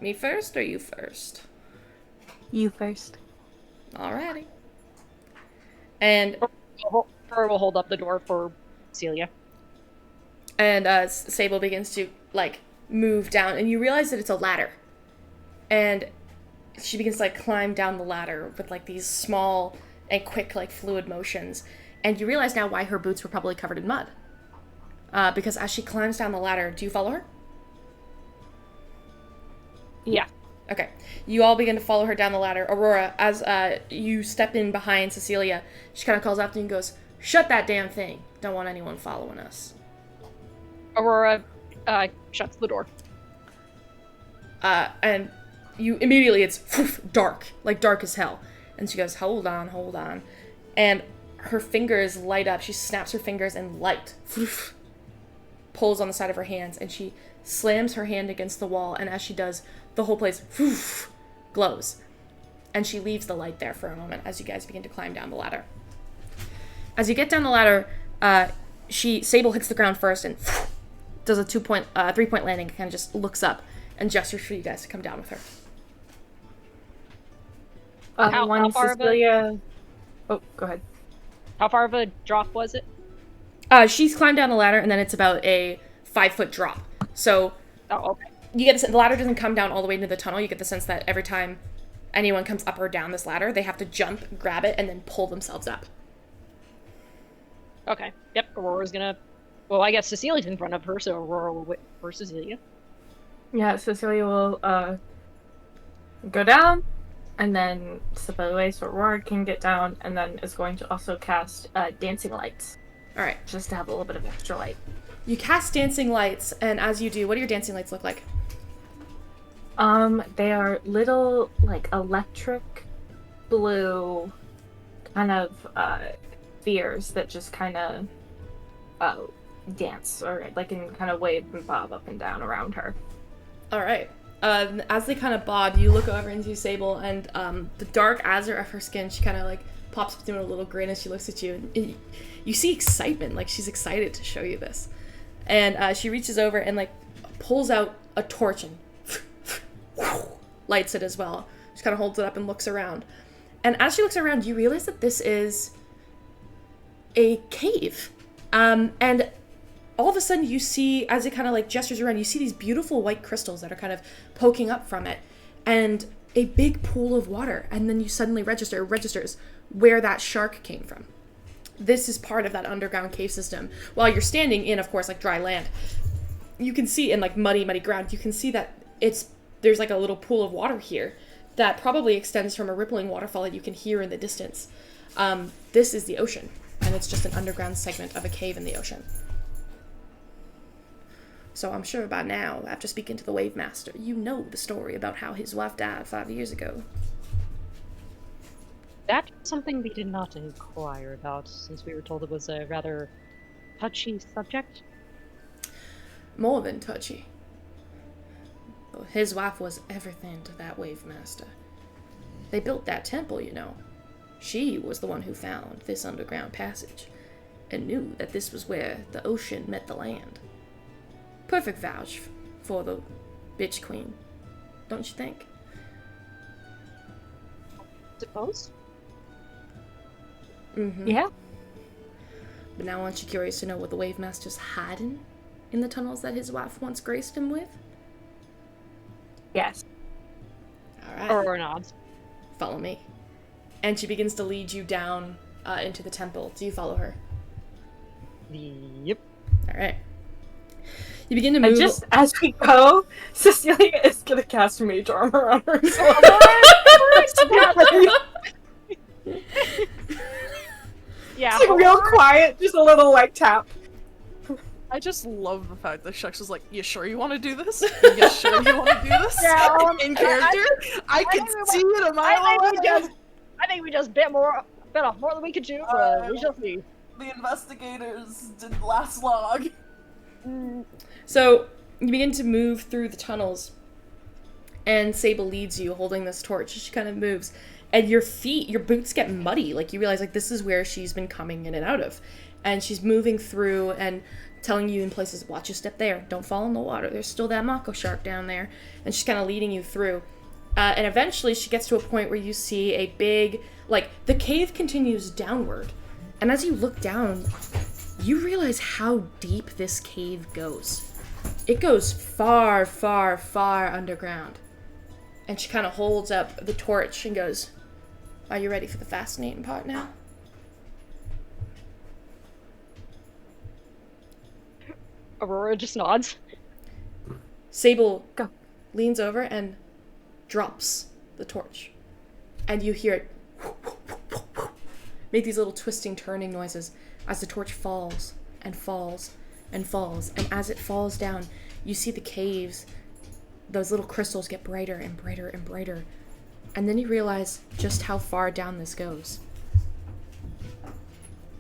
Me first or you first? You first. Alrighty. And Aurora will hold up the door for Celia. And Sable begins to, like, move down, and you realize that it's a ladder. And she begins to, like, climb down the ladder with, like, these small and quick, like, fluid motions. And you realize now why her boots were probably covered in mud. Because as she climbs down the ladder, do you follow her? Yeah. Okay. You all begin to follow her down the ladder. Aurora, as you step in behind Cecilia, she kind of calls after you and goes, "Shut that damn thing. Don't want anyone following us." Aurora shuts the door. And you immediately, it's dark. Like, dark as hell. And she goes, hold on. And her fingers light up. She snaps her fingers and light pulls on the side of her hands. And she slams her hand against the wall. And as she does, the whole place glows. And she leaves the light there for a moment as you guys begin to climb down the ladder. As you get down the ladder, Sable hits the ground first and does a 3-point landing. Kind of just looks up and gestures for you guys to come down with her. How far Cecilia... Oh, go ahead. How far of a drop was it? She's climbed down the ladder, and then it's about a 5-foot drop. So, Oh, okay. you get the ladder doesn't come down all the way into the tunnel. You get the sense that every time anyone comes up or down this ladder, they have to jump, grab it, and then pull themselves up. Okay. Yep. Aurora's gonna. Well, I guess Cecilia's in front of her, so Aurora will wait for Cecilia. Yeah, Cecilia will go down and then step out of the way so Aurora can get down, and then is going to also cast dancing lights. All right. Just to have a little bit of extra light. You cast dancing lights, and as you do, what do your dancing lights look like? They are little, like, electric blue kind of spheres that just kind of dance, or like and kind of wave and bob up and down around her. All right. As they kind of bob, you look over into Sable, and the dark azure of her skin, she kind of, like, pops up doing a little grin as she looks at you, and you see excitement, like she's excited to show you this. And she reaches over and, like, pulls out a torch and lights it as well. She kind of holds it up and looks around. And as she looks around, you realize that this is a cave. And all of a sudden you see, as it kind of, like, gestures around, you see these beautiful white crystals that are kind of poking up from it. And a big pool of water. And then you suddenly registers where that shark came from. This is part of that underground cave system. While you're standing in, of course, like, dry land, you can see in, like, muddy ground, you can see that there's, like, a little pool of water here that probably extends from a rippling waterfall that you can hear in the distance. This is the ocean, and it's just an underground segment of a cave in the ocean. So I'm sure by now, after speaking to the Wave Master, you know the story about how his wife died 5 years ago. That's something we did not inquire about, since we were told it was a rather touchy subject. More than touchy. His wife was everything to that Wave Master. They built that temple, you know. She was the one who found this underground passage. and knew that this was where the ocean met the land. Perfect vouch for the bitch queen, don't you think? Suppose? Mm-hmm. Yeah. But now aren't you curious to know what the Wave Master's hiding in the tunnels that his wife once graced him with? Yes. Alright. Or nods. Follow me. And she begins to lead you down into the temple. Do you follow her? Yep. Alright. You begin to move. And just as we go, Cecilia is gonna cast mage armor on herself. Yeah. It's like real quiet, just a little like tap. I just love the fact that Shucks is like, you sure you want to do this? You sure you want to do this? Yeah, In character? I can see it a mile away. I think we just bit off more than we could chew, but we shall see. The investigators didn't last long. So, you begin to move through the tunnels, and Sable leads you, holding this torch. She kind of moves, and your boots get muddy. Like, you realize, like, this is where she's been coming in and out of. And she's moving through and telling you in places, watch your step there, don't fall in the water, there's still that mako shark down there. And she's kind of leading you through. And eventually she gets to a point where you see a big, like, the cave continues downward. And as you look down, you realize how deep this cave goes. It goes far, far, far underground. And she kind of holds up the torch and goes, are you ready for the fascinating part now? Aurora just nods. Sable Go. leans over and drops the torch. And you hear it make these little twisting, turning noises as the torch falls and falls and falls. And as it falls down, you see the caves, those little crystals get brighter and brighter and brighter. And then you realize just how far down this goes.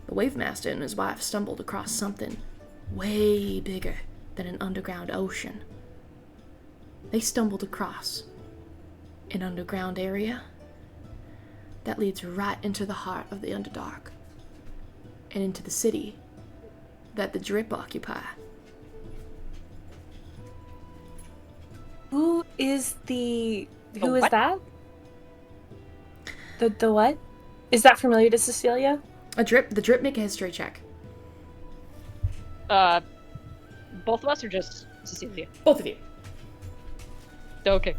The Wave Master and his wife stumbled across something way bigger than an underground ocean. They stumbled across an underground area that leads right into the heart of the Underdark and into the city that the Drip occupy. Who is the... The Who is what? that? The what? Is that familiar to Cecilia? The Drip make a history check. Both of us or just Cecilia? Both of you. Okay.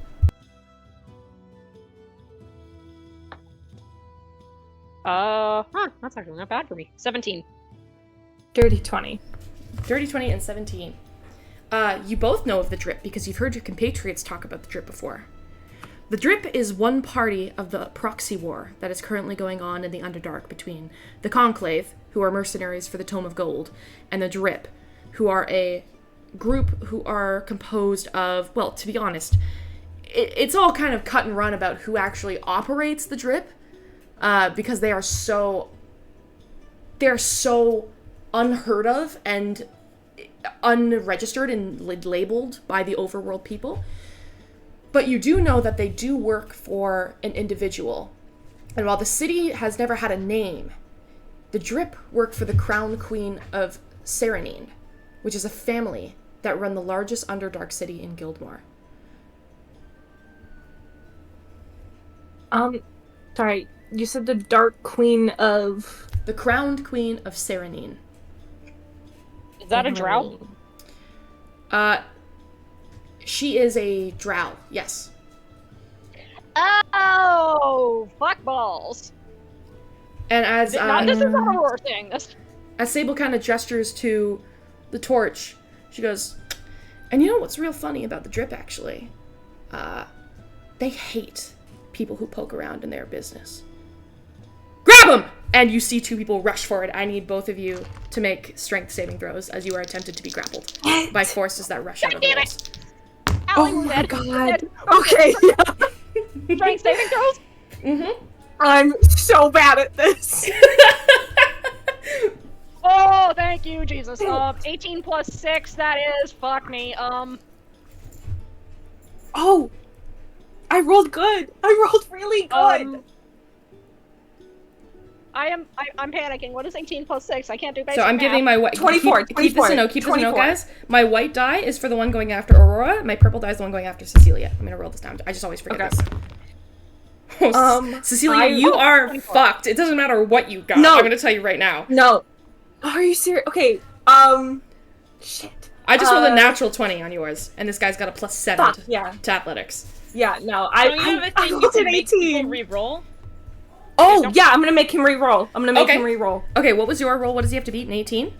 That's actually not bad for me. 17. Dirty 20. Dirty 20 and 17. You both know of the Drip because you've heard your compatriots talk about the Drip before. The Drip is one party of the proxy war that is currently going on in the Underdark between the Conclave, who are mercenaries for the Tome of Gold, and the Drip, who are a group who are composed of, well, to be honest, it's all kind of cut and run about who actually operates the Drip, because they're so unheard of and unregistered and labeled by the overworld people. But you do know that they do work for an individual. And while the city has never had a name, the Drip work for the Crown Queen of Serenine, which is a family that run the largest Underdark city in Gildmoor. Sorry, you said the Dark Queen of... The Crowned Queen of Serenine. Is that a drow? She is a drow, yes. Oh, fuck balls. And as This is not Aurora saying this. as Sable kind of gestures to the torch, she goes, and you know what's real funny about the Drip, actually? They hate people who poke around in their business. Grab him! And you see two people rush forward. I need both of you to make strength saving throws as you are attempted to be grappled by forces that rush out of the walls. Oh my god. Okay, yeah. Strength saving throws? Mm-hmm. I'm so bad at this. Oh, thank you, Jesus. 18 plus 6, that is, fuck me. Oh! I rolled good. I rolled really good. I'm panicking. What is 18 plus 6? I can't do basic So I'm math. giving my white... 24, Keep this a note, 24. guys. My white die is for the one going after Aurora. My purple die is the one going after Cecilia. I'm gonna roll this down. I just always forget this. Cecilia, you are 24. fucked. It doesn't matter what you got. No. I'm gonna tell you right now. No. Are you serious? Okay. Shit. I just rolled a natural 20 on yours, and this guy's got a +7 Fuck, yeah. to athletics. Yeah, no. Don't you have a thing you can make people 18. re-roll? Oh, yeah, I'm gonna make him re-roll. Okay. him re-roll. Okay, what was your roll? What does he have to beat? An 18?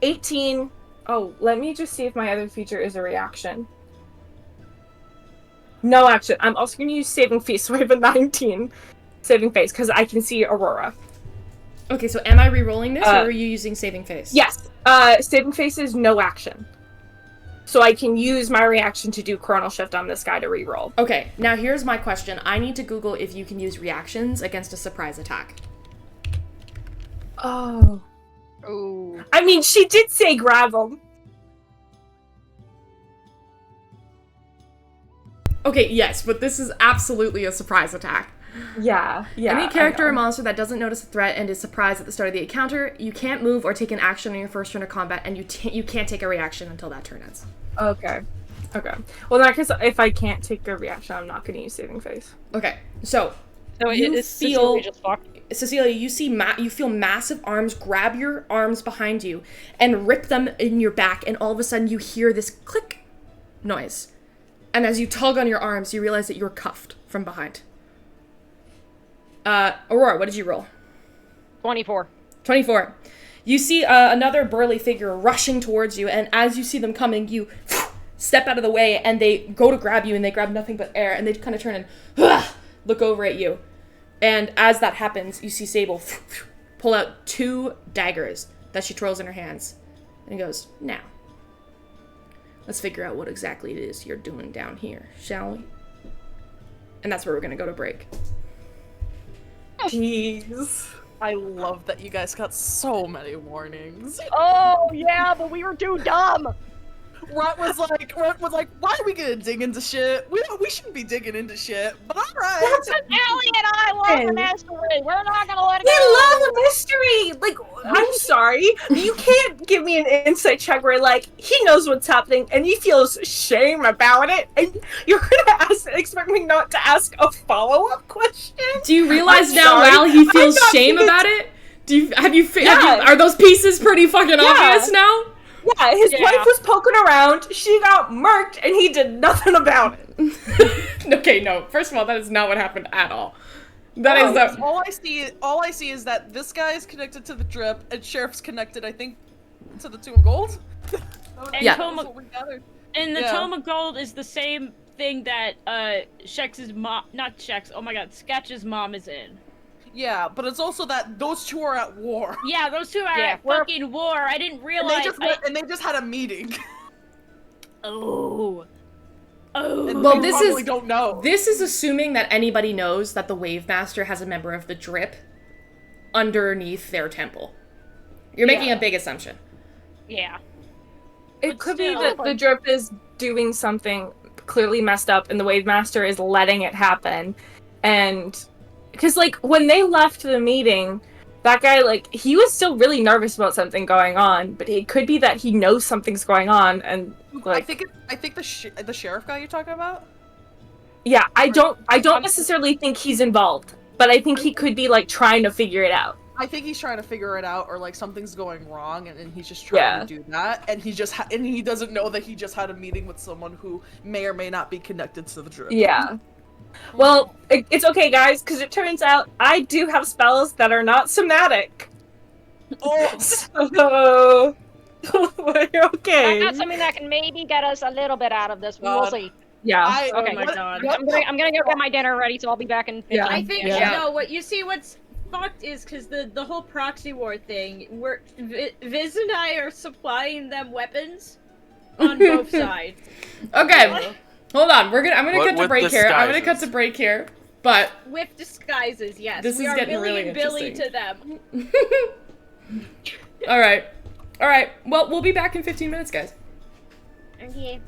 18. Oh, let me just see if my other feature is a reaction. No action. I'm also gonna use saving face, so I have a 19 saving face, because I can see Aurora. Okay, so am I re-rolling this, or are you using saving face? Yes. Saving face is no action. So I can use my reaction to do Chronal Shift on this guy to re-roll. Okay, now here's my question. I need to Google if you can use reactions against a surprise attack. Oh. Ooh. I mean, she did say grab him. Okay, yes, but this is absolutely a surprise attack. Yeah. Any character or monster that doesn't notice a threat and is surprised at the start of the encounter, you can't move or take an action on your first turn of combat, and you can't take a reaction until that turn ends. Okay. Well, in that case, if I can't take a reaction, I'm not going to use saving face. Okay, so So you is feel Cecilia just fucked? Cecilia, you feel massive arms grab your arms behind you and rip them in your back, and all of a sudden you hear this click noise. And as you tug on your arms, you realize that you're cuffed from behind. Aurora, what did you roll? 24. 24. You see another burly figure rushing towards you, and as you see them coming, you step out of the way, and they go to grab you, and they grab nothing but air, and they kind of turn and look over at you. And as that happens, you see Sable pull out 2 daggers that she twirls in her hands, and goes, "Now, let's figure out what exactly it is you're doing down here, shall we?" And that's where we're gonna go to break. Jeez. I love that you guys got so many warnings. Oh, yeah, but we were too dumb. Rut was like, why are we gonna dig into shit? We shouldn't be digging into shit, but alright. That's Allie and I love the mystery. We're not gonna let it We go. love a mystery! Like, I'm sorry. You can't give me an insight check where, like, he knows what's happening and he feels shame about it, and you're gonna expect me not to ask a follow-up question? Do you realize I'm now sorry. while he feels I'm not shame gonna- about it? Yeah. Are those pieces pretty fucking obvious now? Yeah, his Yeah. wife was poking around, she got murked, and he did nothing about it. Okay, no. First of all, that is not what happened at all. That is the... All I see is that this guy is connected to the drip, and Sheriff's connected, I think, to the Tomb of Gold. And Yeah. Tome That's of, what we gathered. and the Yeah. Tome of Gold is the same thing that Shex's mom, not Shex, oh my god, Sketch's mom is in. Yeah, but it's also that those two are at war. Yeah, those two are Yeah, at fucking war. I didn't And realize. they just had a meeting. Oh. And Well, they this probably is- don't know. This is assuming that anybody knows that the Wave Master has a member of the Drip underneath their temple. You're making a big assumption. Yeah. It But could be still, that the like- drip is doing something clearly messed up and the Wave Master is letting it happen. And because, like, when they left the meeting, that guy, like, he was still really nervous about something going on, but it could be that he knows something's going on and, like, I think the sheriff guy you're talking about. yeah, I don't necessarily think he's involved, but I think he could be, like, trying to figure it out. I think he's trying to figure it out, or like something's going wrong, and he's just trying to do that, and he doesn't know that he just had a meeting with someone who may or may not be connected to the drip. Yeah. Well, it's okay, guys, because it turns out I do have spells that are not somatic. Oh, So, we're okay. I got something that can maybe get us a little bit out of this. We'll God. see. Yeah. Oh Okay. my god. I'm gonna go get my dinner ready, so I'll be back in 15. Yeah. I think Yeah. no. What you see, what's fucked is because the whole proxy war thing. Viz and I are supplying them weapons on both sides. Okay, hold on. I'm gonna What cut to with break here. I'm gonna cut disguises? to break here. But With disguises, yes. This we is are getting Billy really and Billy interesting. to them. all right. Well, we'll be back in 15 minutes, guys. Okay.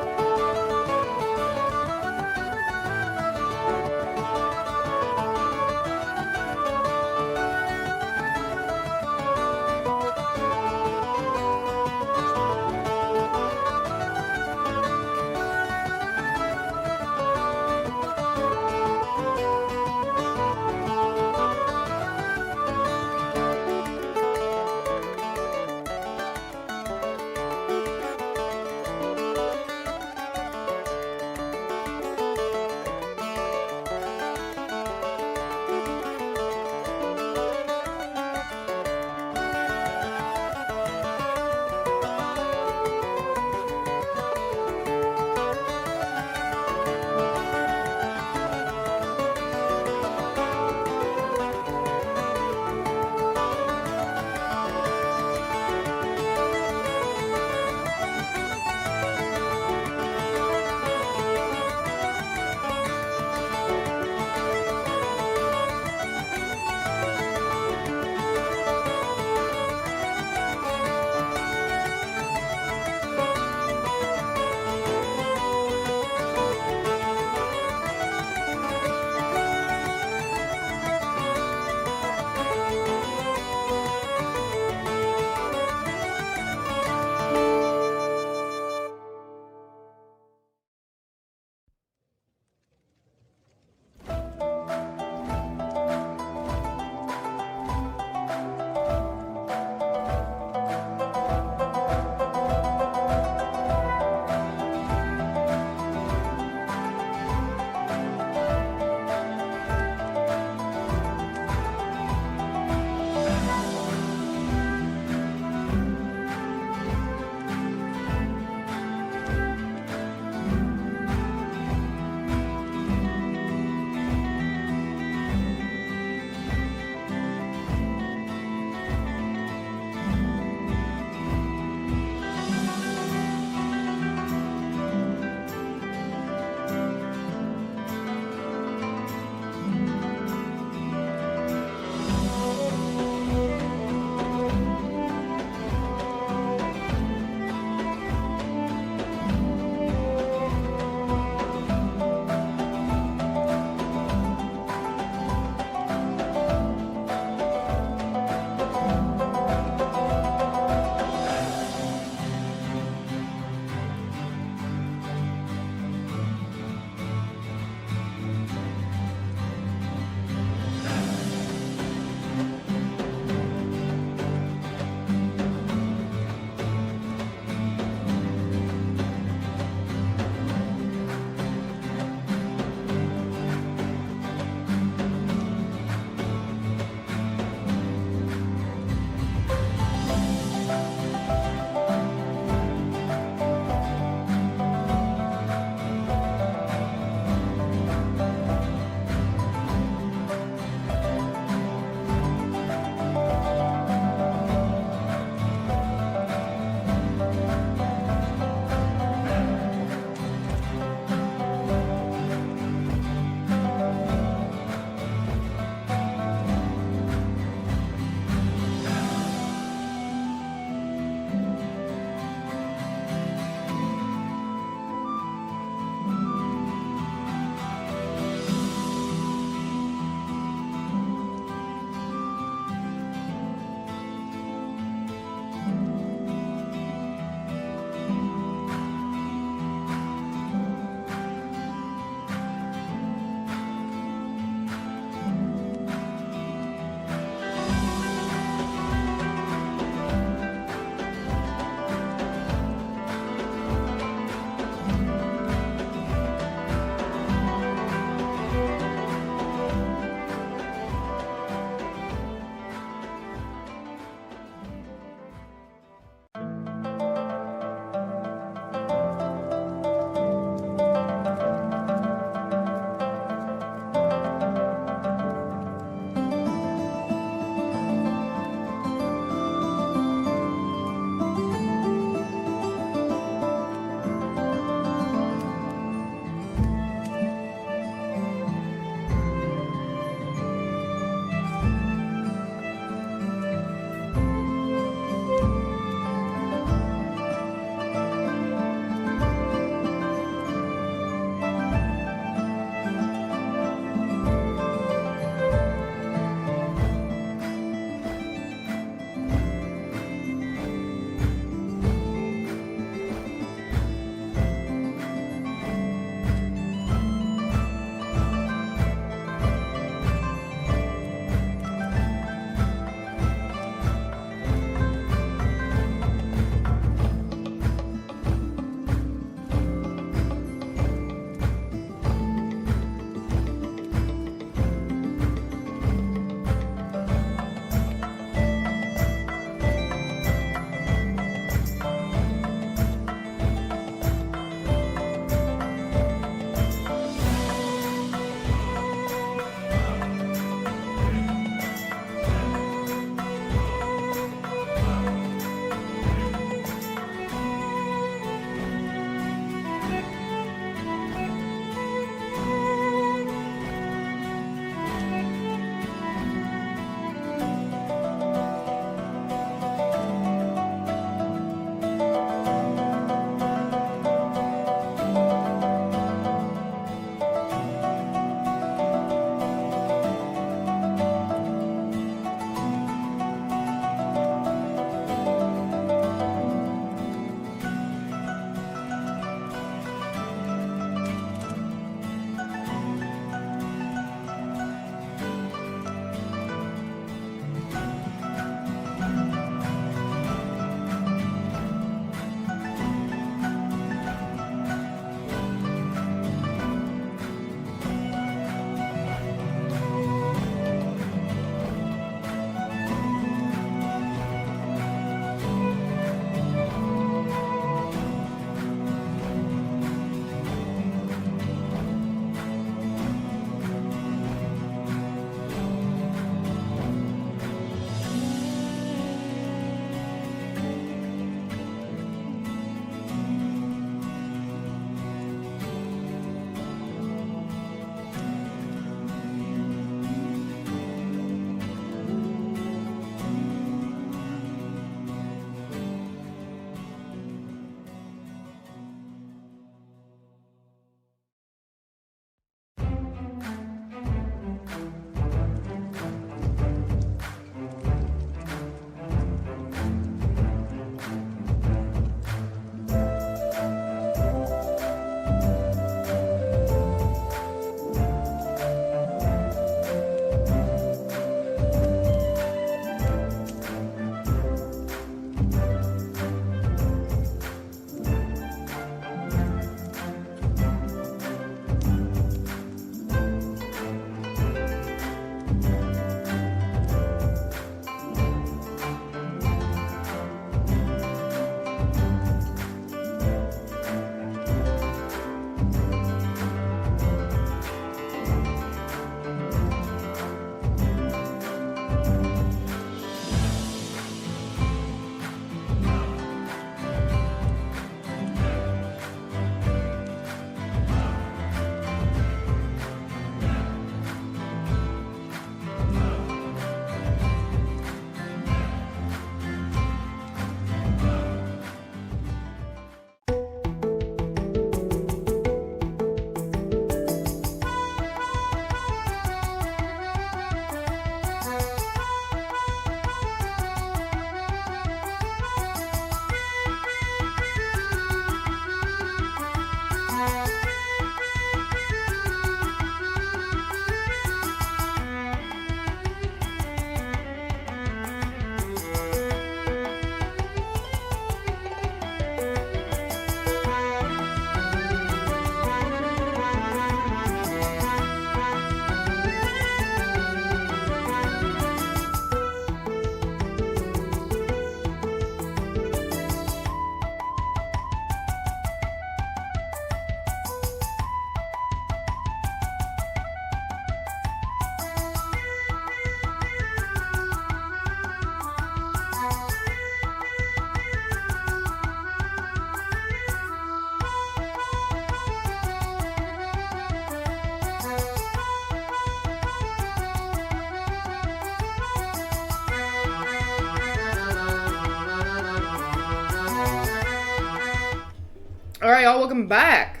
Alright, y'all, welcome back.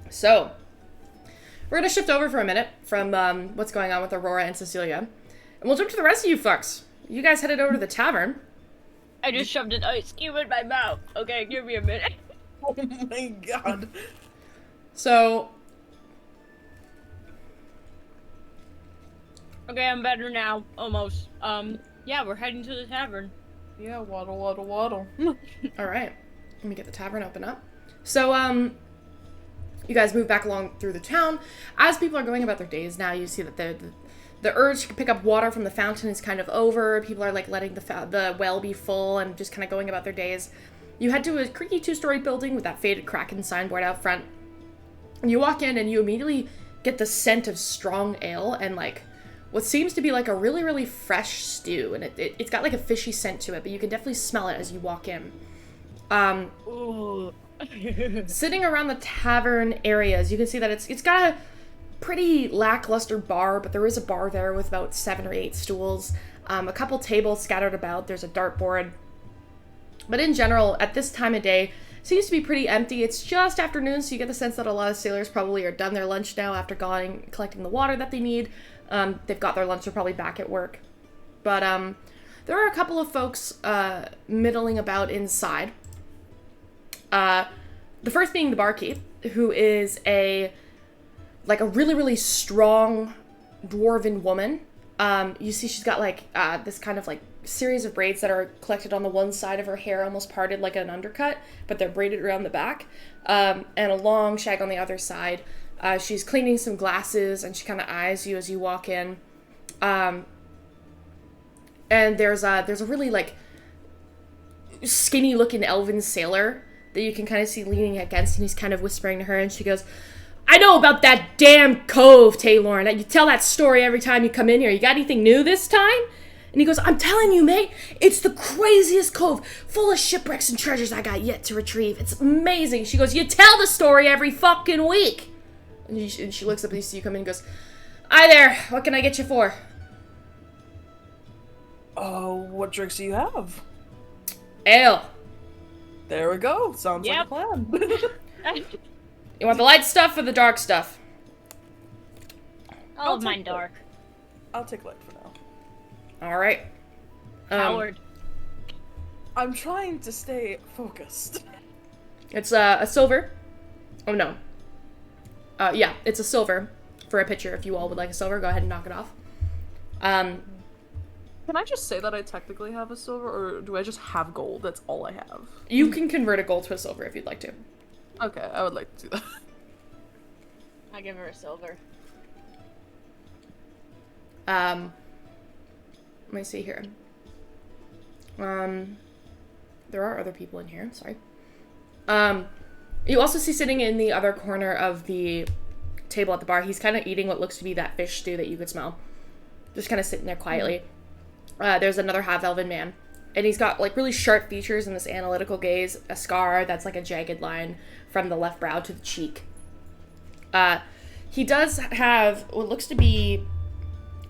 So, we're gonna shift over for a minute from what's going on with Aurora and Cecilia. And we'll jump to the rest of you fucks. You guys headed over to the tavern. I just shoved an ice cube in my mouth. Okay, give me a minute. Oh my god. So, Okay, I'm better now. Almost. Yeah, we're heading to the tavern. Yeah, waddle, waddle, waddle. alright. Let me get the tavern open up. So, you guys move back along through the town. As people are going about their days now, you see that the urge to pick up water from the fountain is kind of over. People are like letting the well be full and just kind of going about their days. You head to a creaky 2-story building with that faded Kraken signboard out front. And you walk in and you immediately get the scent of strong ale and like what seems to be like a really, really fresh stew. And it's got like a fishy scent to it, but you can definitely smell it as you walk in. Ooh. Sitting around the tavern areas, you can see that it's got a pretty lackluster bar, but there is a bar there with about 7 or 8 stools. A couple tables scattered about. There's a dartboard. But in general, at this time of day, it seems to be pretty empty. It's just afternoon, so you get the sense that a lot of sailors probably are done their lunch now after collecting the water that they need. They've got their lunch, they're probably back at work. But there are a couple of folks middling about inside. The first being the barkeep, who is a really, really strong dwarven woman. You see she's got like this kind of like series of braids that are collected on the one side of her hair, almost parted like an undercut, but they're braided around the back, and a long shag on the other side. She's cleaning some glasses, and she kind of eyes you as you walk in. And there's a really like skinny looking elven sailor that you can kind of see leaning against, and he's kind of whispering to her, and she goes, "I know about that damn cove, Taylor, and you tell that story every time you come in here. You got anything new this time?" And he goes, "I'm telling you, mate, it's the craziest cove, full of shipwrecks and treasures I got yet to retrieve. It's amazing." She goes, "You tell the story every fucking week." And she looks up and you see you come in and goes, "Hi there, what can I get you for?" Oh, what drinks do you have? Ale. There we go. Sounds Yep. like a plan. You want the light stuff or the dark stuff? All of take mine light. dark. I'll take light for now. Alright. Howard. I'm trying to stay focused. It's a silver. Oh, no. Yeah, it's a silver for a pitcher. If you all would like a silver, go ahead and knock it off. Can I just say that I technically have a silver, or do I just have gold? That's all I have. You can convert a gold to a silver if you'd like to. Okay, I would like to do that. I give her a silver. Let me see here. There are other people in here, sorry. You also see sitting in the other corner of the table at the bar, he's kind of eating what looks to be that fish stew that you could smell. Just kind of sitting there quietly. There's another half-elven man. And he's got, like, really sharp features and this analytical gaze, a scar that's like a jagged line from the left brow to the cheek. He does have what looks to be,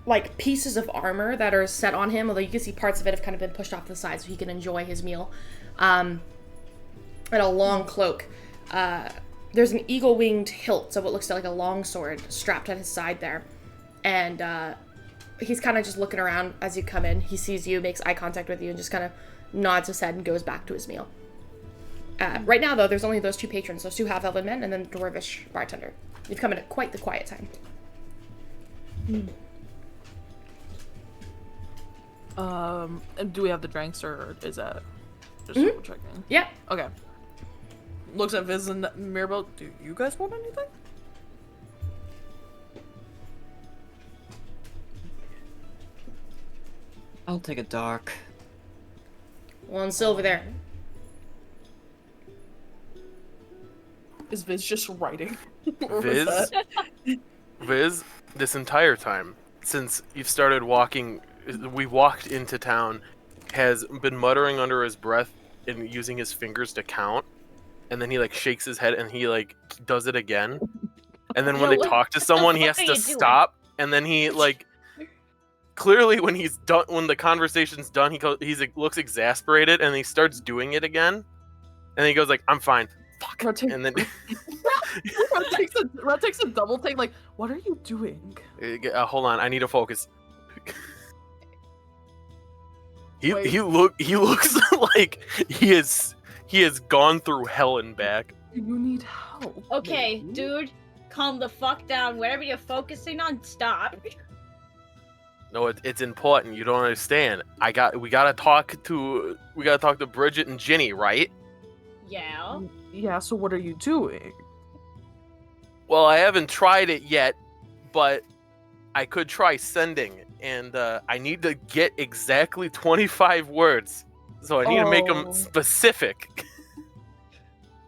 like, pieces of armor that are set on him, although you can see parts of it have kind of been pushed off to the side so he can enjoy his meal. And a long cloak. There's an eagle-winged hilt, so what looks like a long sword strapped at his side there. And, he's kind of just looking around as you come in. He sees you, makes eye contact with you, and just kind of nods his head and goes back to his meal. Right now, though, there's only those 2 patrons, those 2 half-elven men, and then the dwarvish bartender. You've come in at quite the quiet time. And do we have the drinks, or is that just double checking? Yeah. Okay. Looks at Viz and Mirabelle. Do you guys want anything? I'll take a dark. 1 silver there. Is Viz just writing? Viz? Viz, this entire time, since you've started walking, we walked into town, has been muttering under his breath and using his fingers to count, and then he, like, shakes his head and he, like, does it again. And then when Yo, they talk to someone, he has fuck are to you doing? stop, and then he, like, clearly when he's done, when the conversation's done, he looks exasperated and he starts doing it again. then he goes like, "I'm fine." Fuck. Red takes, And then Red takes a double take. Like, what are you doing? hold on, I need to focus. Wait. He looks like he has gone through hell and back. You need help. Okay, maybe? dude, calm the fuck down. Whatever you're focusing on, stop. No, it's important. You don't understand. We gotta talk to Bridget and Ginny, right? Yeah. Yeah. So what are you doing? Well, I haven't tried it yet, but I could try sending, and I need to get exactly 25 words, so I need to make them Oh. specific.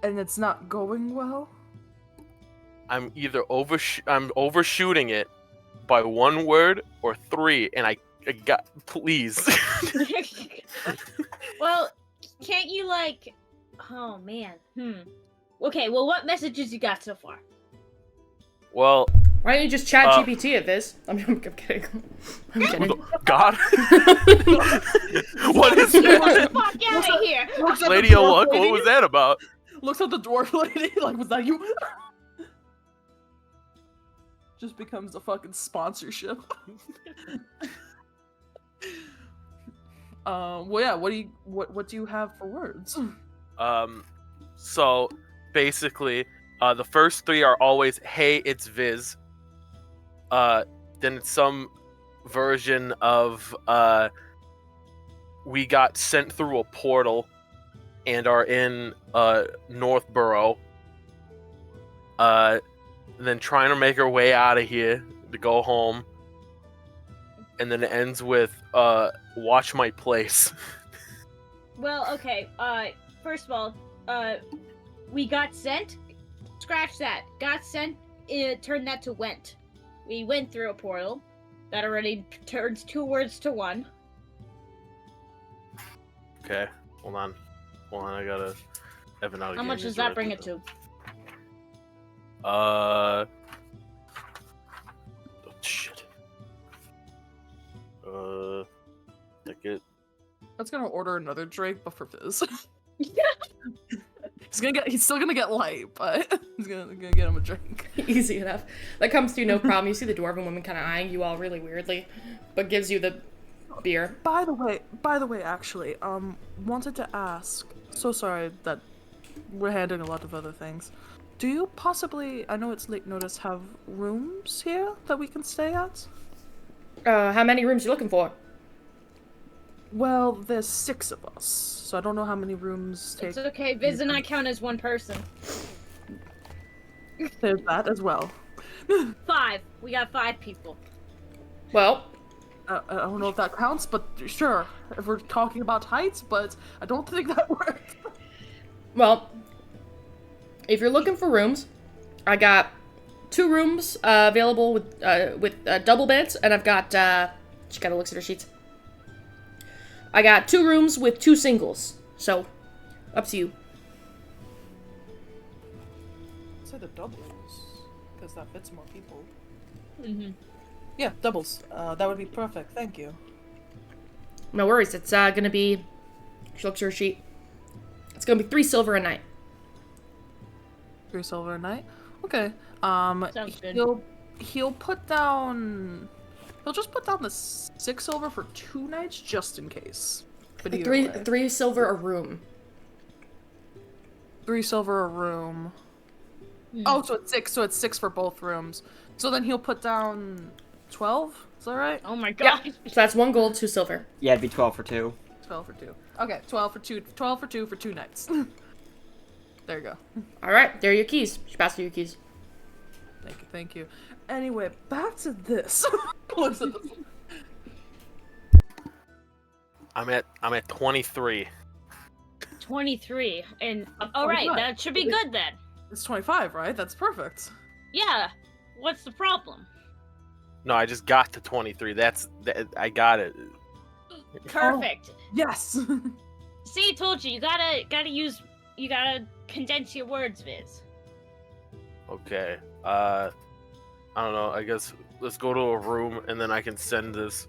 And it's not going well. I'm either overshooting it by 1 word or 3, and I got please. Well, can't you like? Oh man. Okay. Well, what messages you got so far? Well, Why don't you just chat GPT it, Viz? I'm kidding. I'm kidding. God. What is Get that? the fuck out of here! Looks at Lady the of dwarf Luck, what lady, was that about? Looks at the dwarf lady. Like, was that you? Just becomes a fucking sponsorship. Well, yeah. What do you have for words? So basically, the first 3 are always, "Hey, it's Viz." Then it's some version of, we got sent through a portal and are in Northborough. Then trying to make our way out of here to go home. And then it ends with, watch my place. Well, okay. First of all, we got sent. Scratch that. Got sent. Turn that to went. We went through a portal. That already turns 2 words to 1. Okay, hold on, I gotta Evan out again. How much does that bring it to? Oh, shit. Ticket. That's gonna order another drink, but for Fizz. He's still gonna get light, but he's gonna get him a drink. Easy enough. That comes to you no problem. You see the dwarven woman kind of eyeing you all really weirdly, but gives you the beer. By the way, actually, wanted to ask. So sorry that we're handling a lot of other things. Do you possibly, I know it's late notice, have rooms here that we can stay at? How many rooms you looking for? Well, there's 6 of us, so I don't know how many rooms take. It's okay. Viz and I count as 1 person. There's that as well. 5. We got 5 people. Well, I don't know if that counts, but sure, if we're talking about heights, but I don't think that works. well, if you're looking for rooms, I got 2 rooms available with double beds, and I've got she kind of looks at her sheets. I got 2 rooms with 2 singles, so up to you. Say the doubles, because that fits more people. Mm-hmm. Yeah, doubles. That would be perfect. Thank you. No worries. It's gonna be. She looks at her sheet. It's gonna be 3 silver a night. 3 silver a night. Okay. Sounds good. He'll put down. He'll just put down the 6 silver for 2 nights, just in case. But either way. 3 silver a room. 3 silver a room. Mm. Oh, so it's 6. So it's 6 for both rooms. So then he'll put down 12. Is that right? Oh my god. Yeah. So that's 1 gold, 2 silver. Yeah, it'd be 12 for 2. 12 for 2. Okay, 12 for 2. 12 for 2 for 2 nights. There you go. All right, there are your keys. She passed you your keys. Thank you. Anyway, back to this. Looks at this. I'm at 23. 23. And I'm alright, 25. that should be good then. It's 25, right? That's perfect. Yeah. What's the problem? No, I just got to 23. I got it. Perfect. Yes. See, I told you, you gotta condense your words, Viz. Okay. I don't know. I guess let's go to a room and then I can send this.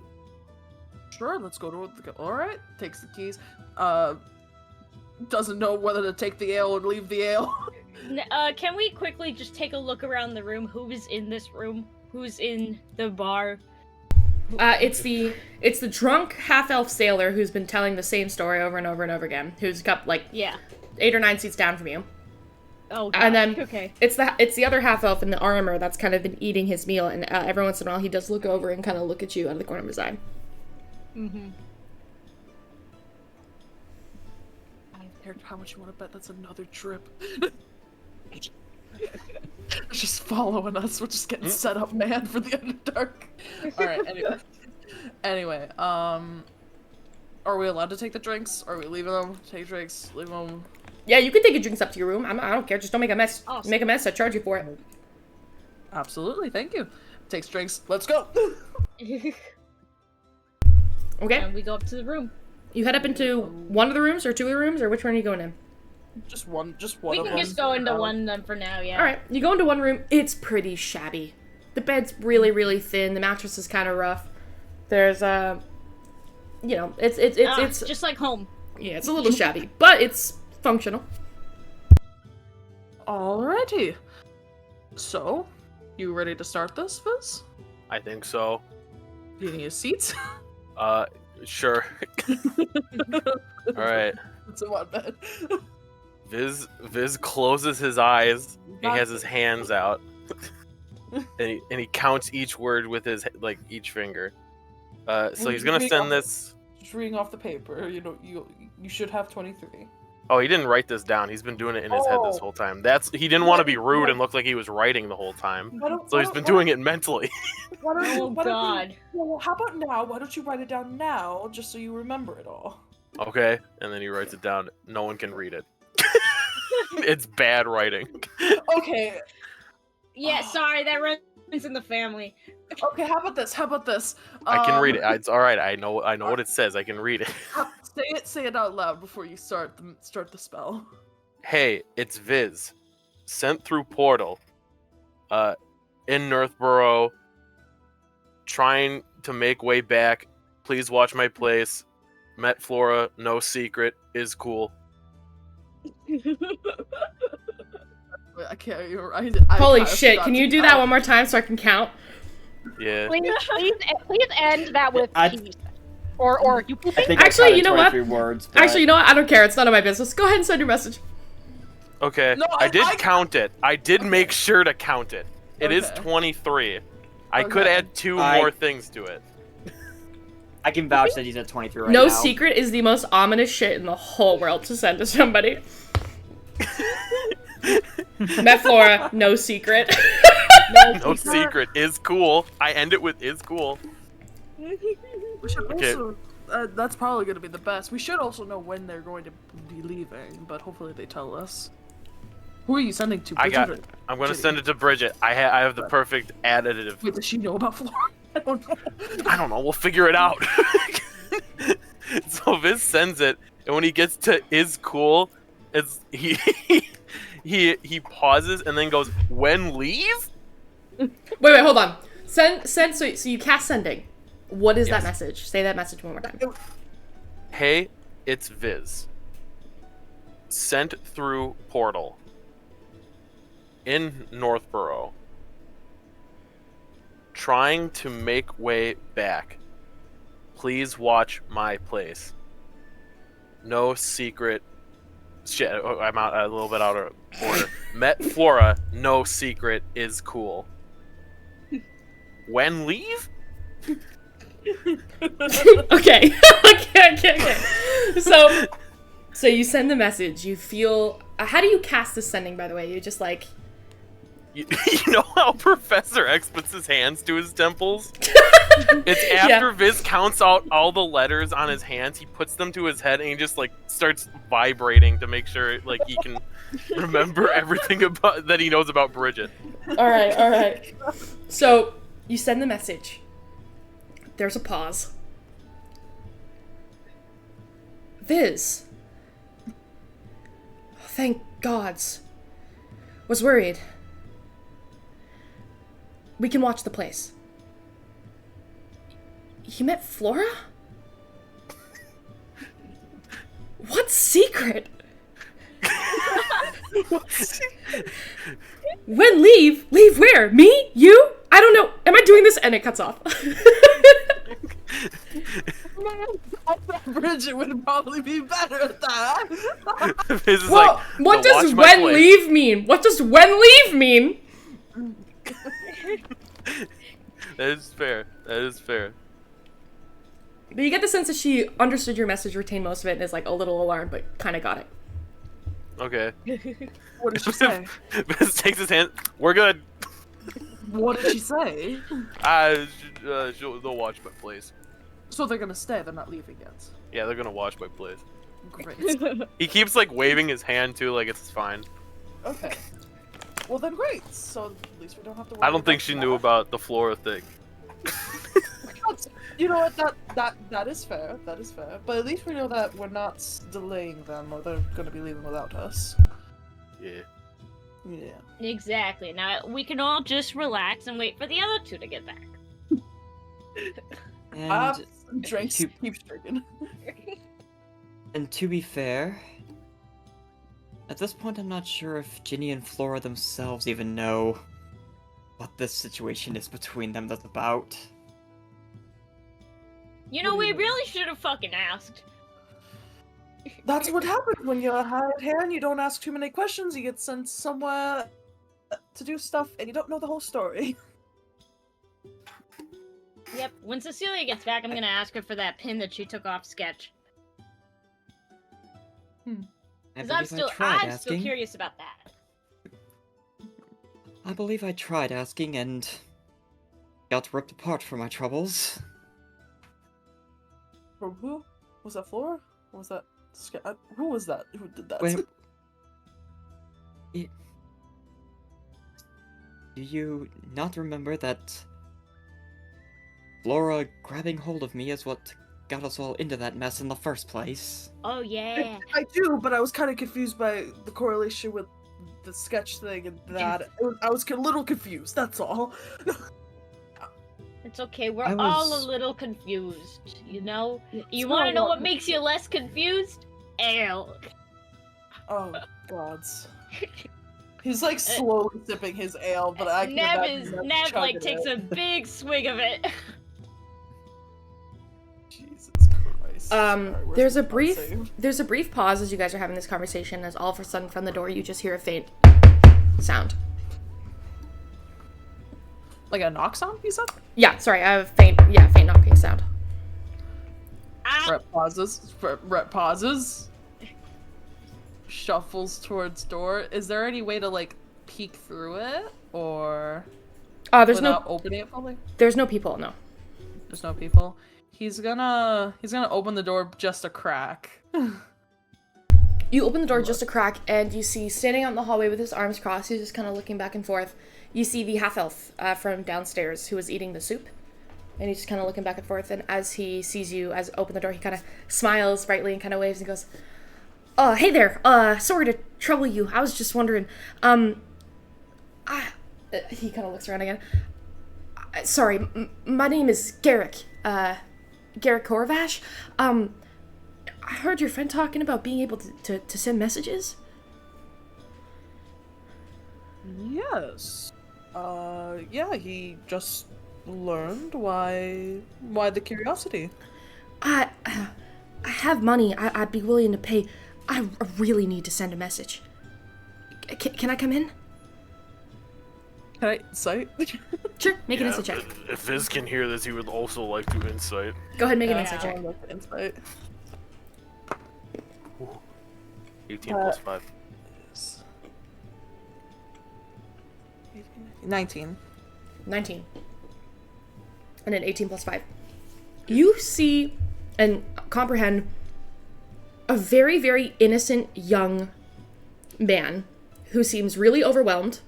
Sure, let's go to the. All right, takes the keys. doesn't know whether to take the ale or leave the ale. Can we quickly just take a look around the room? Who is in this room? Who's in the bar? It's the drunk half-elf sailor who's been telling the same story over and over and over again. Who's got like 8 or 9 seats down from you. Oh, gosh. And then okay. it's the other half-elf in the armor that's kind of been eating his meal, and every once in a while he does look over and kind of look at you out of the corner of his eye. Mm-hmm. I don't care how much you want to bet that's another trip. It's just following us. We're just getting set up, man, for the Underdark. Alright, anyway, are we allowed to take the drinks? Are we leaving them? Take drinks, leave them. Yeah, you can take your drinks up to your room. I don't care. Just don't make a mess. Awesome. Make a mess, I charge you for it. Absolutely, thank you. Takes drinks. Let's go. Okay. And we go up to the room. You head up into one of the rooms, or 2 of the rooms, or which one are you going in? Just one. We of can them. just go into one of them for now, yeah. Alright, you go into one room. It's pretty shabby. The bed's really, really thin. The mattress is kind of rough. There's, you know, it's just like home. Yeah, it's a little shabby, but it's functional. Alrighty. So, you ready to start this, Fizz? I think so. You need a seat? Sure. Alright. It's in one bed. Viz closes his eyes. He has his hands out. and he counts each word with his, like, each finger. So he's gonna send this... Just reading off the paper, you know, you should have 23. Oh, he didn't write this down. He's been doing it in his head this whole time. He didn't want to be rude and look like he was writing the whole time. So he's been doing it mentally. God. Well, how about now? Why don't you write it down now, just so you remember it all? Okay, and then he writes it down. No one can read it. It's bad writing. Okay. Yeah, sorry, that runs in the family. Okay, how about this? I can read it. It's all right. I know what it says. I can read it. Say it out loud before you start the spell. Hey, it's Viz. Sent through portal. In Northborough. Trying to make way back. Please watch my place. Met Flora. No secret. Is cool. I can't. Holy shit! Can you do that one more time so I can count? Yeah. Please end that with peace. Or you Actually, you know what? Words, but... Actually, you know what? I don't care. It's none of my business. Go ahead and send your message. Okay. No, I did count it. I did make sure to count it. It is 23. I could add 2 more things to it. I can vouch that he's at 23 right now. No secret is the most ominous shit in the whole world to send to somebody. Met Flora, no secret. No secret is cool. I end it with is cool. We should also, that's probably going to be the best. We should also know when they're going to be leaving, but hopefully they tell us. Who are you sending to? I'm going to send it to Bridget. I have the perfect additive. Wait, does she know about Flora? I don't know. I don't know. We'll figure it out. So Viz sends it, and when he gets to is cool, it's he pauses and then goes, when leave? Wait, hold on. Send so you cast sending. What is that message? Say that message one more time. Hey, it's Viz. Sent through portal. In Northborough. Trying to make way back. Please watch my place. No secret. Shit, I'm out a little bit out of order. Met Flora. No secret is cool. When leave? Okay. Okay. So you send the message. You feel. How do you cast the sending? By the way, you just like. You know how Professor X puts his hands to his temples? It's after Viz counts out all the letters on his hands, he puts them to his head and he just like starts vibrating to make sure like he can remember everything about that he knows about Bridget. All right. So you send the message. There's a pause. Viz. Thank gods. Was worried. We can watch the place. You met Flora? What secret? When leave? Leave where? Me? You? I don't know. Am I doing this? And it cuts off. Bridget would probably be better at that. This is Well, like, what "No, does watch my when place." leave mean? What does when leave mean? That is fair. That is fair. But you get the sense that she understood your message, retained most of it, and is like a little alarmed, but kind of got it. Okay. What did she say? Biz takes his hand. We're good. What did she say? They'll watch my place. So they're gonna stay, they're not leaving yet. Yeah, they're gonna watch my place. Great. He keeps like waving his hand too, like it's fine. Okay. Well then great. So at least we don't have to worry I don't think about she that. knew about the Flora thing. You know what, that is fair. That is fair. But at least we know that we're not delaying them or they're gonna be leaving without us. Yeah. Yeah. Exactly. Now we can all just relax and wait for the other two to get back. And Drinks to- keeps drinking. And to be fair, at this point I'm not sure if Ginny and Flora themselves even know what this situation is between them that's about. You know, What do we you mean? really should have fucking asked. That's what happens when you're a hired hand. You don't ask too many questions. You get sent somewhere to do stuff, and you don't know the whole story. Yep. When Cecilia gets back, I'm gonna ask her for that pin that she took off Sketch. I Because believe I tried I'm still asking. curious about that. I believe I tried asking and got ripped apart for my troubles. From who? Was that Flora? Or was that who was that? Who did that? Wait. Do you not remember that Flora grabbing hold of me is what got us all into that mess in the first place? Oh yeah. I do, but I was kind of confused by the correlation with the sketch thing and that. I was a little confused. That's all. It's okay. We're I all was- a little confused. You know. You It's want to not know a what lot. makes you less confused? Ale. Oh gods. He's like slowly sipping his ale, but I can imagine him Nev like chugging takes it. a big swig of it. Jesus Christ. Sorry, where's There's the a brief save? there's a brief pause as you guys are having this conversation, as all of a sudden from the door you just hear a faint sound. Like a knock sound, you said? Yeah, sorry, I have faint knocking sound. Ah, Rhett pauses. Rhett pauses. Shuffles towards door. Is there any way to like peek through it, or There's without no opening it fully? there's no people, no. There's no people. He's gonna open the door just a crack. You open the door just a crack, and you see standing out in the hallway with his arms crossed, he's just kind of looking back and forth. You see the half-elf from downstairs who was eating the soup, and he's just kind of looking back and forth, and as he sees you as open the door, he kind of smiles brightly and kind of waves and goes, hey there, sorry to trouble you, I was just wondering, he kind of looks around again. Sorry, my name is Garrick, Garrick Korvash. I heard your friend talking about being able to send messages. Yes. Yeah, he just learned why the curiosity. I have money. I'd be willing to pay. I really need to send a message. Can I come in? Can I insight? Sure, make an insight check. If Viz can hear this, he would also like to insight. Go ahead, make an Yeah, insight check. I'll look at insight. 18 plus 5. 19. 19. And then 18 plus 5. You see and comprehend a very, very innocent young man who seems really overwhelmed,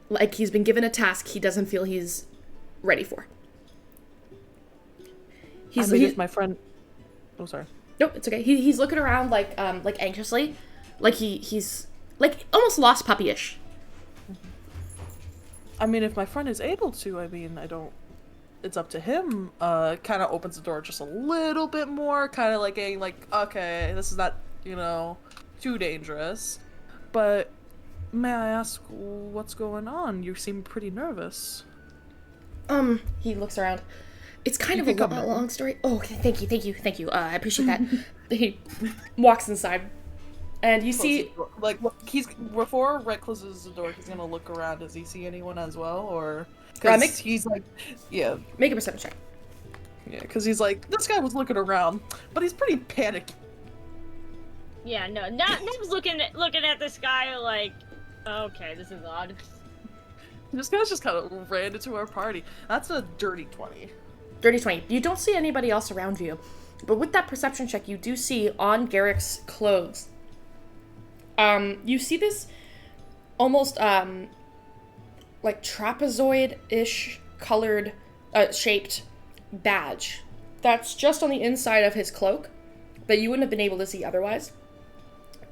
like he's been given a task he doesn't feel he's ready for. I mean, if my friend. Oh, sorry. Nope, it's okay. He's looking around like anxiously, like he's like almost lost puppyish. I mean, if my friend is able to, I mean, I don't. It's up to him. Kind of opens the door just a little bit more, kind of like getting like, okay, this is not, too dangerous. But may I ask what's going on? You seem pretty nervous. He looks around. It's kind You of a can come in. long story. Oh, okay, thank you. I appreciate that. He walks inside, and you see. Like, he's before Red closes the door, he's gonna look around. Does he see anyone as well, or? Because he's like, yeah, Make a perception check. yeah, because he's like, this guy was looking around, but he's pretty panicky. Yeah, no, Nev's looking at this guy like, okay, this is odd. This guy's just kind of ran into our party. That's a dirty 20. Dirty 20. You don't see anybody else around you, but with that perception check, you do see on Garrick's clothes. You see this almost like trapezoid-ish colored, shaped badge that's just on the inside of his cloak that you wouldn't have been able to see otherwise.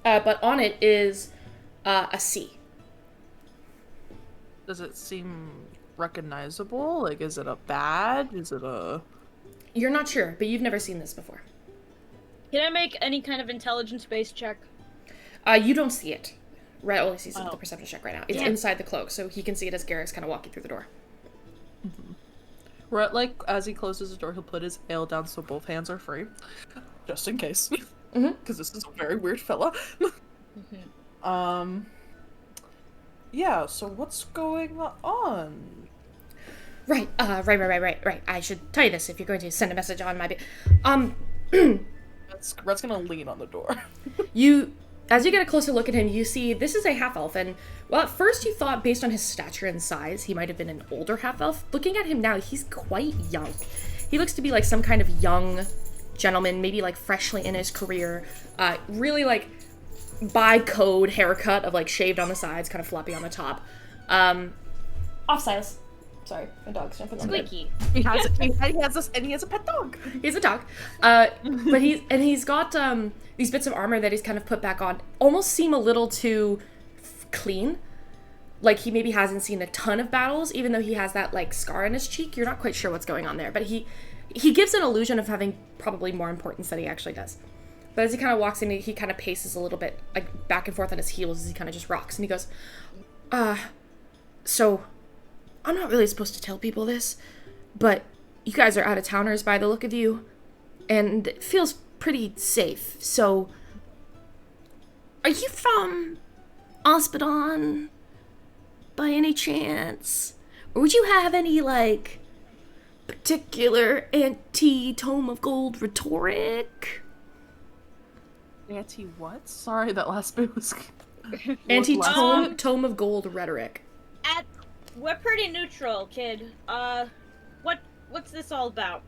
But on it is a C. Does it seem recognizable? Like, is it a badge? Is it a... You're not sure, but you've never seen this before. Can I make any kind of intelligence-based check? You don't see it. Red only sees it with the perception check right now. It's inside the cloak, so he can see it as Garrick's kind of walking through the door. Rhett, like, as he closes the door, he'll put his ale down so both hands are free. Just in case. Because this is a very weird fella. Yeah, so what's going on? Right. I should tell you this if you're going to send a message on my... Rhett's gonna lean on the door. As you get a closer look at him, you see this is a half-elf, and, well, at first you thought, based on his stature and size, he might have been an older half-elf. Looking at him now, he's quite young. He looks to be, like, some kind of young gentleman, maybe, like, freshly in his career. Really, like, by code haircut of, like, shaved on the sides, kind of floppy on the top. Off styles. Sorry, my dog's jumping on the bed. Squeaky. He has a pet dog. He has a dog. But he's got these bits of armor that he's kind of put back on. Almost seem a little too clean. Like he maybe hasn't seen a ton of battles, even though he has that like scar on his cheek. You're not quite sure what's going on there, but he gives an illusion of having probably more importance than he actually does. But as he kind of walks in, he kind of paces a little bit, like back and forth on his heels as he kind of just rocks, and he goes, so I'm not really supposed to tell people this, but you guys are out-of-towners by the look of you, and it feels pretty safe, so... Are you from Ospedon, by any chance? Or would you have any, like, particular anti-Tome of Gold rhetoric? Anti-what? Sorry, that last bit was... Anti-Tome of Gold rhetoric. We're pretty neutral, kid. What's this all about?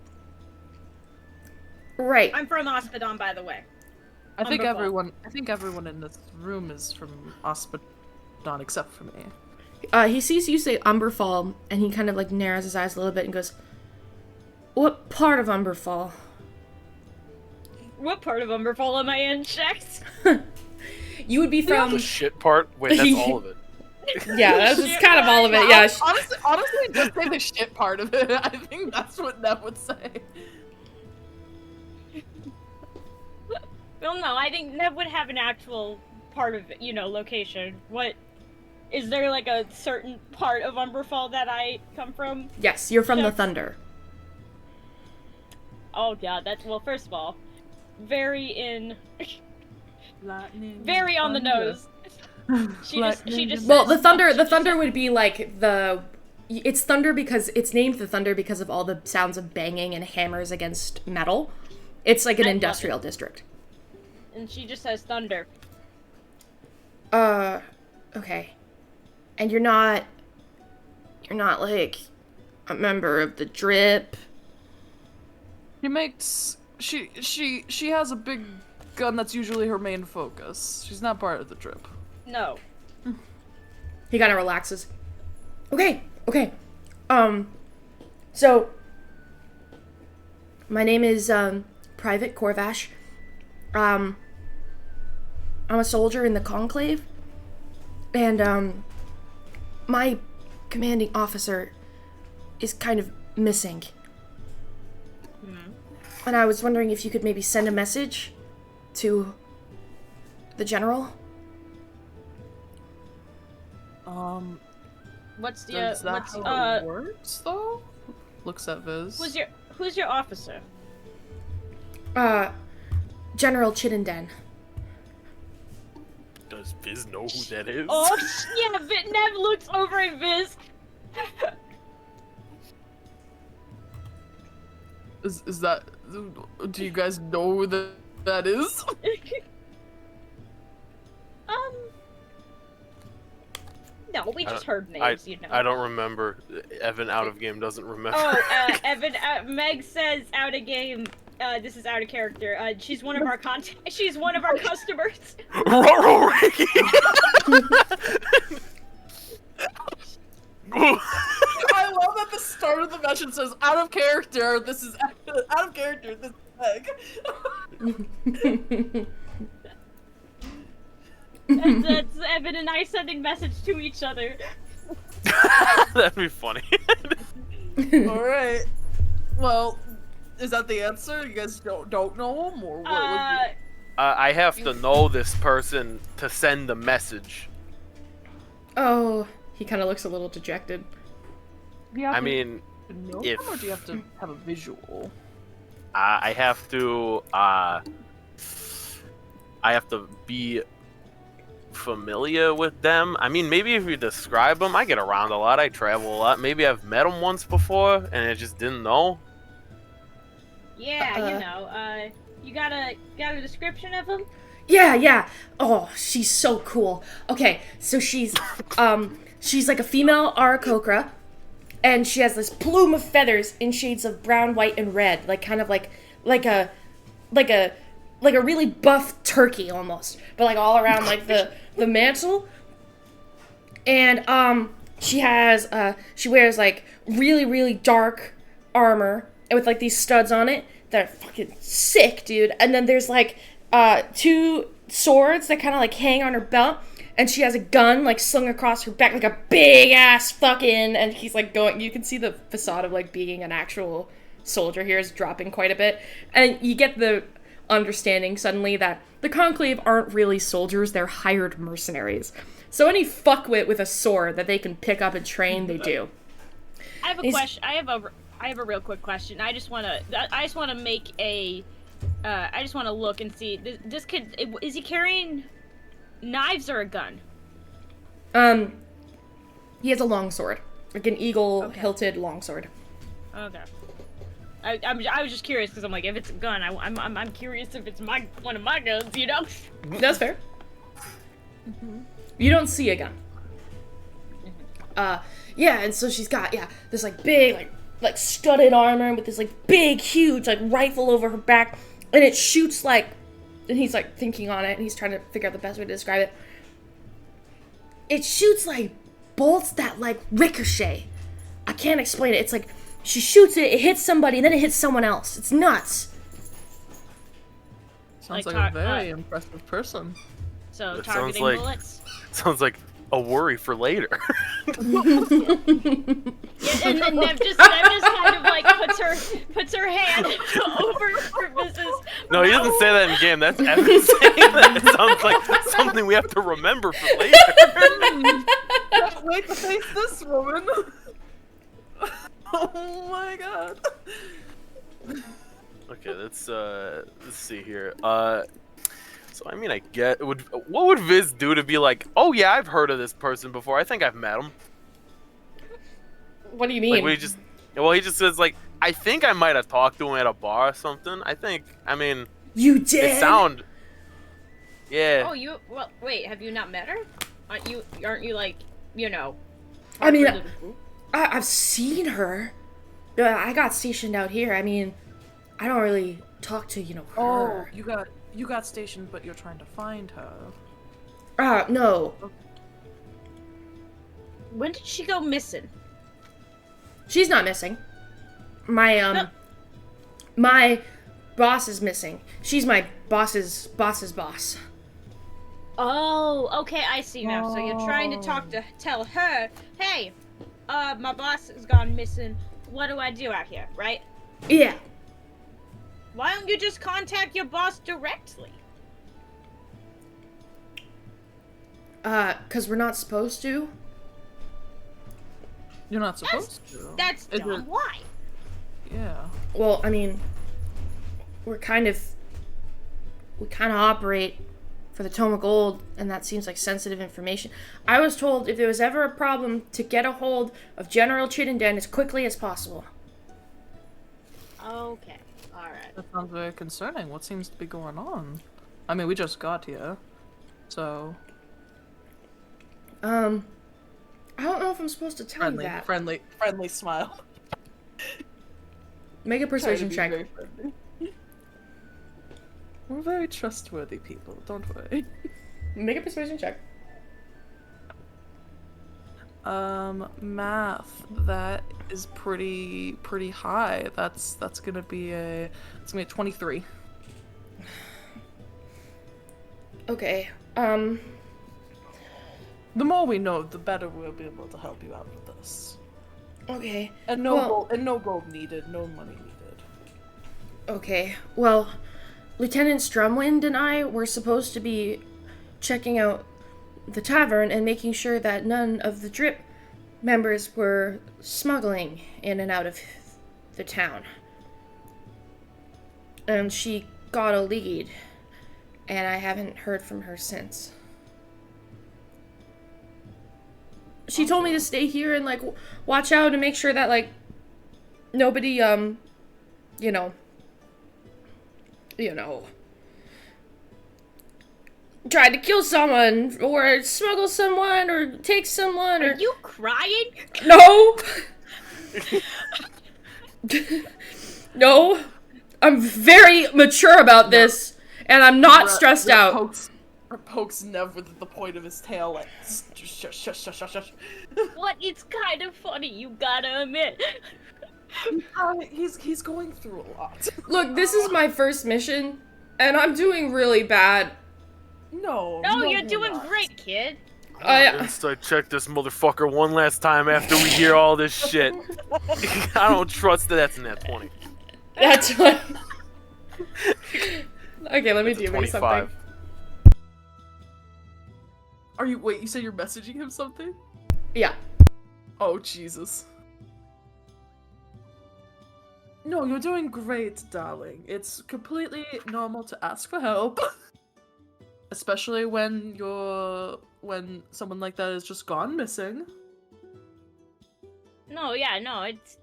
Right. I'm from Ospedon, by the way. I think everyone in this room is from Ospedon except for me. He sees you say Umberfall, and he kind of like narrows his eyes a little bit and goes, "What part of Umberfall?" What part of Umberfall am I in, Shex? You would be from the shit part. Wait, that's all of it. Yeah, that's kind of all of it. Yeah. Honestly, just say the shit part of it. I think that's what Nev would say. Well, no, I think Nev would have an actual part of, location. What is there like a certain part of Umberfall that I come from? Yes, you're from the Thunder. Oh god, first of all, very on the nose. She just Well, the thunder would be like it's thunder because it's named the Thunder because of all the sounds of banging and hammers against metal. It's like an industrial district. And she just says thunder. Okay. And you're not like a member of the Drip. She has a big gun that's usually her main focus. She's not part of the Drip. No. He kind of relaxes. Okay. So my name is Private Corvash. I'm a soldier in the Conclave, and my commanding officer is kind of missing. And I was wondering if you could maybe send a message to the general. What's the Is that what's how it works, though? Looks at Viz. who's your officer? General Chittenden. Does Viz know who that is? Oh yeah, Nev looks over at Viz. Is that? Do you guys know who that is? No, we just heard names, you know. I don't remember. Evan out of game doesn't remember. Oh, Evan, Meg says out of game. This is out of character. She's one of our She's one of our customers. I love that the start of the message says out of character. This is out of character. This is Meg. That's Evan and I sending message to each other. That'd be funny. All right. Well, is that the answer? You guys don't know him, or what would be? I have to know this person to send the message. Oh, he kind of looks a little dejected. I mean, Know him, or do you have to have a visual? I have to. I have to be familiar with them. I mean, maybe if you describe them, I get around a lot. I travel a lot. Maybe I've met them once before, and I just didn't know. Yeah, you know. You got a description of him? Yeah. Oh, she's so cool. Okay, so she's like a female Aarakocra, and she has this plume of feathers in shades of brown, white, and red, like kind of like a really buff turkey almost, but like all around like the mantle. And she wears like really dark armor and with like these studs on it that are fucking sick, dude. And then there's like 2 swords that kind of like hang on her belt, and she has a gun like slung across her back like a big ass fucking, and he's like going, you can see the facade of like being an actual soldier here is dropping quite a bit, and you get the understanding suddenly that the Conclave aren't really soldiers, they're hired mercenaries. So any fuckwit with a sword that they can pick up and train, they do. I have a question. I have a real quick question. I just want to make a I just want to look and see this kid, is he carrying knives or a gun? He has a longsword, like an eagle hilted longsword. Okay. I was just curious because I'm like, if it's a gun, I'm curious if it's one of my guns, you know? That's fair. You don't see a gun. Yeah, and so she's got this like big like studded armor with this like big huge like rifle over her back, and it shoots like, and he's like thinking on it and he's trying to figure out the best way to describe it. It shoots like bolts that like ricochet. I can't explain it. It's like she shoots it, it hits somebody, and then it hits someone else. It's nuts. Sounds like a very impressive person. So That targeting sounds like- bullets. Sounds like a worry for later. Yeah, and Nev just kind of like puts her hand over Mrs. No, he doesn't say that in game. That's Evan saying that. It sounds like something we have to remember for later. Can't wait to face this woman. Oh my god. Okay, let's see here. So I mean, I get what would Viz do to be like, oh yeah, I've heard of this person before. I think I've met him. What do you mean? Like he just says like, I think I might have talked to him at a bar or something. I mean, you did. Yeah. Oh, well, wait, have you not met her? Aren't you like, you know? I mean, I've seen her. I got stationed out here. I mean, I don't really talk to, her. Oh, you got stationed, but you're trying to find her. No. When did she go missing? She's not missing. My boss is missing. She's my boss's boss. Oh, okay, I see now. So you're trying to tell her, hey, my boss has gone missing. What do I do out here, right? Yeah. Why don't you just contact your boss directly? 'Cause we're not supposed to. You're not supposed to. That's Is dumb. it- Why? Yeah. Well, I mean, we kind of operate for the Tome of Gold, and that seems like sensitive information. I was told if there was ever a problem to get a hold of General Chittenden as quickly as possible. Okay. All right. That sounds very concerning. What seems to be going on? I mean, we just got here, so I don't know if I'm supposed to tell you that. friendly smile. Make a persuasion Trying to check. be very friendly. We're very trustworthy people. Don't worry. Make a persuasion check. Math. That is pretty high. That's gonna be a 23. Okay. The more we know, the better we'll be able to help you out with this. Okay. And no Well- gold, and no gold needed, no money needed. Okay. Well, Lieutenant Strumwind and I were supposed to be checking out the tavern and making sure that none of the Drip members were smuggling in and out of the town. And she got a lead, and I haven't heard from her since. She told me to stay here and, like, watch out and make sure that, like, nobody, you know, tried to kill someone or smuggle someone or take someone or Are you crying? no. No. I'm very mature about this and I'm not stressed out. Pokes Nev with the point of his tail, like, shush, shush, shush, shush, shush. What? It's kind of funny, you gotta admit. He's going through a lot. Look, this is my first mission and I'm doing really bad. No, You're you're doing not. great, kid. Insta check this motherfucker one last time after we hear all this shit. I don't trust that that's in that 20. That's what. Okay, let me It's a do me something. 25. Wait, you said you're messaging him something? Yeah. Oh, Jesus. No, you're doing great, darling. It's completely normal to ask for help. Especially when someone like that is just gone missing. No, it's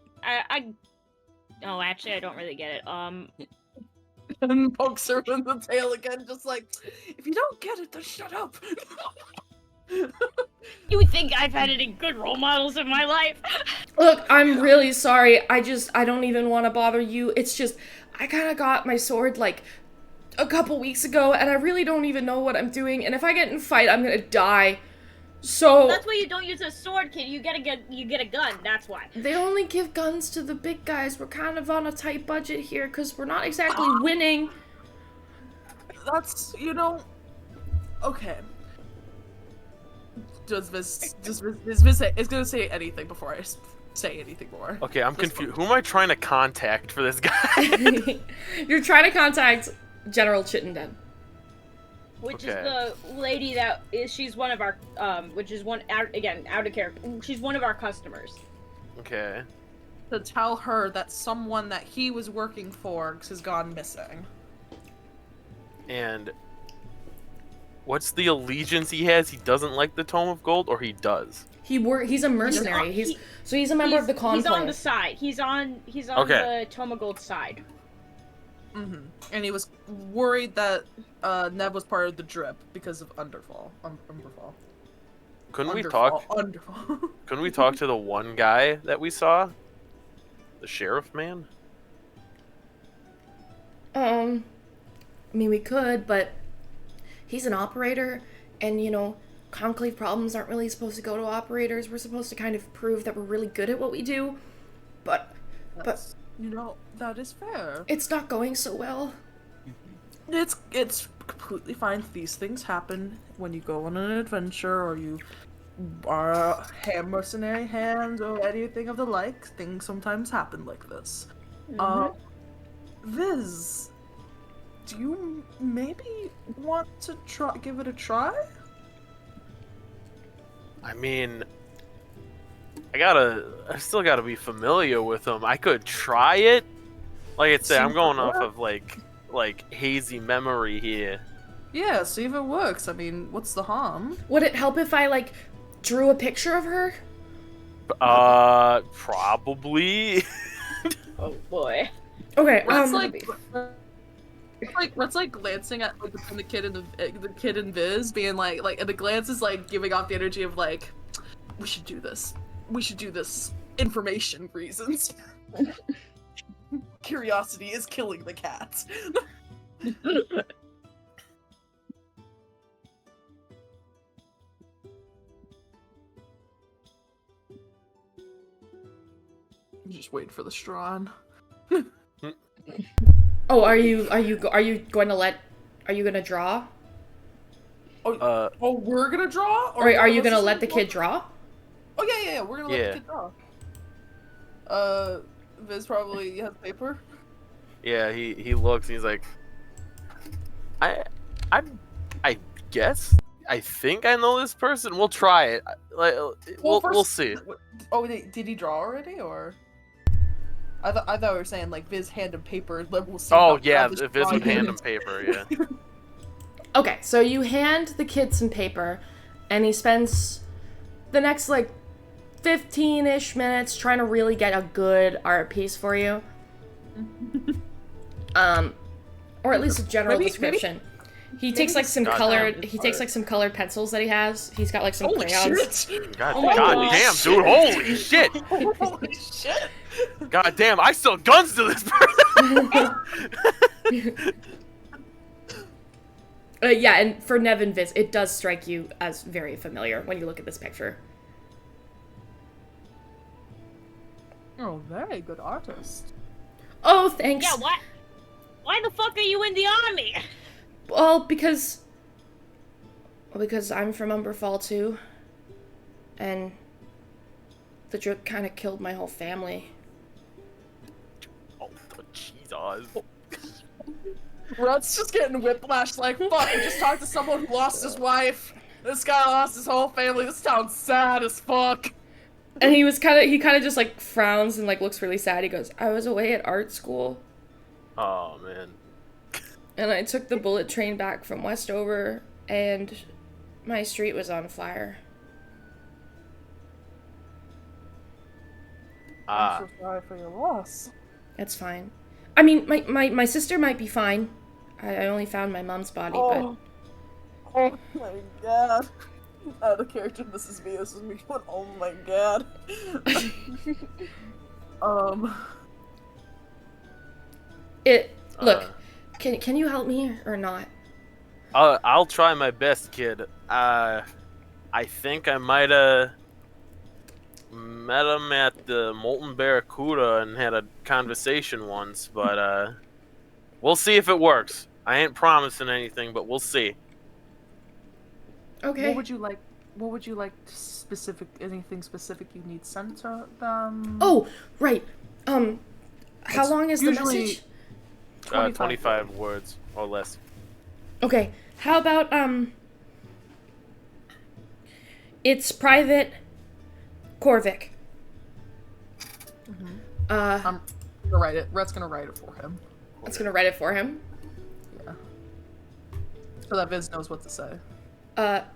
no, actually, I don't really get it. And pokes her in the tail again, just like, if you don't get it, then shut up. You think I've had any good role models in my life? Look, I'm really sorry. I don't even want to bother you. It's just, I kind of got my sword, like, a couple weeks ago, and I really don't even know what I'm doing, and if I get in a fight, I'm gonna die. So... That's why you don't use a sword, kid. You get a gun, that's why. They only give guns to the big guys. We're kind of on a tight budget here, because we're not exactly winning. That's, okay. Does Viz say, is gonna say anything before I say anything more? Okay, I'm confused. Who am I trying to contact for this guy? You're trying to contact General Chittenden. Which Okay. is the lady that is, she's one of our, which is one, again, out of character, she's one of our customers. Okay. To tell her that someone that he was working for has gone missing. And what's the allegiance he has? He doesn't like the Tome of Gold, or he does? He's a mercenary. He's a member of the Conclave. He's on the side. He's on Okay. the Tomagold side. Mm-hmm. And he was worried that Nev was part of the drip because of Underfall. Underfall. Couldn't we talk? Underfall. Couldn't we talk to the one guy that we saw? The sheriff man? I mean, we could, but he's an operator, and, Conclave problems aren't really supposed to go to operators. We're supposed to kind of prove that we're really good at what we do, but that is fair. it's not going so well. It's completely fine. These things happen when you go on an adventure or you are a mercenary hand or anything of the like. Things sometimes happen like this. Viz, do you maybe want to give it a try? I mean, I still gotta be familiar with them. I could try it. Like I said, I'm going off of like hazy memory here. Yeah, see if it works. I mean, what's the harm? Would it help if I, like, drew a picture of her? Probably. Oh boy. Okay, Red's like glancing at like between the kid and the kid and Viz, being like, and the glance is like giving off the energy of like, we should do this. We should do this. Information reasons. Curiosity is killing the cat. I'm just waiting for the straw. Oh, are you going to draw? Oh, we're gonna draw? Or are you gonna let the kid draw? Oh yeah. We're gonna let the kid draw. Viz probably has paper. Yeah, he looks. He's like, I guess. I think I know this person. We'll try it. Like, we'll see. Oh, did he draw already, or? I thought we were saying like Viz hand him paper. We'll see. Oh yeah, Viz would hand him paper. Yeah. Okay, so you hand the kid some paper, and he spends the next like 15-ish minutes trying to really get a good art piece for you. Or at least a general description. He takes like some colored. He takes like some colored pencils that he has. He's got like some crayons. God damn, dude! Holy shit! Holy shit! God damn! I sell guns to this person. Yeah, and for Nev and Viz, it does strike you as very familiar when you look at this picture. Oh, very good artist. Oh, thanks. Yeah, what? Why the fuck are you in the army? Well, because I'm from Umberfall too, and the drip kind of killed my whole family. Oh, Jesus. Rud's just getting whiplash like, fuck, we just talked to someone who lost his wife. This guy lost his whole family. This town's sad as fuck. And he kind of just like frowns and like looks really sad. He goes, I was away at art school. Oh, man. And I took the bullet train back from Westover, and my street was on fire. I'm so sorry for your loss. That's fine. I mean, my sister might be fine. I only found my mom's body, but... Oh my god. Out of character, this is me, but oh my god. Look, can you help me or not? I'll try my best, kid. I think I might've met him at the Molten Barracuda and had a conversation once, but we'll see if it works. I ain't promising anything, but we'll see. Okay. What would you like specific, anything specific you need sent to them? Oh, right. How long is the message? 25 words or less. Okay. How about, it's Private Korvik. I'm gonna write it. Rhett's gonna write it for him. It's gonna write it for him. Yeah. So that Viz knows what to say.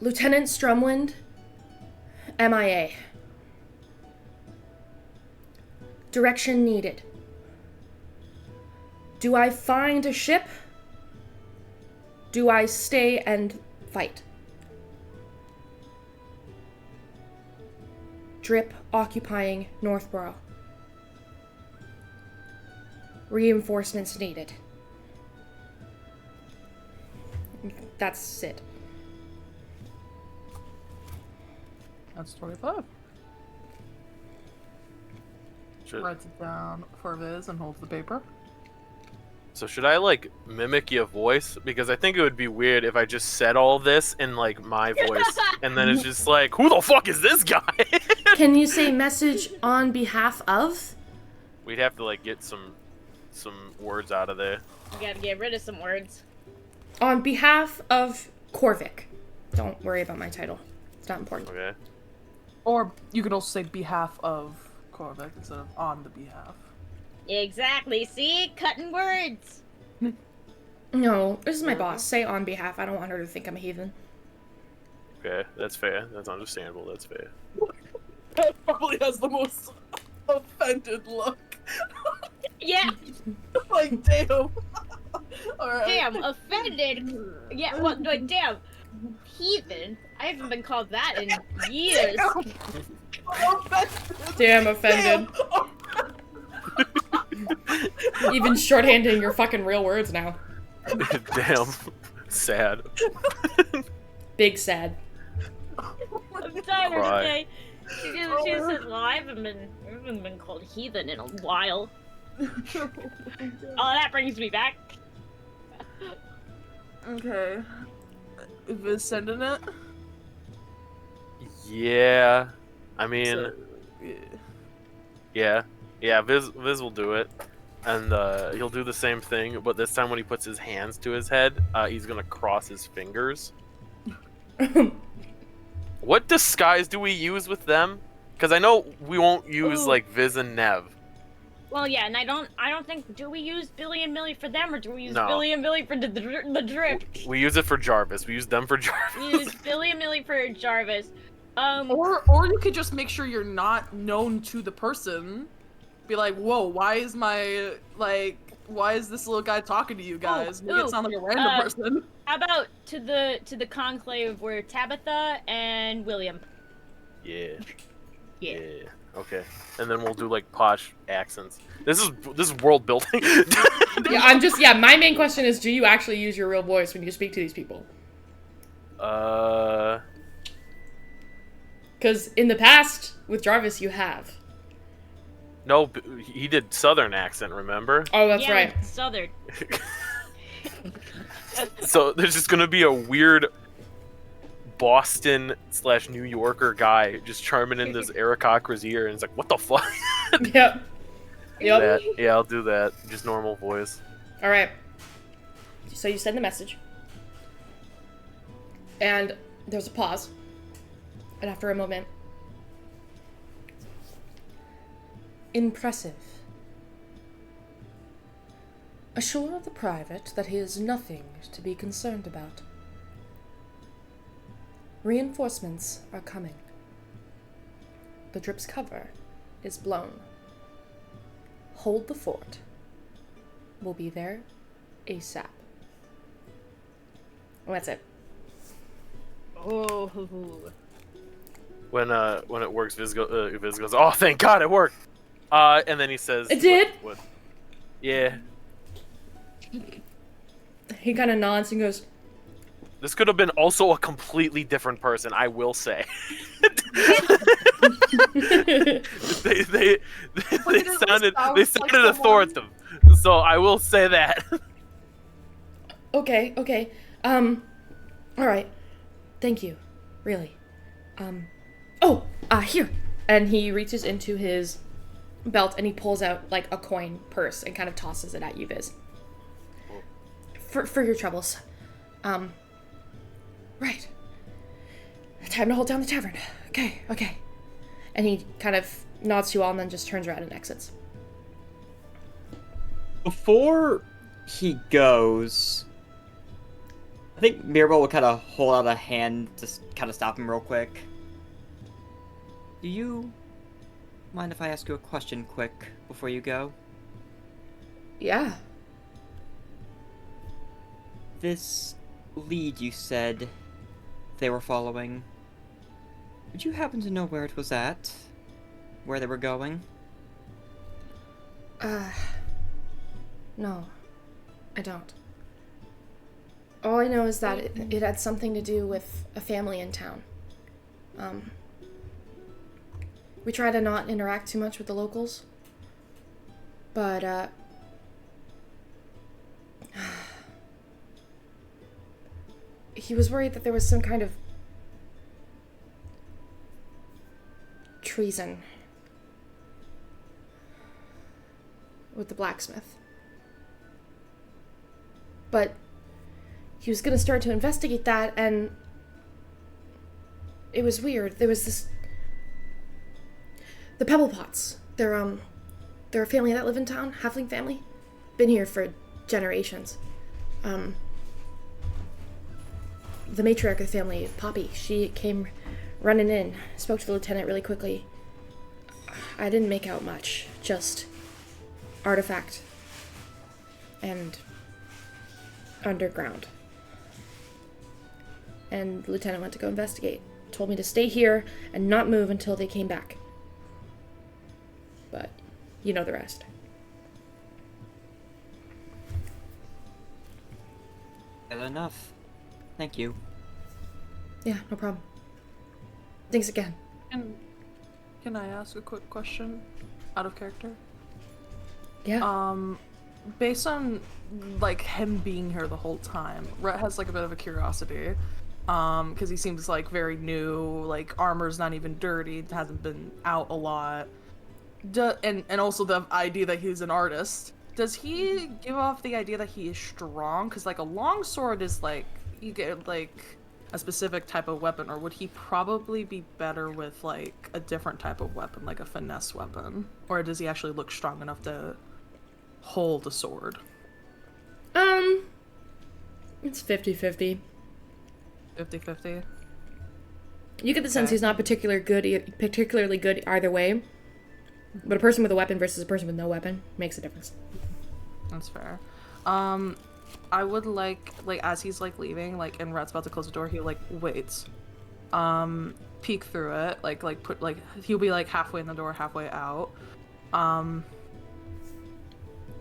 Lieutenant Strumwind, MIA. Direction needed. Do I find a ship? Do I stay and fight? Drip occupying Northborough. Reinforcements needed. That's it. That's 25. Should, Writes it down for Viz and holds the paper. so should I, like, mimic your voice? Because I think it would be weird if I just said all this in, like, my voice. And then it's just like, who the fuck is this guy? Can you say message on behalf of? We'd have to, like, get some words out of there. You gotta get rid of some words. On behalf of Korvik. Don't worry about my title. It's not important. Okay. Or you could also say behalf of Korvik instead of on the behalf. Exactly. See? Cutting words. No, this is my boss. Say on behalf. I don't want her to think I'm a heathen. Okay, that's fair. That's understandable. That's fair. That probably has the most offended look. Yeah. Like, damn. Alright. Damn. Offended. Yeah. Well, no, damn. Heathen. I haven't been called that in years. Damn, offended. Even shorthanding your fucking real words now. Damn. Sad. Big sad. I'm tired today. She said, well, I haven't been called heathen in a while. Oh, that brings me back. Okay. Viz sending it? Yeah. I mean, So, yeah. yeah. Viz will do it, and he'll do the same thing. But this time, when he puts his hands to his head, he's gonna cross his fingers. What disguise do we use with them? Because I know we won't use like Viz and Nev. Well, yeah, and I don't think, do we use Billy and Millie for them, or do we use No. Billy and Millie for the drip? We use it for Jarvis. We use them for Jarvis. We use Billy and Millie for Jarvis. Or you could just make sure you're not known to the person. Be like, whoa, why is this little guy talking to you guys? Make it sound like a random person. How about to the conclave where Tabitha and William? Yeah. Yeah. Okay. And then we'll do like posh accents. This is world building. Yeah, my main question is, do you actually use your real voice when you speak to these people? Because in the past, with Jarvis, you have. No, he did Southern accent, remember? Oh, that's yeah, right. Southern. So there's just gonna be a weird Boston/New Yorker guy just charming in this aristocracy's ear, and it's like, what the fuck? Yep. Yep. Yeah, I'll do that. Just normal voice. All right. So you send the message, and there's a pause, and after a moment, impressive. Assure the private that he is nothing to be concerned about. Reinforcements are coming. The drip's cover is blown. Hold the fort. We'll be there ASAP. And that's it. Oh. When it works, Viz goes, oh, thank God it worked. And then he says, It did? What? Yeah. He kind of nods and goes, This could have been also a completely different person, I will say. they sounded authoritative, so I will say that. Okay. All right. Thank you. Really. Here. And he reaches into his belt and he pulls out like a coin purse and kind of tosses it at you, Viz. For your troubles. Right. Time to hold down the tavern. Okay. And he kind of nods to you all and then just turns around and exits. Before he goes, I think Mirabel will kind of hold out a hand to kind of stop him real quick. Do you mind if I ask you a question quick before you go? Yeah. This lead you said they were following, would you happen to know where it was at? Where they were going? No. I don't. All I know is that it had something to do with a family in town. We try to not interact too much with the locals. But, he was worried that there was some kind of treason with the blacksmith. But he was gonna start to investigate that, and it was weird. There was this The Pebble Pots. They're a family that live in town, halfling family. Been here for generations. The matriarch of the family, Poppy, she came running in, spoke to the lieutenant really quickly. I didn't make out much, just artifact and underground. And the lieutenant went to go investigate. Told me to stay here and not move until they came back. But you know the rest. Well enough. Thank you. Yeah, no problem. Thanks again. Can I ask a quick question? Out of character? Yeah. Based on, like, him being here the whole time, Rhett has, like, a bit of a curiosity. Because he seems, like, very new, like, armor's not even dirty, hasn't been out a lot. And also the idea that he's an artist. Does he give off the idea that he is strong? Because, like, a longsword is, like, you get, like, a specific type of weapon, or would he probably be better with, like, a different type of weapon, like a finesse weapon? Or does he actually look strong enough to hold a sword? It's 50-50. 50-50? You get the sense he's not particularly good either way. But a person with a weapon versus a person with no weapon makes a difference. That's fair. I would like as he's like leaving, like, and Rat's about to close the door, he like waits, peek through it, he'll be like halfway in the door, halfway out.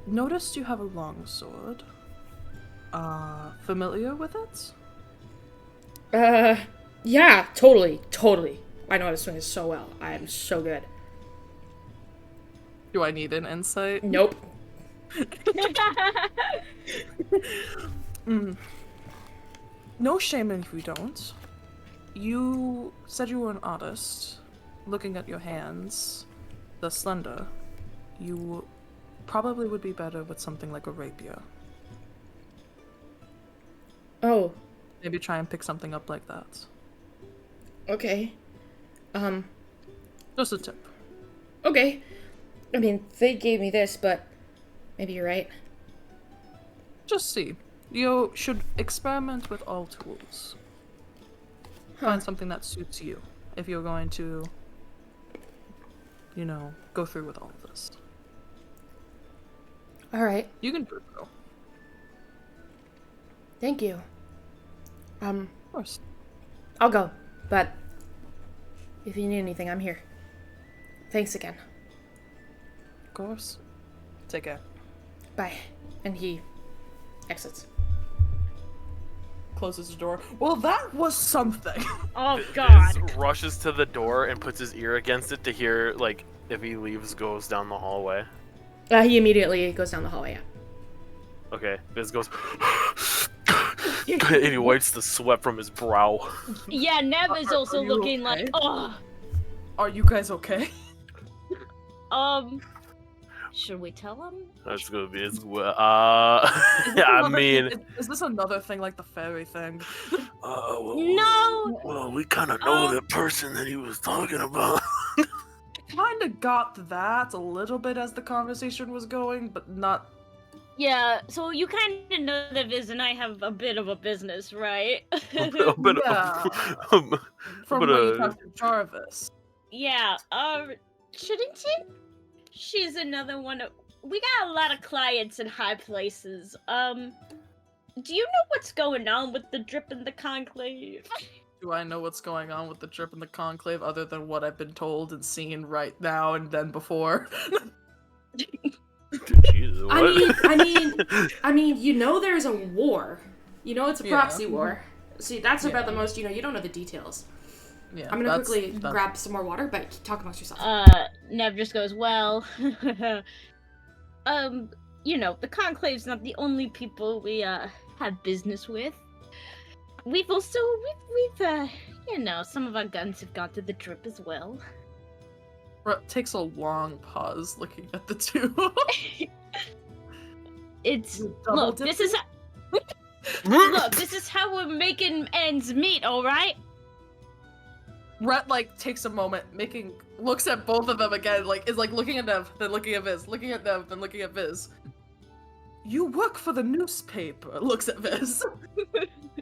Noticed you have a long sword. Familiar with it? Yeah, totally. I know how to swing it so well. I am so good. Do I need an insight? Nope. No shame if we don't. You said you were an artist. Looking at your hands, they're slender. You probably would be better with something like a rapier. Oh. Maybe try and pick something up like that. Okay. Just a tip. Okay. I mean, they gave me this, but maybe you're right. Just see. You should experiment with all tools. Find something that suits you if you're going to, go through with all of this. All right. You can do it, though. Thank you. Of course. I'll go, but if you need anything, I'm here. Thanks again. Of course. Take care. Bye. And he exits. Closes the door. Well, that was something. Oh god. Viz rushes to the door and puts his ear against it to hear, like, if he leaves, goes down the hallway. He immediately goes down the hallway, yeah. Okay, Viz goes, and he wipes the sweat from his brow. Yeah, Nev is also you looking okay? like, oh. Are you guys okay? Should we tell him? That's gonna be his. I mean, is this another thing like the fairy thing? No. Well, we kind of know the person that he was talking about. Kinda got that a little bit as the conversation was going, but not. Yeah, so you kind of know that Viz and I have a bit of a business, right? From when you talked to Jarvis. Yeah, shouldn't you? She's another one of... We got a lot of clients in high places. Do you know what's going on with the drip in the conclave? Do I know what's going on with the drip in the conclave other than what I've been told and seen right now and then before? Jesus, what? I mean, you know there's a war. You know it's a proxy war. See, that's about the most you know. You don't know the details. Yeah, I'm gonna quickly grab some more water, but talk amongst yourself. Nev just goes, well, the Conclave's not the only people we, have business with. We've also, some of our guns have gone to the drip as well. Rhett takes a long pause looking at the two. Look, this is how we're making ends meet, alright? Rhett like takes a moment, looks at both of them again, like is like looking at Nev, then looking at Viz, looking at Nev, then looking at Viz. You work for the newspaper, looks at Viz.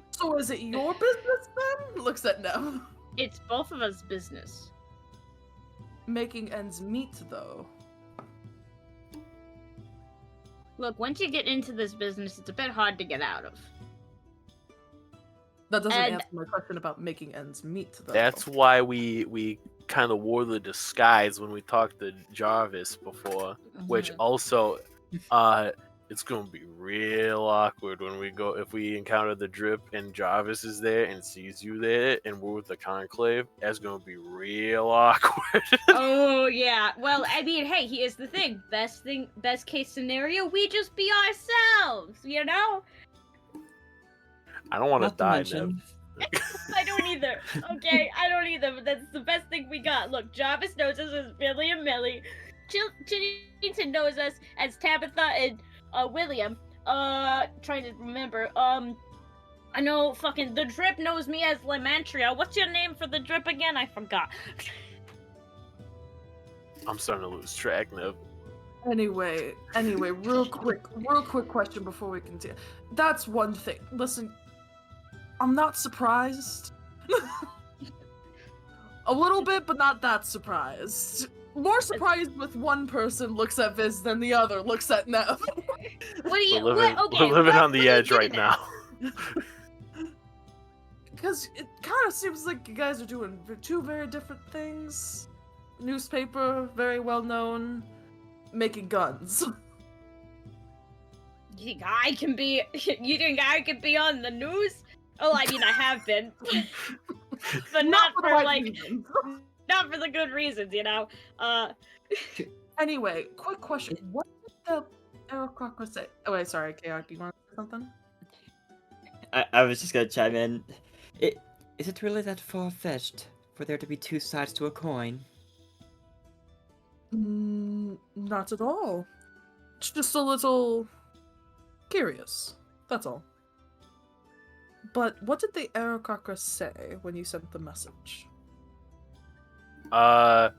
So is it your business then? Looks at Nev. It's both of us' business. Making ends meet though. Look, once you get into this business, it's a bit hard to get out of. That doesn't answer my question about making ends meet though. That's why we kind of wore the disguise when we talked to Jarvis before, which also it's gonna be real awkward when if we encounter the drip and Jarvis is there and sees you there and we're with the conclave. That's gonna be real awkward. Oh yeah. Well, I mean, hey, here's the thing. Best case scenario, we just be ourselves, you know? I don't want to Not to die, mention- Nev. I don't either. Okay, I don't either, but that's the best thing we got. Look, Jarvis knows us as Billy and Millie. Chillington knows us as Tabitha and William. Trying to remember. I know fucking the drip knows me as Lamantria. What's your name for the drip again? I forgot. I'm starting to lose track, Nev. Anyway, real quick question before we continue. That's one thing. Listen, I'm not surprised. A little bit, but not that surprised. More surprised with one person looks at Viz than the other looks at Nev. What do you? We're living, Okay, we're living what- on what the are you edge right getting at? now. Because it kind of seems like you guys are doing two very different things. Newspaper, very well known, making guns. You think I can be? You think I could be on the news? Oh, I mean, I have been, but not for the for right like, reasons. not for the good reasons, you know. Anyway, quick question. What did the Aerocrocker say? Oh wait, sorry, KR, do you want to say something? I was just gonna chime in. Is it really that far-fetched for there to be two sides to a coin? Not at all. It's just a little curious. That's all. But what did the Aerocrocker say when you sent the message? Well,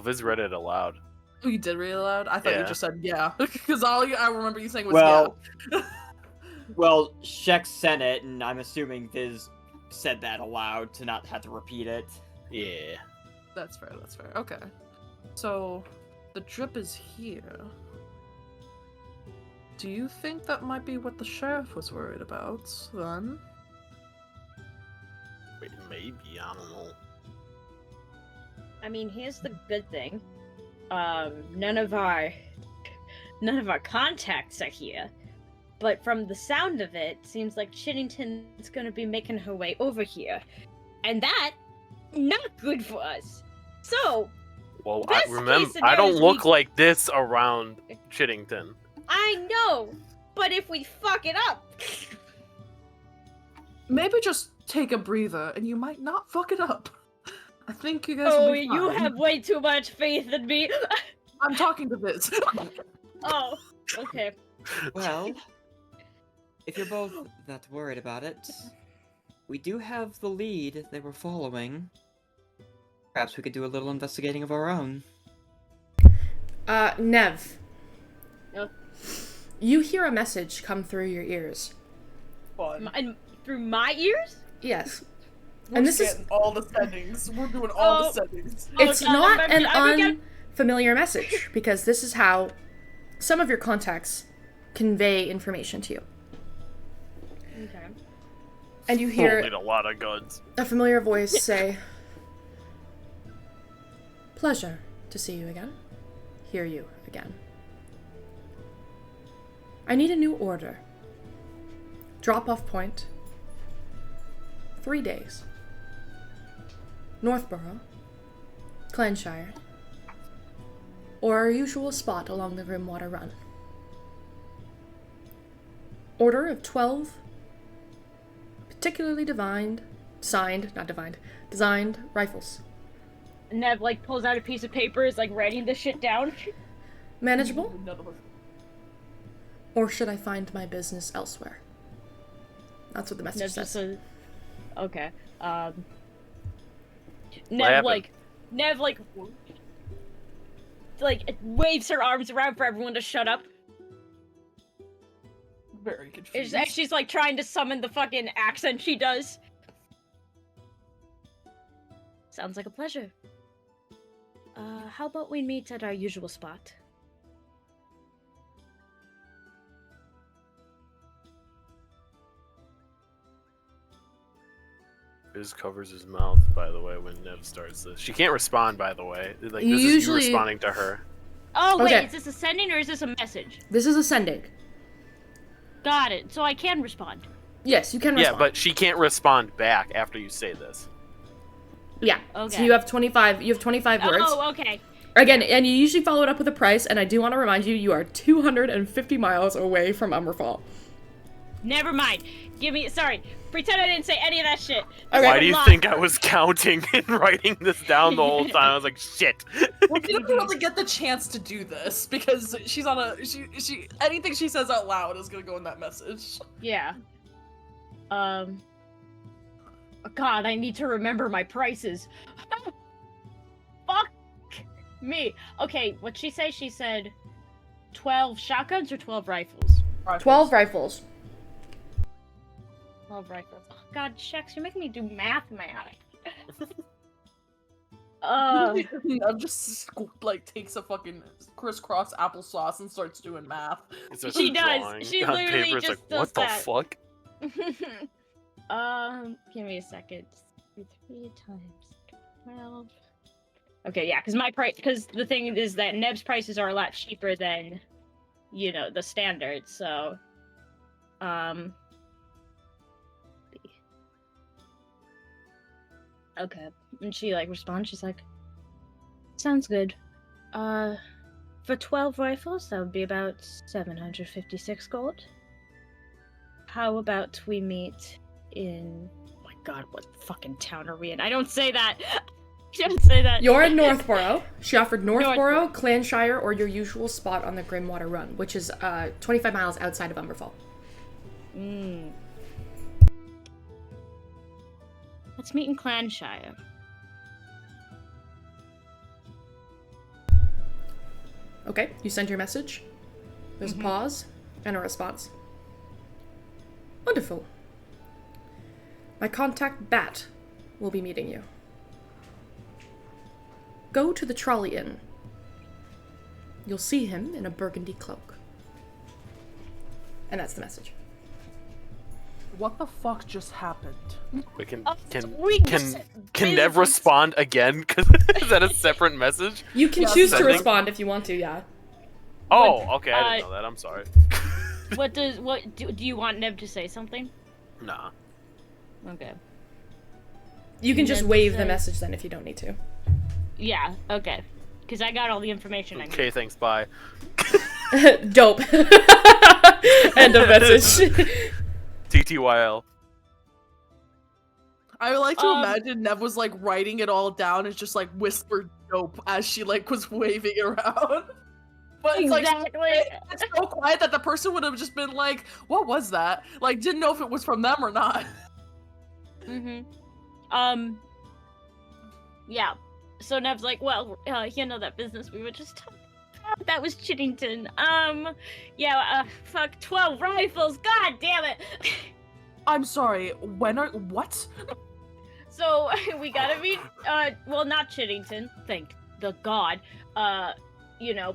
Viz read it aloud. Oh, you did read it aloud? I thought you Yeah. just said yeah. Because all I remember you saying was Well, yeah. well, Shek sent it, and I'm assuming Viz said that aloud to not have to repeat it. Yeah. That's fair, that's fair. Okay. So, the drip is here. Do you think that might be what the sheriff was worried about, then? Wait, maybe, I don't know. I mean, here's the good thing. None of our contacts are here. But from the sound of it, seems like Chiddington's gonna be making her way over here. And that, not good for us. So, Well, Best case remember, I scenario don't is look we- like this around Chiddington. I know, but if we fuck it up... Maybe just take a breather, and you might not fuck it up. I think you guys will Oh, be you fine. have way too much faith in me. I'm talking to Viz. Oh, okay. Well, if you're both that worried about it, we do have the lead they were following. Perhaps we could do a little investigating of our own. Nev. No. You hear a message come through your ears. And through my ears? Yes. We're And this is getting all the settings. We're doing all Oh. the settings. it's God, not I'm- an I think I'm- unfamiliar message because this is how some of your contacts convey information to you. Okay. And you We'll hear need a lot of guns. a familiar voice say, "Pleasure to see you again. Hear you again. I need a new order. Drop-off point. 3 days. Northborough, Clanshire, or our usual spot along the Rimwater Run. Order of 12 particularly designed rifles. Nev, like, pulls out a piece of paper, is, like, writing this shit down. Manageable? Or should I find my business elsewhere?" That's what the message Nev's just says. okay. happened? Nev waves her arms around for everyone to shut up. Very confused. And she's like trying to summon the fucking accent she does. Sounds like a pleasure. How about we meet at our usual spot? Fizz covers his mouth, by the way, when Nev starts this. She can't respond, by the way. Like, this is you Usually- responding to her. Oh, wait, Okay. is this a sending or is this a message? This is ascending. Got it. So I can respond. Yes, you can Yeah, respond. but she can't respond back after you say this. Yeah. So Okay. you have 25 words. Oh, okay. Again, and you usually follow it up with a price, and I do want to remind you, you are 250 miles away from Umberfall. Never mind. Sorry. Pretend I didn't say any of that shit. Okay. Why do you think I was counting and writing this down the whole time? I was like, shit. Well, she doesn't really get the chance to do this because she's on a she anything she says out loud is gonna go in that message. Yeah. God, I need to remember my prices. Fuck me. Okay, what'd she say? She said 12 shotguns or 12 rifles? 12 rifles. 12 rifles. Oh, God, Shex, you're making me do math. I'm just like takes a fucking crisscross applesauce and starts doing math. It's just She does. drawing She on literally paper. It's just like, does what that. the fuck? Give me a second. 3 times 12. Okay, yeah, because the thing is that Neb's prices are a lot cheaper than, the standard, so, okay, and she, responds, she's like, sounds good. For 12 rifles, that would be about 756 gold. How about we meet in... Oh my god, what fucking town are we in? I don't say that! I don't say that! You're in Northborough. She offered Northborough, Northborough. Clanshire, or your usual spot on the Grimwater Run, which is 25 miles outside of Umberfall. Let's meet in Clanshire. Okay, you send your message. There's a pause and a response. Wonderful. My contact Bat will be meeting you. Go to the Trolley Inn. You'll see him in a burgundy cloak. And that's the message. What the fuck just happened? Wait, can Wait, Nev respond again? Cause is that a separate message? You can Yeah, choose to sending. respond if you want to, yeah. Oh, okay, I didn't know that. I'm sorry. Do you want Neb to say something? Nah. Okay. You can just Neb wave the says- message then if you don't need to. Yeah, okay. Because I got all the information I need. Okay, thanks. Bye. Dope. End of message. TTYL. I would like to Um, imagine Nev was like writing it all down and just like whispered dope as she was waving it around. But it's Exactly. it's so quiet that the person would have just been like, what was that? Like, didn't know if it was from them or not. Yeah. So Nev's like, well, that business we were just talking about, that was Chiddington. Fuck 12 rifles, god damn it! I'm sorry, what? So, we gotta meet, not Chiddington, thank the god, but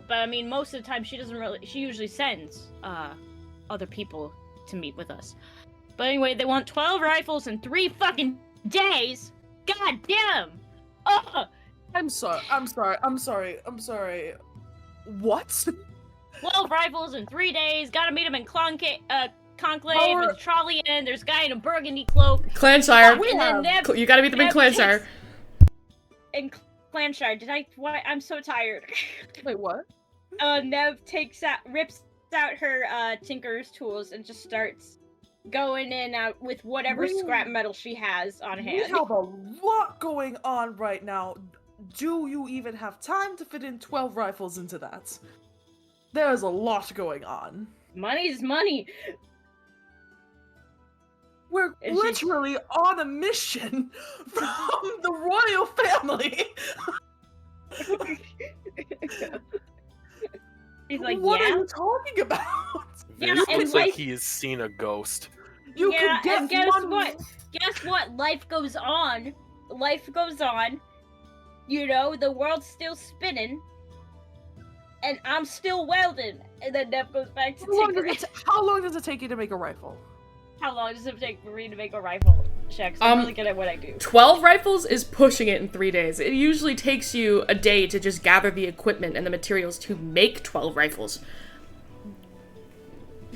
I mean, most of the time she usually sends, other people to meet with us. But anyway, they want 12 rifles in 3 fucking days! God damn! Ugh! I'm sorry. What? 12 rifles in 3 days. Gotta meet him in Conclave. Our- There's Trolley Inn. There's a guy in a burgundy cloak. Clanshire. We And then have- Neb You gotta meet them in Neb Clanshire. in Clanshire. I'm so tired. Wait, what? Neb rips out her tinker's tools and just starts going in and out with whatever We- scrap metal she has on We hand. have a lot going on right now. Do you even have time to fit in 12 rifles into that? There's a lot going on. Money's money. We're And she- literally on a mission from the royal family. He's like, What are yeah. you talking about? Yeah, Viz and looks like life- he has seen a ghost. You Yeah, could get and guess one. what? Guess what? Life goes on. Life goes on. You know, the world's still spinning. And I'm still welding. And then Nev goes back to tinkering. How long does it take you to make a rifle? How long does it take for me to make a rifle? Shex, I'm really good at what I do. 12 rifles is pushing it in 3 days. It usually takes you a day to just gather the equipment and the materials to make 12 rifles.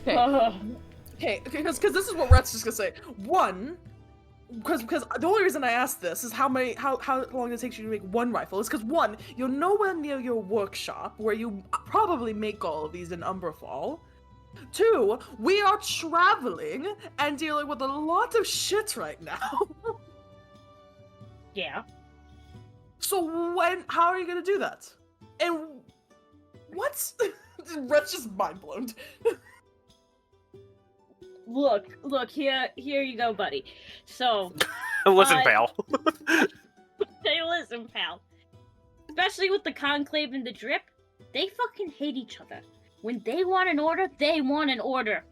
Okay, because this is what Rhett's just gonna say. One, because the only reason I asked this is how long it takes you to make one rifle is because one, you're nowhere near your workshop where you probably make all of these in Umberfall. Two, we are traveling and dealing with a lot of shit right now. Yeah. So how are you gonna do that? And what? Rhett's just mind blown. Look, here you go, buddy. So, Listen, pal. hey, listen, pal. Especially with the Conclave and the Drip, they fucking hate each other. When they want an order, they want an order.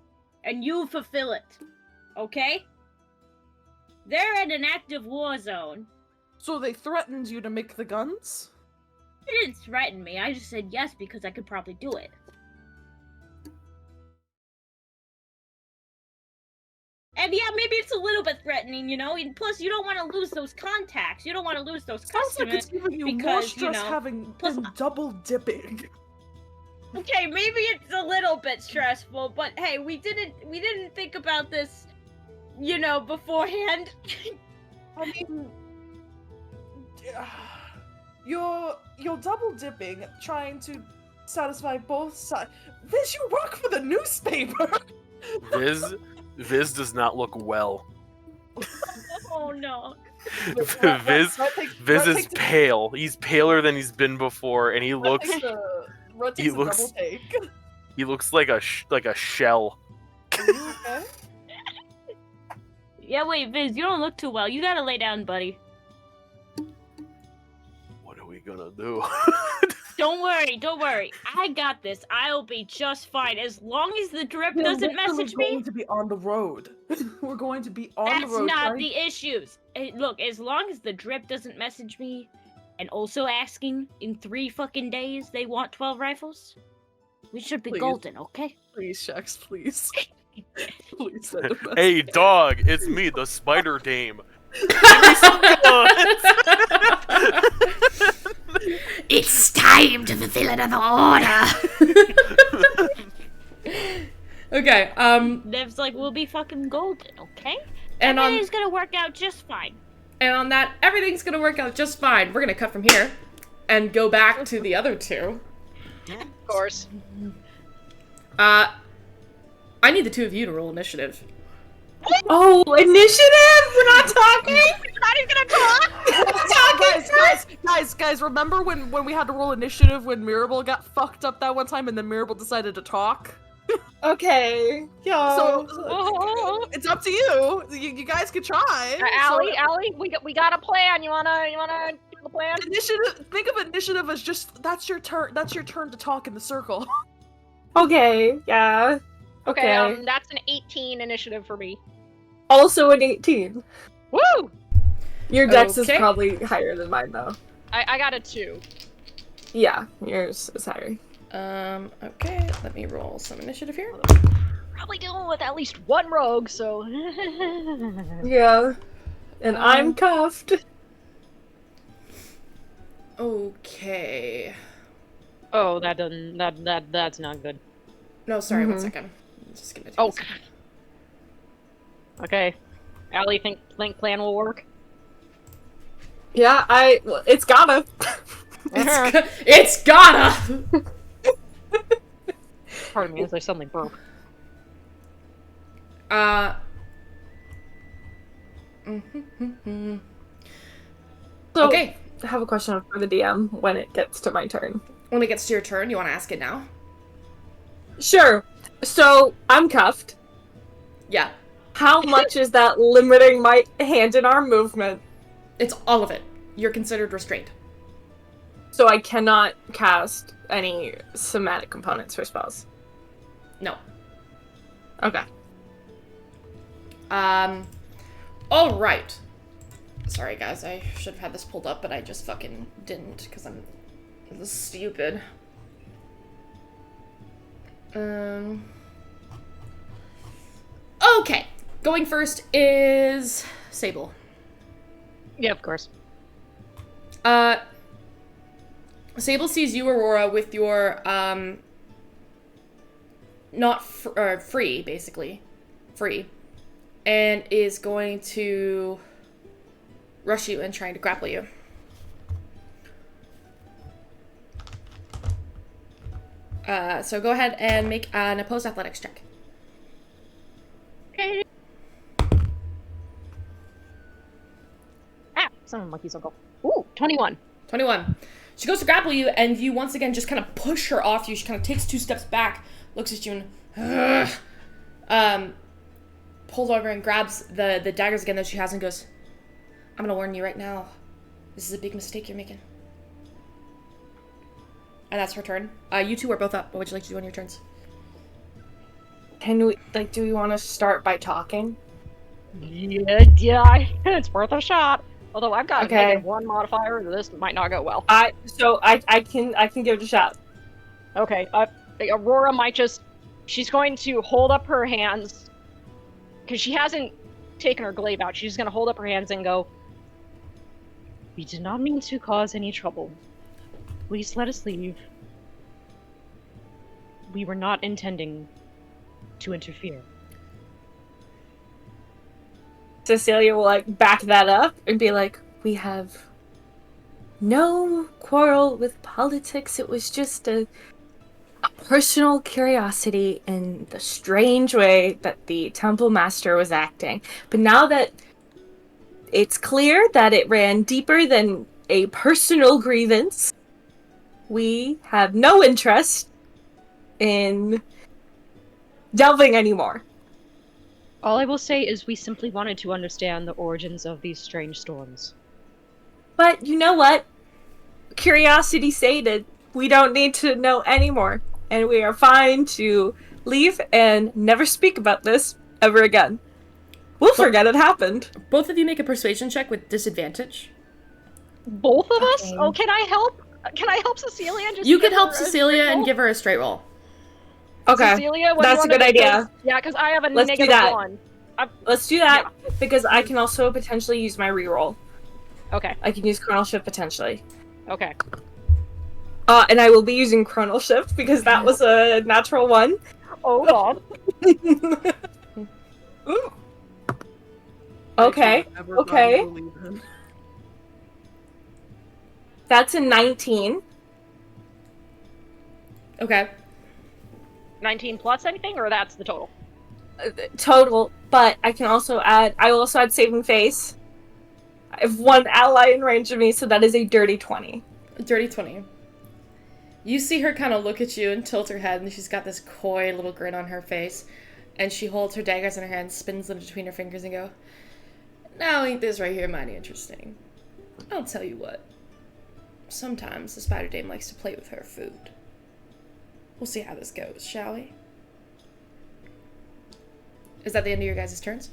And you fulfill it. Okay? They're in an active war zone. So they threatened you to make the guns? They didn't threaten me, I just said yes because I could probably do it. And yeah, maybe it's a little bit threatening, you know? And plus, you don't want to lose those contacts. You don't want to lose those Sounds like customers. it's giving you more because, stress you know, having plus- been double dipping. Okay, maybe it's a little bit stressful, but hey, we didn't think about this, you know, beforehand. I mean, you're double dipping, trying to satisfy both sides. Viz, you work for the newspaper. Viz does not look well. Oh no. Viz is pale. He's paler than he's been before, and he looks. He looks. He looks like a shell. Okay. Yeah, wait, Viz, you don't look too well. You gotta lay down, buddy. What are we gonna do? Don't worry. I got this. I'll be just fine as long as the Drip doesn't message We're me. going to be on the road. We're going to be on the That's road. not right? the issues. Look, as long as the Drip doesn't message me, and also asking in 3 fucking days they want 12 rifles, we should be Please. golden, okay? Please, Shex, please. Please send a message. Hey, dog, it's me, the Spider Dame. Give me some guns. It's time to fulfill another order. Okay, Nev's like, we'll be fucking golden, okay? and Everything's gonna work out just fine. on that, everything's gonna work out just fine. We're gonna cut from here and go back to the other two. Of course. I need the two of you to roll initiative. Oh, initiative! We're not talking? We're not even gonna talk! Guys, remember when we had to roll initiative when Mirabel got fucked up that one time and then Mirabel decided to talk? Okay. Yeah. So, it's up to you. You guys could try. Allie, we got a plan. You wanna do the plan? Initiative. Think of initiative as just that's your turn. That's your turn to talk in the circle. Okay, yeah. Okay, that's an 18 initiative for me. Also an 18. Woo! Your dex is Okay. probably higher than mine, though. I got a 2. Yeah, yours is higher. Okay, let me roll some initiative here. Probably dealing with at least one rogue, so. Yeah. And I'm cuffed. Okay. Oh, that doesn't. That's not good. No, sorry, 1 second. Just give it Oh. Okay. Allie, think plan will work? Yeah, well, it's gotta. It's gotta! Pardon me, as I suddenly broke. So, Okay. I have a question for the DM when it gets to my turn. When it gets to your turn, you want to ask it now? Sure. So, I'm cuffed. Yeah. How much is that limiting my hand and arm movement? It's all of it. You're considered restrained. So I cannot cast any somatic components for spells. No. Okay. All right. Sorry, guys. I should have had this pulled up, but I just fucking didn't because I'm stupid. Okay. Going first is Sable. Yeah, of course. Sable sees you, Aurora, with your, not free, basically. Free. And is going to rush you and trying to grapple you. So go ahead and make an opposed athletics check. Okay. Ah, son of a monkey's uncle. Ooh, 21. 21. She goes to grapple you, and you once again just kind of push her off you. She kind of takes 2 steps back, looks at you, and pulls over and grabs the daggers again that she has and goes, I'm gonna warn you right now. This is a big mistake you're making. And that's her turn. You two are both up. What would you like to do on your turns? Can we, like, do we want to start by talking? Yeah, it's worth a shot. Although I've got a Okay. -1 modifier, this might not go well. I can give it a shot. Okay, Aurora might just... She's going to hold up her hands, because she hasn't taken her glaive out. She's going to hold up her hands and go, we did not mean to cause any trouble. Please let us leave. We were not intending to interfere. Cecilia will, like, back that up and be like, we have no quarrel with politics. It was just a personal curiosity in the strange way that the temple master was acting. But now that it's clear that it ran deeper than a personal grievance, we have no interest in delving anymore. All I will say is we simply wanted to understand the origins of these strange storms. But you know what? Curiosity sated. We don't need to know anymore. And we are fine to leave and never speak about this ever again. We'll forget it happened. Both of you make a persuasion check with disadvantage. Both of us? Okay. Oh, can I help? Can I help Cecilia? And just You give could help her a Cecilia straight and roll? give her a straight roll. Okay, Cecilia, what do you that's a want good to do? idea. Yeah, because I have a Let's do -1. that. Let's do that, because I can also potentially use my reroll. Okay, I can use Chronal Shift potentially. okay. And I will be using Chronal Shift because that was a natural 1. Oh god. Ooh. Okay, Ever okay. gotten to believe him. That's a 19. Okay. 19 plus anything, or that's the total? Total, but I can also add, I will also add Saving Face. I have 1 ally in range of me, so that is a dirty 20. Dirty 20. You see her kind of look at you and tilt her head, and she's got this coy little grin on her face. And she holds her daggers in her hand, spins them between her fingers, and go, now ain't this right here mighty interesting? I'll tell you what. Sometimes the spider dame likes to play with her food. We'll see how this goes, shall we? Is that the end of your guys' turns?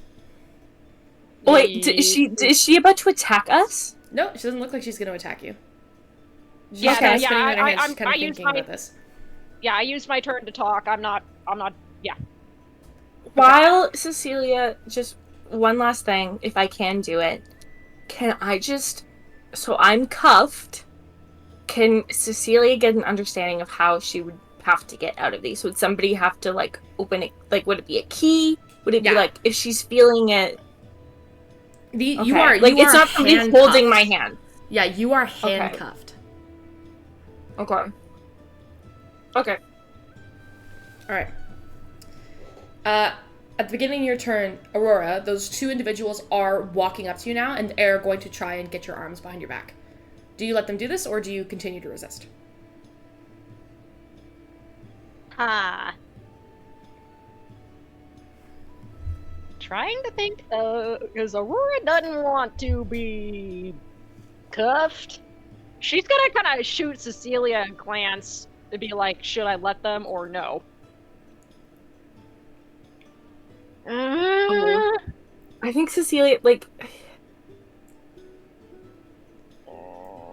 Wait, is she about to attack us? No, she doesn't look like she's going to attack you. She's Yeah, kinda Okay. yeah, spinning in her hands, I she's kind of used thinking my... about this. Yeah, I used my turn to talk. I'm not, yeah. While Cecilia, just one last thing, if I can do it, can I just, so I'm cuffed, can Cecilia get an understanding of how she would have to get out of these? Would somebody have to, like, open it, like, would it be a key? Would it be, Yeah. like, if she's feeling it? You Okay. are, like, you it's are not somebody handcuffed. holding my hand. Yeah, you are handcuffed. Okay. Okay. Alright. At the beginning of your turn, Aurora, those 2 individuals are walking up to you now and are going to try and get your arms behind your back. Do you let them do this, or do you continue to resist? trying to think, because Aurora doesn't want to be cuffed. She's gonna kind of shoot Cecilia a glance to be like, should I let them or no? I think Cecilia, like,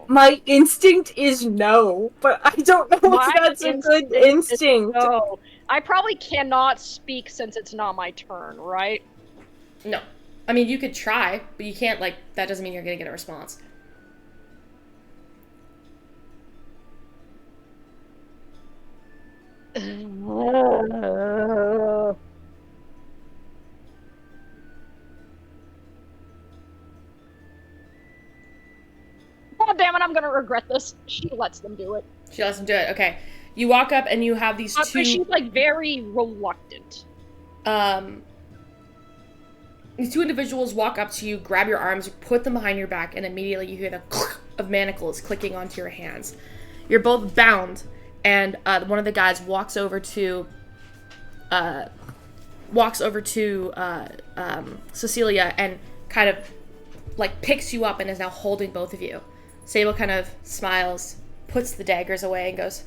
my instinct is no, but I don't know if that's a good instinct. No, I probably cannot speak since it's not my turn, right? No. I mean, you could try, but you can't, like, that doesn't mean you're gonna get a response. God damn it, I'm gonna regret this. She lets them do it. She lets them do it. Okay. You walk up and you have these two... But she's, like, very reluctant. These two individuals walk up to you, grab your arms, put them behind your back, and immediately you hear the click of manacles clicking onto your hands. You're both bound, and one of the guys walks over to Cecilia and kind of, like, picks you up and is now holding both of you. Sable kind of smiles, puts the daggers away, and goes,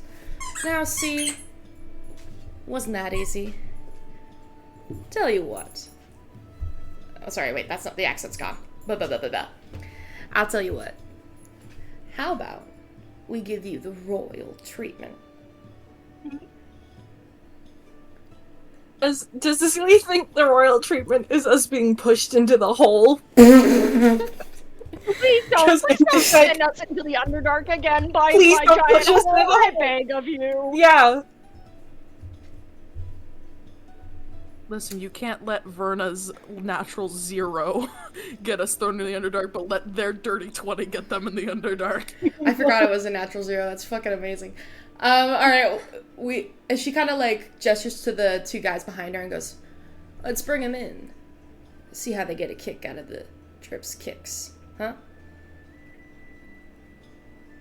"Now see, wasn't that easy? Tell you what." Oh, sorry, wait, that's not, the accent's gone. I'll tell you what. How about we give you the royal treatment? Does Cecilia think the royal treatment is us being pushed into the hole? Please don't send us into the Underdark again by giant hole, I beg of you. Yeah. Listen, you can't let Verna's natural 0 get us thrown in the Underdark, but let their dirty 20 get them in the Underdark. I forgot it was a natural 0. That's fucking amazing. Alright, she kind of, like, gestures to the two guys behind her and goes, "Let's bring them in. See how they get a kick out of the trip's kicks. Huh?"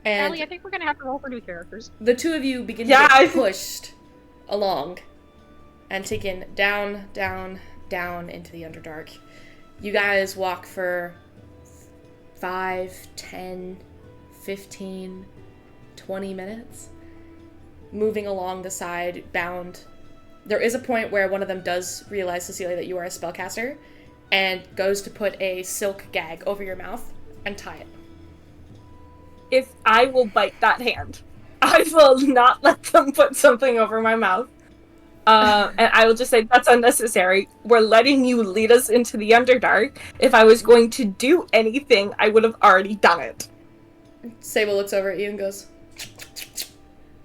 And Ellie, I think we're gonna have to roll for new characters. the two of you begin to get pushed along and taken down, down, down into the Underdark. You guys walk for 5, 10, 15, 20 minutes, moving along the side, bound. There is a point where one of them does realize, Cecilia, that you are a spellcaster, and goes to put a silk gag over your mouth and tie it. If I will bite that hand, I will not let them put something over my mouth. And I will just say, that's unnecessary. We're letting you lead us into the Underdark. If I was going to do anything, I would have already done it. Sable looks over at you and goes,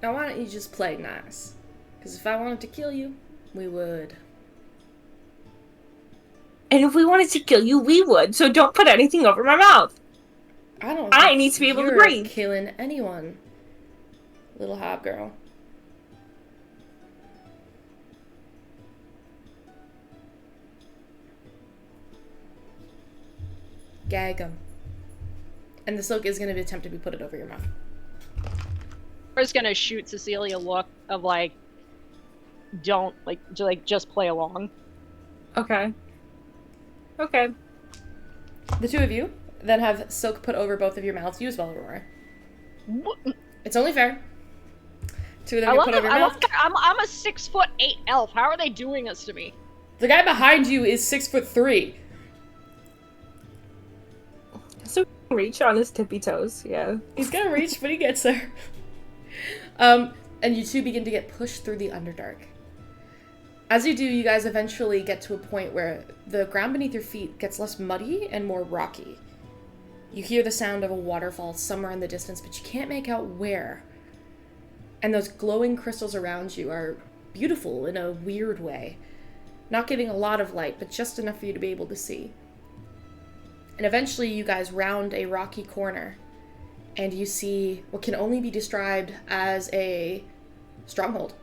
"Now why don't you just play nice? Because if I wanted to kill you, we would." And if we wanted to kill you, we would. So don't put anything over my mouth. I need to be able to breathe. Killing anyone, little hobgirl. Gag him. And the silk is going to attempt to be put it over your mouth. We're just gonna shoot Cecilia a look of like, don't just play along. Okay. Okay. The two of you then have silk put over both of your mouths. You as well, Aurora. It's only fair. Two of them get put over your mouth. I'm a 6'8" elf. How are they doing this to me? The guy behind you is 6'3". So reach on his tippy toes, yeah. He's gonna reach, but he gets there. And you two begin to get pushed through the Underdark. As you do, you guys eventually get to a point where the ground beneath your feet gets less muddy and more rocky. You hear the sound of a waterfall somewhere in the distance, but you can't make out where. And those glowing crystals around you are beautiful in a weird way. Not giving a lot of light, but just enough for you to be able to see. And eventually you guys round a rocky corner, and you see what can only be described as a stronghold.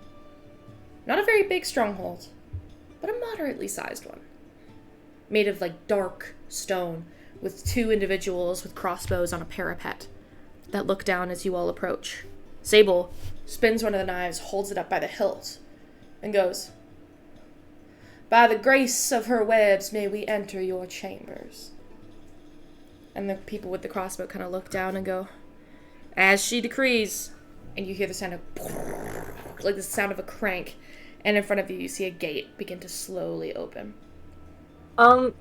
Not a very big stronghold, but a moderately sized one. Made of like dark stone, with two individuals with crossbows on a parapet that look down as you all approach. Sable spins one of the knives, holds it up by the hilt, and goes, By the grace of her webs may we enter your chambers. And the people with the crossbow kind of look down and go, as she decrees. And you hear the sound of, like the sound of a crank. And in front of you, you see a gate begin to slowly open.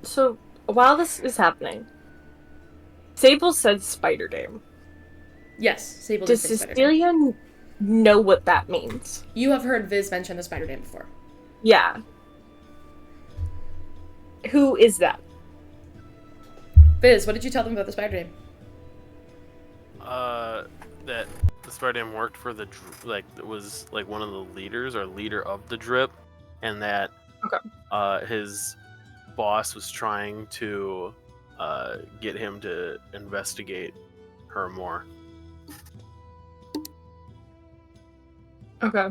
So while this is happening, Sable said Spider Dame. Yes, Sable Does did say Spider Dame. Cecilia know what that means? You have heard Viz mention the Spider Dame before. Yeah. Who is that? Viz, what did you tell them about the Spider Dame? That the Spider-Man worked for the it was like one of the leaders or leader of the drip, and that his boss was trying to get him to investigate her more. Okay.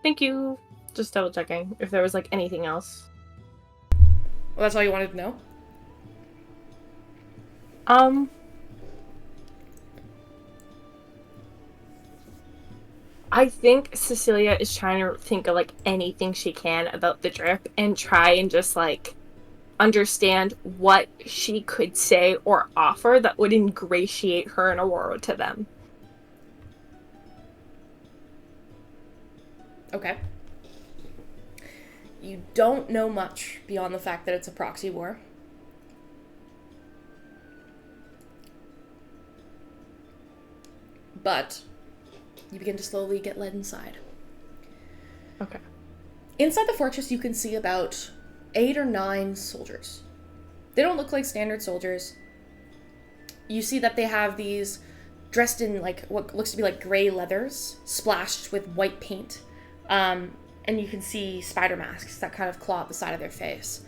Thank you. Just double checking if there was like anything else. Well, that's all you wanted to know? I think Cecilia is trying to think of like anything she can about the drip and try and just like understand what she could say or offer that would ingratiate her and Aurora to them. Okay. You don't know much beyond the fact that it's a proxy war. But you begin to slowly get led inside. Okay. Inside the fortress, you can see about 8 or 9 soldiers. They don't look like standard soldiers. You see that they have these dressed in like what looks to be like gray leathers, splashed with white paint. And you can see spider masks that kind of claw up the side of their face.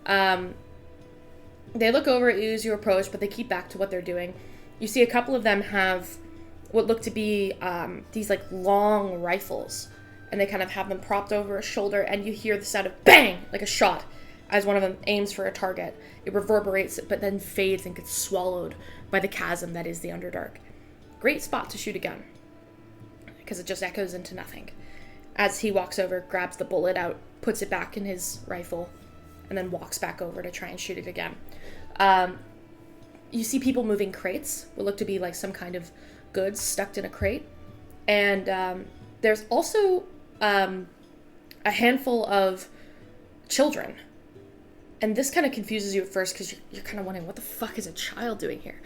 They look over at you as you approach, but they keep back to what they're doing. You see a couple of them have what look to be these like long rifles, and they kind of have them propped over a shoulder, and you hear the sound of bang, like a shot, as one of them aims for a target. It reverberates, but then fades and gets swallowed by the chasm that is the Underdark. Great spot to shoot a gun, because it just echoes into nothing. As he walks over, grabs the bullet out, puts it back in his rifle, and then walks back over to try and shoot it again. You see people moving crates, what look to be like some kind of goods stuck in a crate. And there's also a handful of children. And this kind of confuses you at first because you're kind of wondering, what the fuck is a child doing here?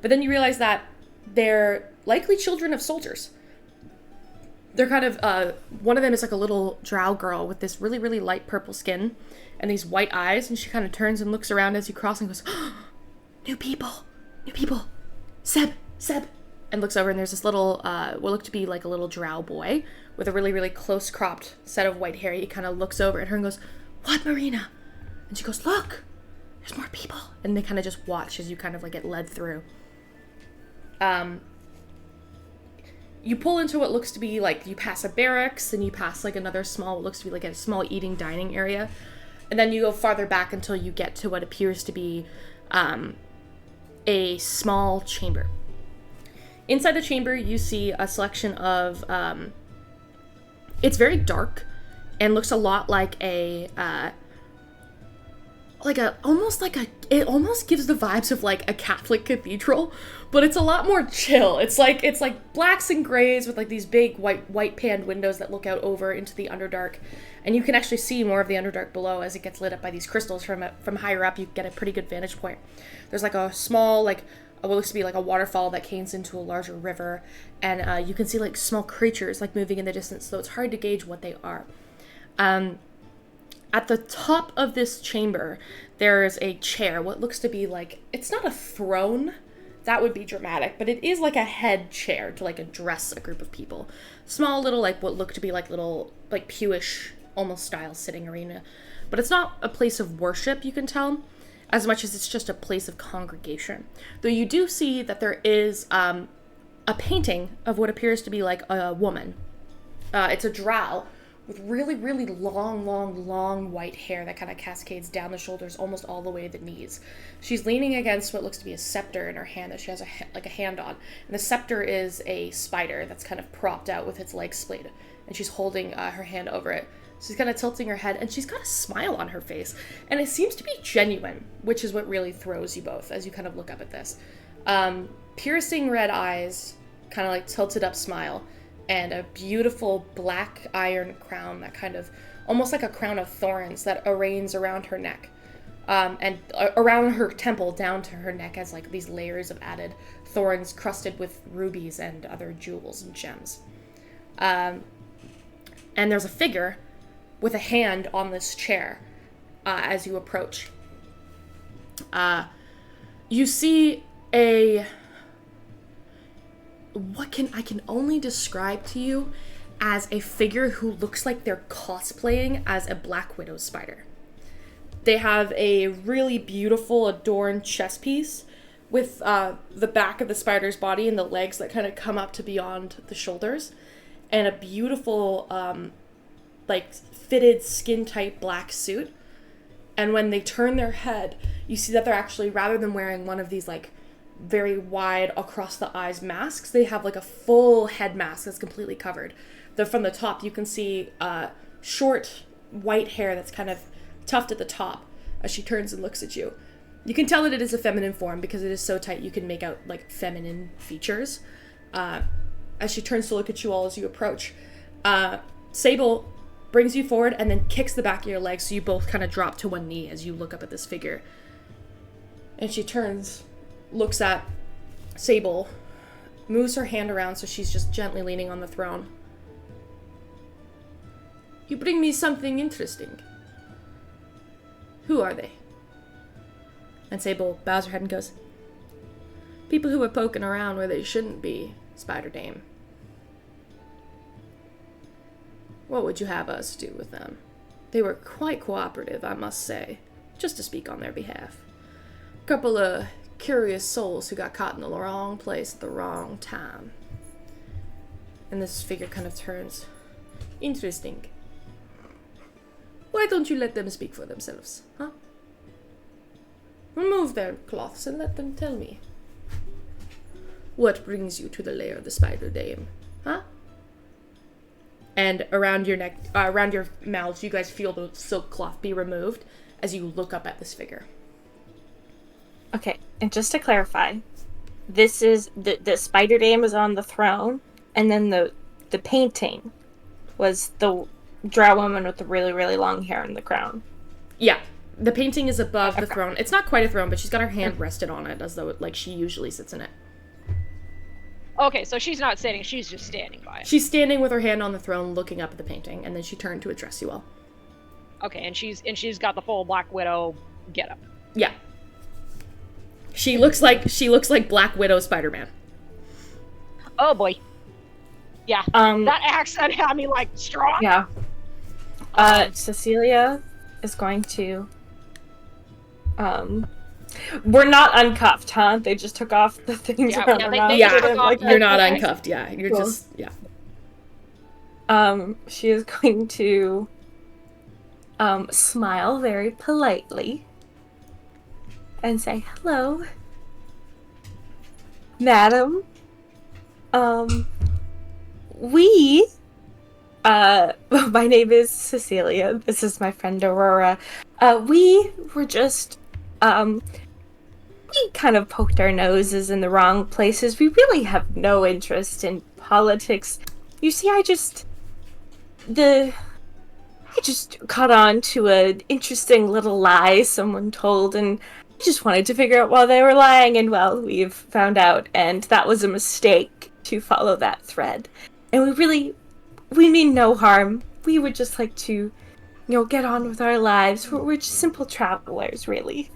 But then you realize that they're likely children of soldiers. They're kind of, one of them is like a little drow girl with this really, really light purple skin and these white eyes, and she kind of turns and looks around as you cross and goes, oh, new people, Seb, and looks over, and there's this little, what look to be like a little drow boy with a really, really close cropped set of white hair. He kind of looks over at her and goes, what, Marina? And she goes, look, there's more people. And they kind of just watch as you kind of like get led through. You pull into what looks to be like, you pass a barracks, and you pass like another small, what looks to be like a small eating dining area. And then you go farther back until you get to what appears to be a small chamber. Inside the chamber, you see a selection of, it's very dark and looks a lot like it almost gives the vibes of like a Catholic cathedral, but it's a lot more chill. It's like blacks and grays with like these big white paned windows that look out over into the Underdark, and you can actually see more of the Underdark below as it gets lit up by these crystals from higher up. You get a pretty good vantage point. There's like a small what looks to be like a waterfall that canes into a larger river, and you can see like small creatures like moving in the distance, so it's hard to gauge what they are. At the top of this chamber, there's a chair, what looks to be like, it's not a throne, that would be dramatic, but it is like a head chair to like address a group of people. Small little, like what look to be like little, like pewish, almost style sitting arena. But it's not a place of worship, you can tell, as much as it's just a place of congregation. Though you do see that there is a painting of what appears to be like a woman. It's a drow with really, really long white hair that kind of cascades down the shoulders almost all the way to the knees. She's leaning against what looks to be a scepter in her hand that she has a hand on. And the scepter is a spider that's kind of propped out with its legs splayed. And she's holding her hand over it. She's kind of tilting her head, and she's got a smile on her face. And it seems to be genuine, which is what really throws you both as you kind of look up at this. Piercing red eyes, kind of like tilted up smile, and a beautiful black iron crown that kind of, almost like a crown of thorns that arraigns around her neck. And around her temple down to her neck as like these layers of added thorns crusted with rubies and other jewels and gems. And there's a figure with a hand on this chair as you approach. You see I can only describe to you as a figure who looks like they're cosplaying as a Black Widow spider. They have a really beautiful adorned chest piece with the back of the spider's body and the legs that kind of come up to beyond the shoulders, and a beautiful like fitted skin tight black suit. And when they turn their head, you see that they're actually, rather than wearing one of these like very wide across the eyes masks, they have like a full head mask that's completely covered. From the top you can see short white hair that's kind of tuft at the top. As she turns and looks at you, you can tell that it is a feminine form because it is so tight you can make out like feminine features. As she turns to look at you all as you approach, Sable brings you forward and then kicks the back of your leg so you both kind of drop to one knee as you look up at this figure. And she turns, looks at Sable, moves her hand around so she's just gently leaning on the throne. You bring me something interesting. Who are they? And Sable bows her head and goes, people who are poking around where they shouldn't be, Spider Dame. What would you have us do with them? They were quite cooperative, I must say, just to speak on their behalf. A couple of curious souls who got caught in the wrong place at the wrong time. And this figure kind of turns. Interesting. Why don't you let them speak for themselves, huh? Remove their cloths and let them tell me. What brings you to the lair of the Spider Dame, huh? And around your neck, around your mouths, you guys feel the silk cloth be removed as you look up at this figure. Okay, and just to clarify, this is the Spider Dame is on the throne, and then the painting was the drow woman with the really, really long hair and the crown. Yeah, the painting is above the throne. It's not quite a throne, but she's got her hand rested on it as though like she usually sits in it. Okay, so she's not sitting, she's just standing by it. She's standing with her hand on the throne looking up at the painting, and then she turned to address you all. Okay, and she's got the full Black Widow getup. Yeah. She looks like Black Widow Spider-Man. Oh boy. Yeah. That accent had me like strong. Yeah. Cecilia is going to we're not uncuffed, huh? They just took off the things around her mouth. You're not uncuffed, yeah. You're cool. Just She is going to smile very politely and say, hello, madam. My name is Cecilia. This is my friend Aurora. We were just, we kind of poked our noses in the wrong places. We really have no interest in politics. You see, I just caught on to an interesting little lie someone told, and I just wanted to figure out why they were lying, and well, we've found out, and that was a mistake to follow that thread. And we mean no harm. We would just like to, get on with our lives. We're just simple travelers, really.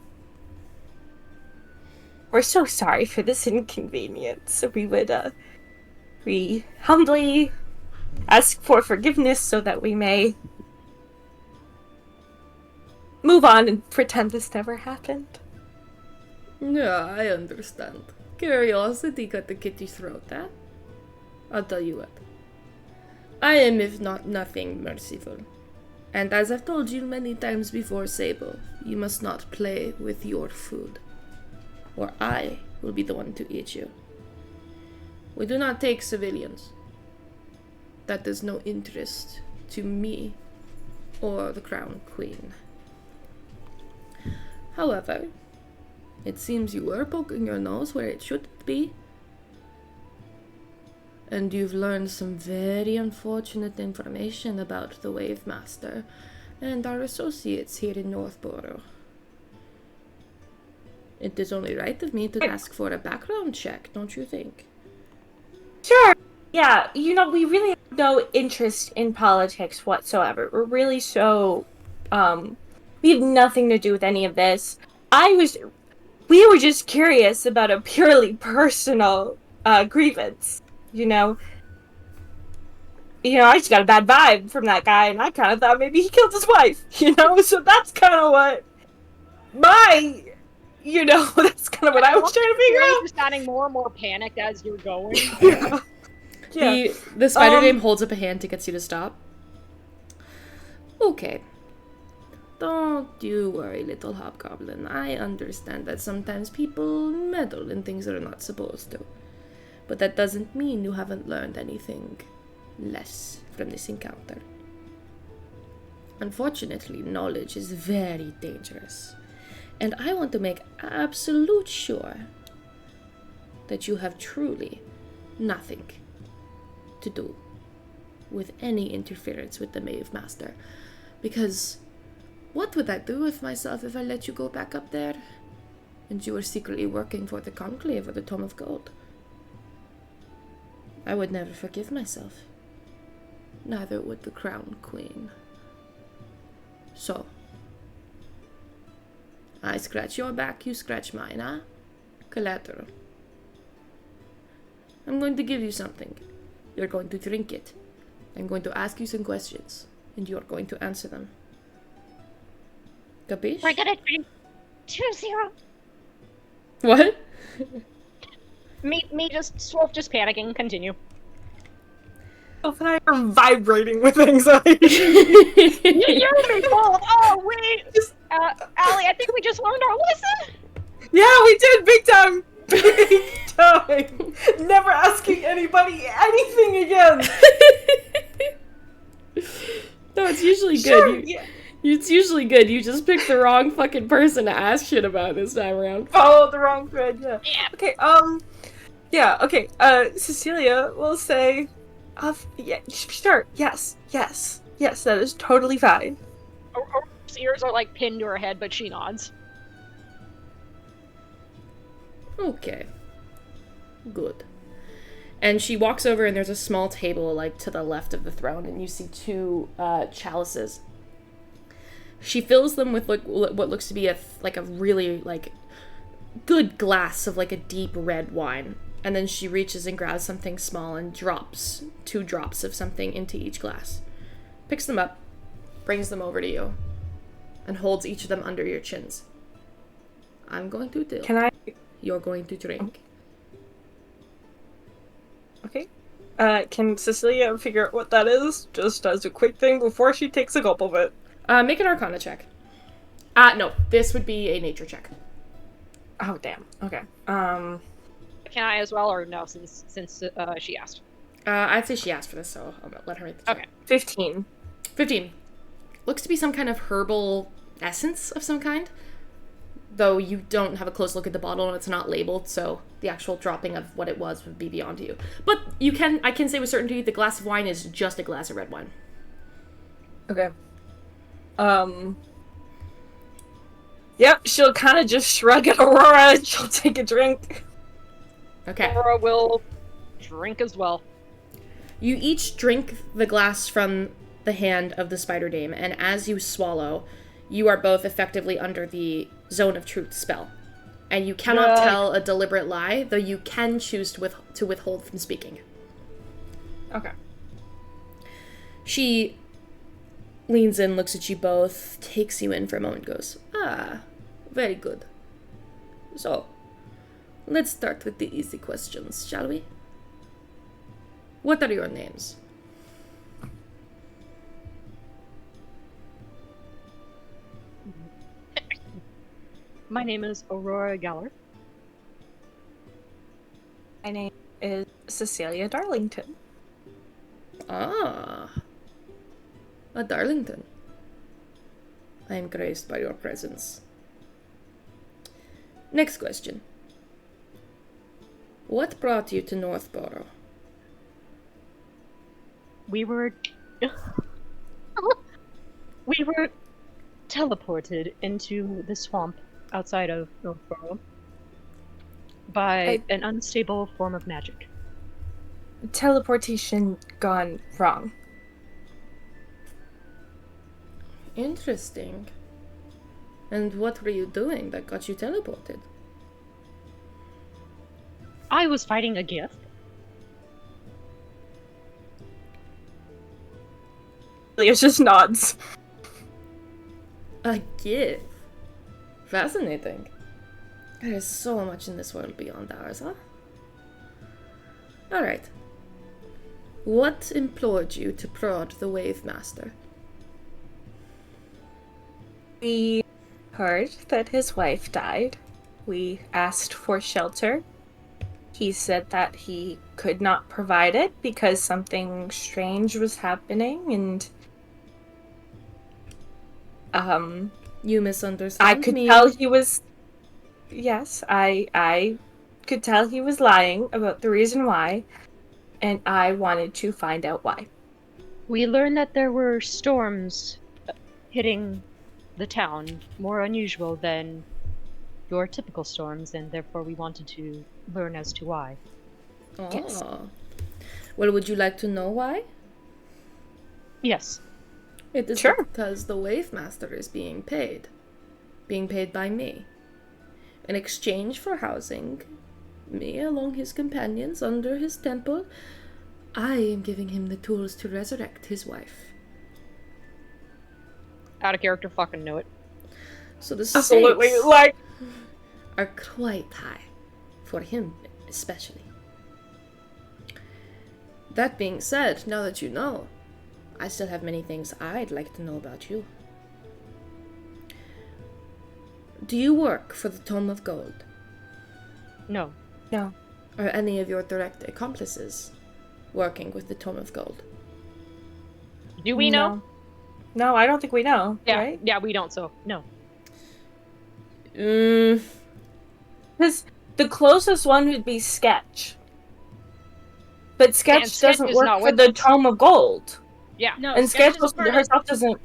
We're so sorry for this inconvenience. We humbly ask for forgiveness so that we may move on and pretend this never happened. Yeah, I understand. Curiosity got the kitty's throat, huh? I'll tell you what. I am, if not nothing, merciful. And as I've told you many times before, Sable, you must not play with your food, or I will be the one to eat you. We do not take civilians. That is no interest to me or the Crown Queen. However, it seems you were poking your nose where it shouldn't be. And you've learned some very unfortunate information about the Wave Master and our associates here in Northborough. It is only right of me to ask for a background check, don't you think? Sure. Yeah, we really have no interest in politics whatsoever. We're really we have nothing to do with any of this. We were just curious about a purely personal grievance. I just got a bad vibe from that guy, and I kind of thought maybe he killed his wife, So that's kind of what that's kind of what I was trying to figure out. You're sounding more and more panicked as you're going. Yeah. The spider dame holds up a hand to get you to stop. Okay. Don't you worry, little hobgoblin. I understand that sometimes people meddle in things they're not supposed to. But that doesn't mean you haven't learned anything less from this encounter. Unfortunately, knowledge is very dangerous. And I want to make absolute sure that you have truly nothing to do with any interference with the Wave Master. Because what would I do with myself if I let you go back up there and you were secretly working for the Conclave or the Tome of Gold? I would never forgive myself. Neither would the Crown Queen. So, I scratch your back, you scratch mine, huh? Collateral. I'm going to give you something. You're going to drink it. I'm going to ask you some questions, and you're going to answer them. Capiche? We're gonna drink 2-0. What? Me just panicking. Continue. Elf and I are vibrating with anxiety. You're me both. Oh wait, Allie, I think we just learned our lesson. Yeah, we did, big time. Big time. Never asking anybody anything again. No, it's usually Sure, good. yeah. It's usually good. You just picked the wrong fucking person to ask shit about this time around. Follow the wrong thread, yeah. Okay, okay, Cecilia will say, yeah, sure, yes, that is totally fine. Her ears are like pinned to her head, but she nods. Okay. Good. And she walks over and there's a small table like to the left of the throne and you see two chalices. She fills them with what looks to be a really good glass of like a deep red wine. And then she reaches and grabs something small and drops 2 drops of something into each glass. Picks them up, brings them over to you, and holds each of them under your chins. I'm going to do. Can I? You're going to drink. Okay. Can Cecilia figure out what that is? Just as a quick thing before she takes a gulp of it. Make an Arcana check. No, this would be a nature check. Oh, damn. Okay. Can I as well, or no, since she asked? I'd say she asked for this, so I'll let her make the check. Okay. 15. 15. Looks to be some kind of herbal essence of some kind. Though you don't have a close look at the bottle and it's not labeled, so the actual dropping of what it was would be beyond you. But I can say with certainty the glass of wine is just a glass of red wine. Okay. Yep, she'll kind of just shrug at Aurora and she'll take a drink. Okay. Aurora will drink as well. You each drink the glass from the hand of the Spider Dame, and as you swallow, you are both effectively under the Zone of Truth spell. And you cannot tell a deliberate lie, though you can choose to withhold from speaking. Okay. She leans in, looks at you both, takes you in for a moment, goes, very good. So, let's start with the easy questions, shall we? What are your names? My name is Aurora Geller. My name is Cecilia Darlington. Ah, a Darlington. I am graced by your presence. Next question. What brought you to Northborough? We were we were teleported into the swamp outside of Northborough by an unstable form of magic. Teleportation gone wrong. Interesting. And what were you doing that got you teleported? I was fighting a gift. It just nods. A gift. Fascinating. There is so much in this world beyond ours, huh? Alright. What implored you to prod the Wave Master? We heard that his wife died. We asked for shelter. He said that he could not provide it because something strange was happening, and You misunderstand I could me. tell he was. Yes, I could tell he was lying about the reason why, and I wanted to find out why. We learned that there were storms hitting the town, more unusual than your typical storms, and therefore we wanted to learn as to why. Oh. Yes. Well, would you like to know why? Yes. It is Sure. because the Wave Master is being paid. Being paid by me. In exchange for housing me along his companions under his temple, I am giving him the tools to resurrect his wife. Out of character, fucking know it. So the Absolutely, stakes like are quite high. For him, especially. That being said, now that you know, I still have many things I'd like to know about you. Do you work for the Tome of Gold? No. no. Are any of your direct accomplices working with the Tome of Gold? Do we know? No, I don't think we know. Yeah. Right? Yeah, we don't, so no. Because the closest one would be Sketch. But Sketch Sketch doesn't is work not for with the us. Tome of Gold. Yeah. No, And Sketch Sketch is part of- herself doesn't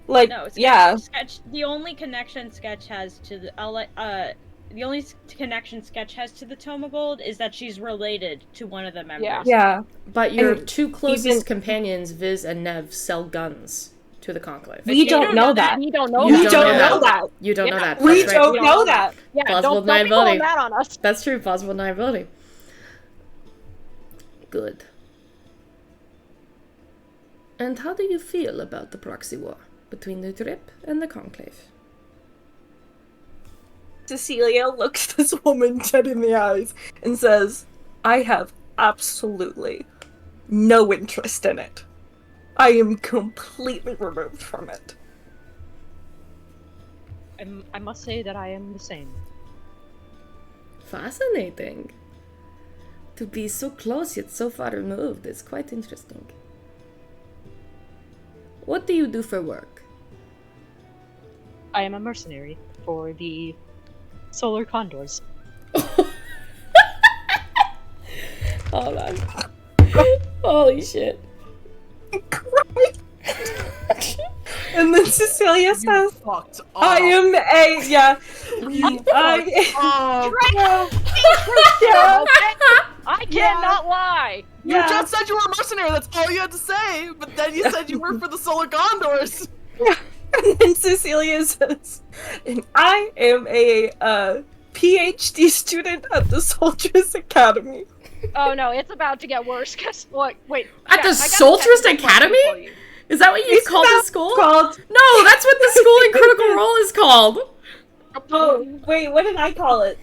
like No, Sketch, yeah. Sketch. The only connection Sketch has to the only connection Sketch has to the Tome of Gold is that she's related to one of the members. Yeah. But your And two closest even- companions, Viz and Nev, sell guns to the Conclave. We don't know that. We don't know You that. We don't know that. You don't know Yeah. that. We That's don't right. know that. Yeah, Plausible don't be pulling deniability. that on us. That's true. Plausible deniability. Good. And how do you feel about the proxy war between the Drip and the Conclave? Cecilia looks this woman dead in the eyes and says, I have absolutely no interest in it. I am completely removed from it. I must say that I am the same. Fascinating. To be so close yet so far removed is quite interesting. What do you do for work? I am a mercenary for the Solar Condors. Hold on. Holy shit. And then Cecilia says, Fucked off. I am a yeah. I cannot lie! You just said you were a mercenary, that's all you had to say, but then you said you worked for the Solar Condors. And then Cecilia says, and I am a PhD student at the Soldiers Academy. Oh no, it's about to get worse. Guess what? Wait. At the Soldiers Academy? Is that what you call the school? Called No, that's what the school in Critical Role is called. oh wait, what did I call it?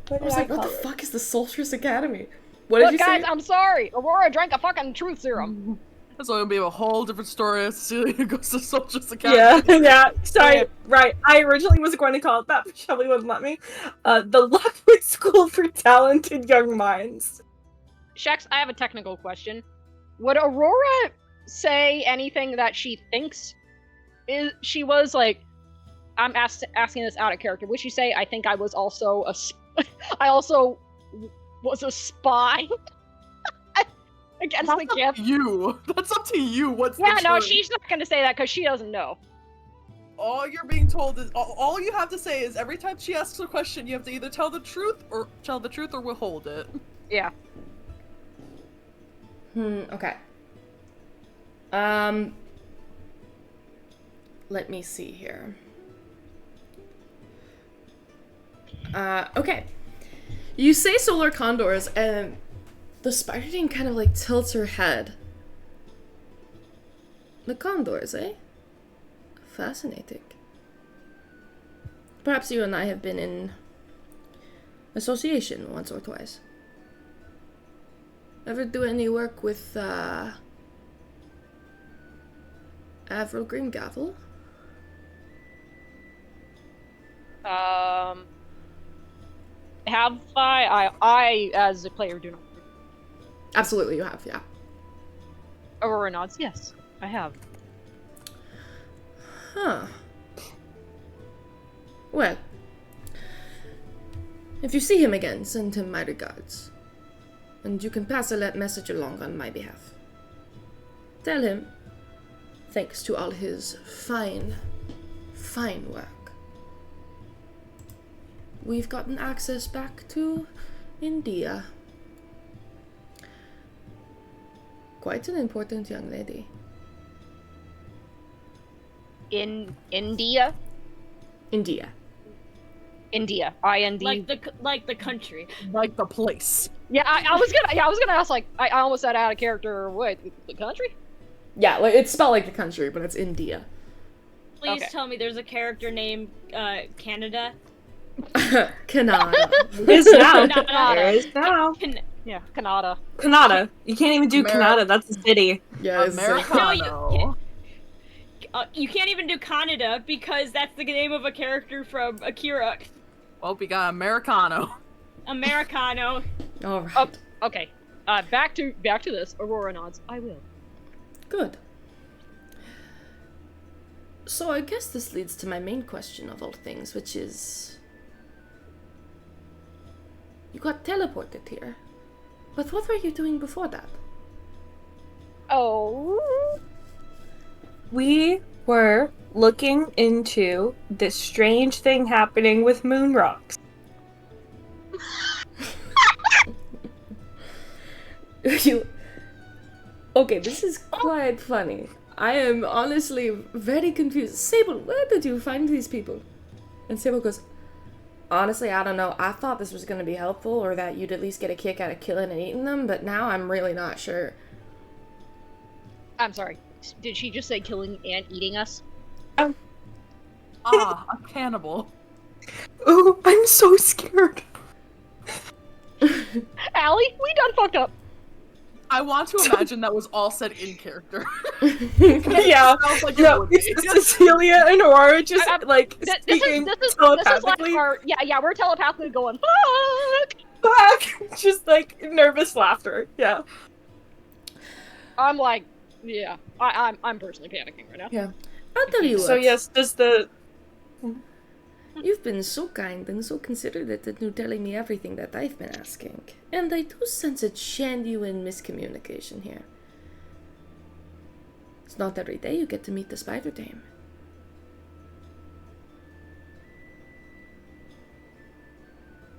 What I did was I like, what call the it? fuck is the Soldiers Academy? What did Look, you guys, say? I'm sorry. Aurora drank a fucking truth serum. That's gonna be a whole different story as Cecilia goes to Soldier's Academy. Yeah, yeah. Sorry, right. I originally was going to call it that, but Shelby wouldn't let me. The Lockwood School for Talented Young Minds. Shax, I have a technical question. Would Aurora say anything that she thinks she was like? I'm asking this out of character. Would she say, "I think I was also I also was a spy against the gift"? You. That's up to you. What's Yeah, the no, truth? she's not going to say that because she doesn't know. All you're being told is all you have to say is every time she asks a question, you have to either tell the truth or withhold it. Yeah. Okay. Let me see here. Okay. You say solar condors, and the spider dame kind of like tilts her head. The condors, eh? Fascinating. Perhaps you and I have been in association once or twice. Ever do any work with, Avril Greengavel? Have I, as a player, do not. Absolutely, you have, yeah. Aurora nods. Yes, I have. Huh. Well, if you see him again, send him my regards. And you can pass that message along on my behalf. Tell him, thanks to all his fine work, we've gotten access back to India. Quite an important young lady. In India? India. India. IND. Like the country. Like the place. Yeah, I was gonna ask, like, I almost said out of character, what, the country? Yeah, like, it's spelled like the country, but it's India. Please Okay. tell me there's a character named Canada. Canada. There is now. Canada. There is now. Yeah, Kannada. Kannada. You can't even do Ameri- Kannada. That's a city. Yeah, it's Americano. You can't even do Canada because that's the name of a character from Akira. Well, we got Americano. Americano. all right. Okay. Back to this. Aurora nods. I will. Good. So I guess this leads to my main question of all things, which is... You got teleported here. But what were you doing before that? Oh. We were looking into this strange thing happening with moon rocks. You... Okay, this is quite funny. I am honestly very confused. Sable, where did you find these people? And Sable goes, honestly, I don't know. I thought this was going to be helpful, or that you'd at least get a kick out of killing and eating them, but now I'm really not sure. I'm sorry. Did she just say killing and eating us? A cannibal. Oh, I'm so scared. Allie, we done fucked up. I want to imagine that was all said in character. Yeah. Sounds like it No, would be. Cecilia and Aurora just like This speaking is telepathically. like our we're telepathically going fuck. Fuck! Just like nervous laughter. Yeah. I'm like, yeah, I'm personally panicking right now. Yeah. I'll tell you what. So yes, does the You've been so kind and so considerate in telling me everything that I've been asking. And I do sense a genuine miscommunication here. It's not every day you get to meet the Spider Dame.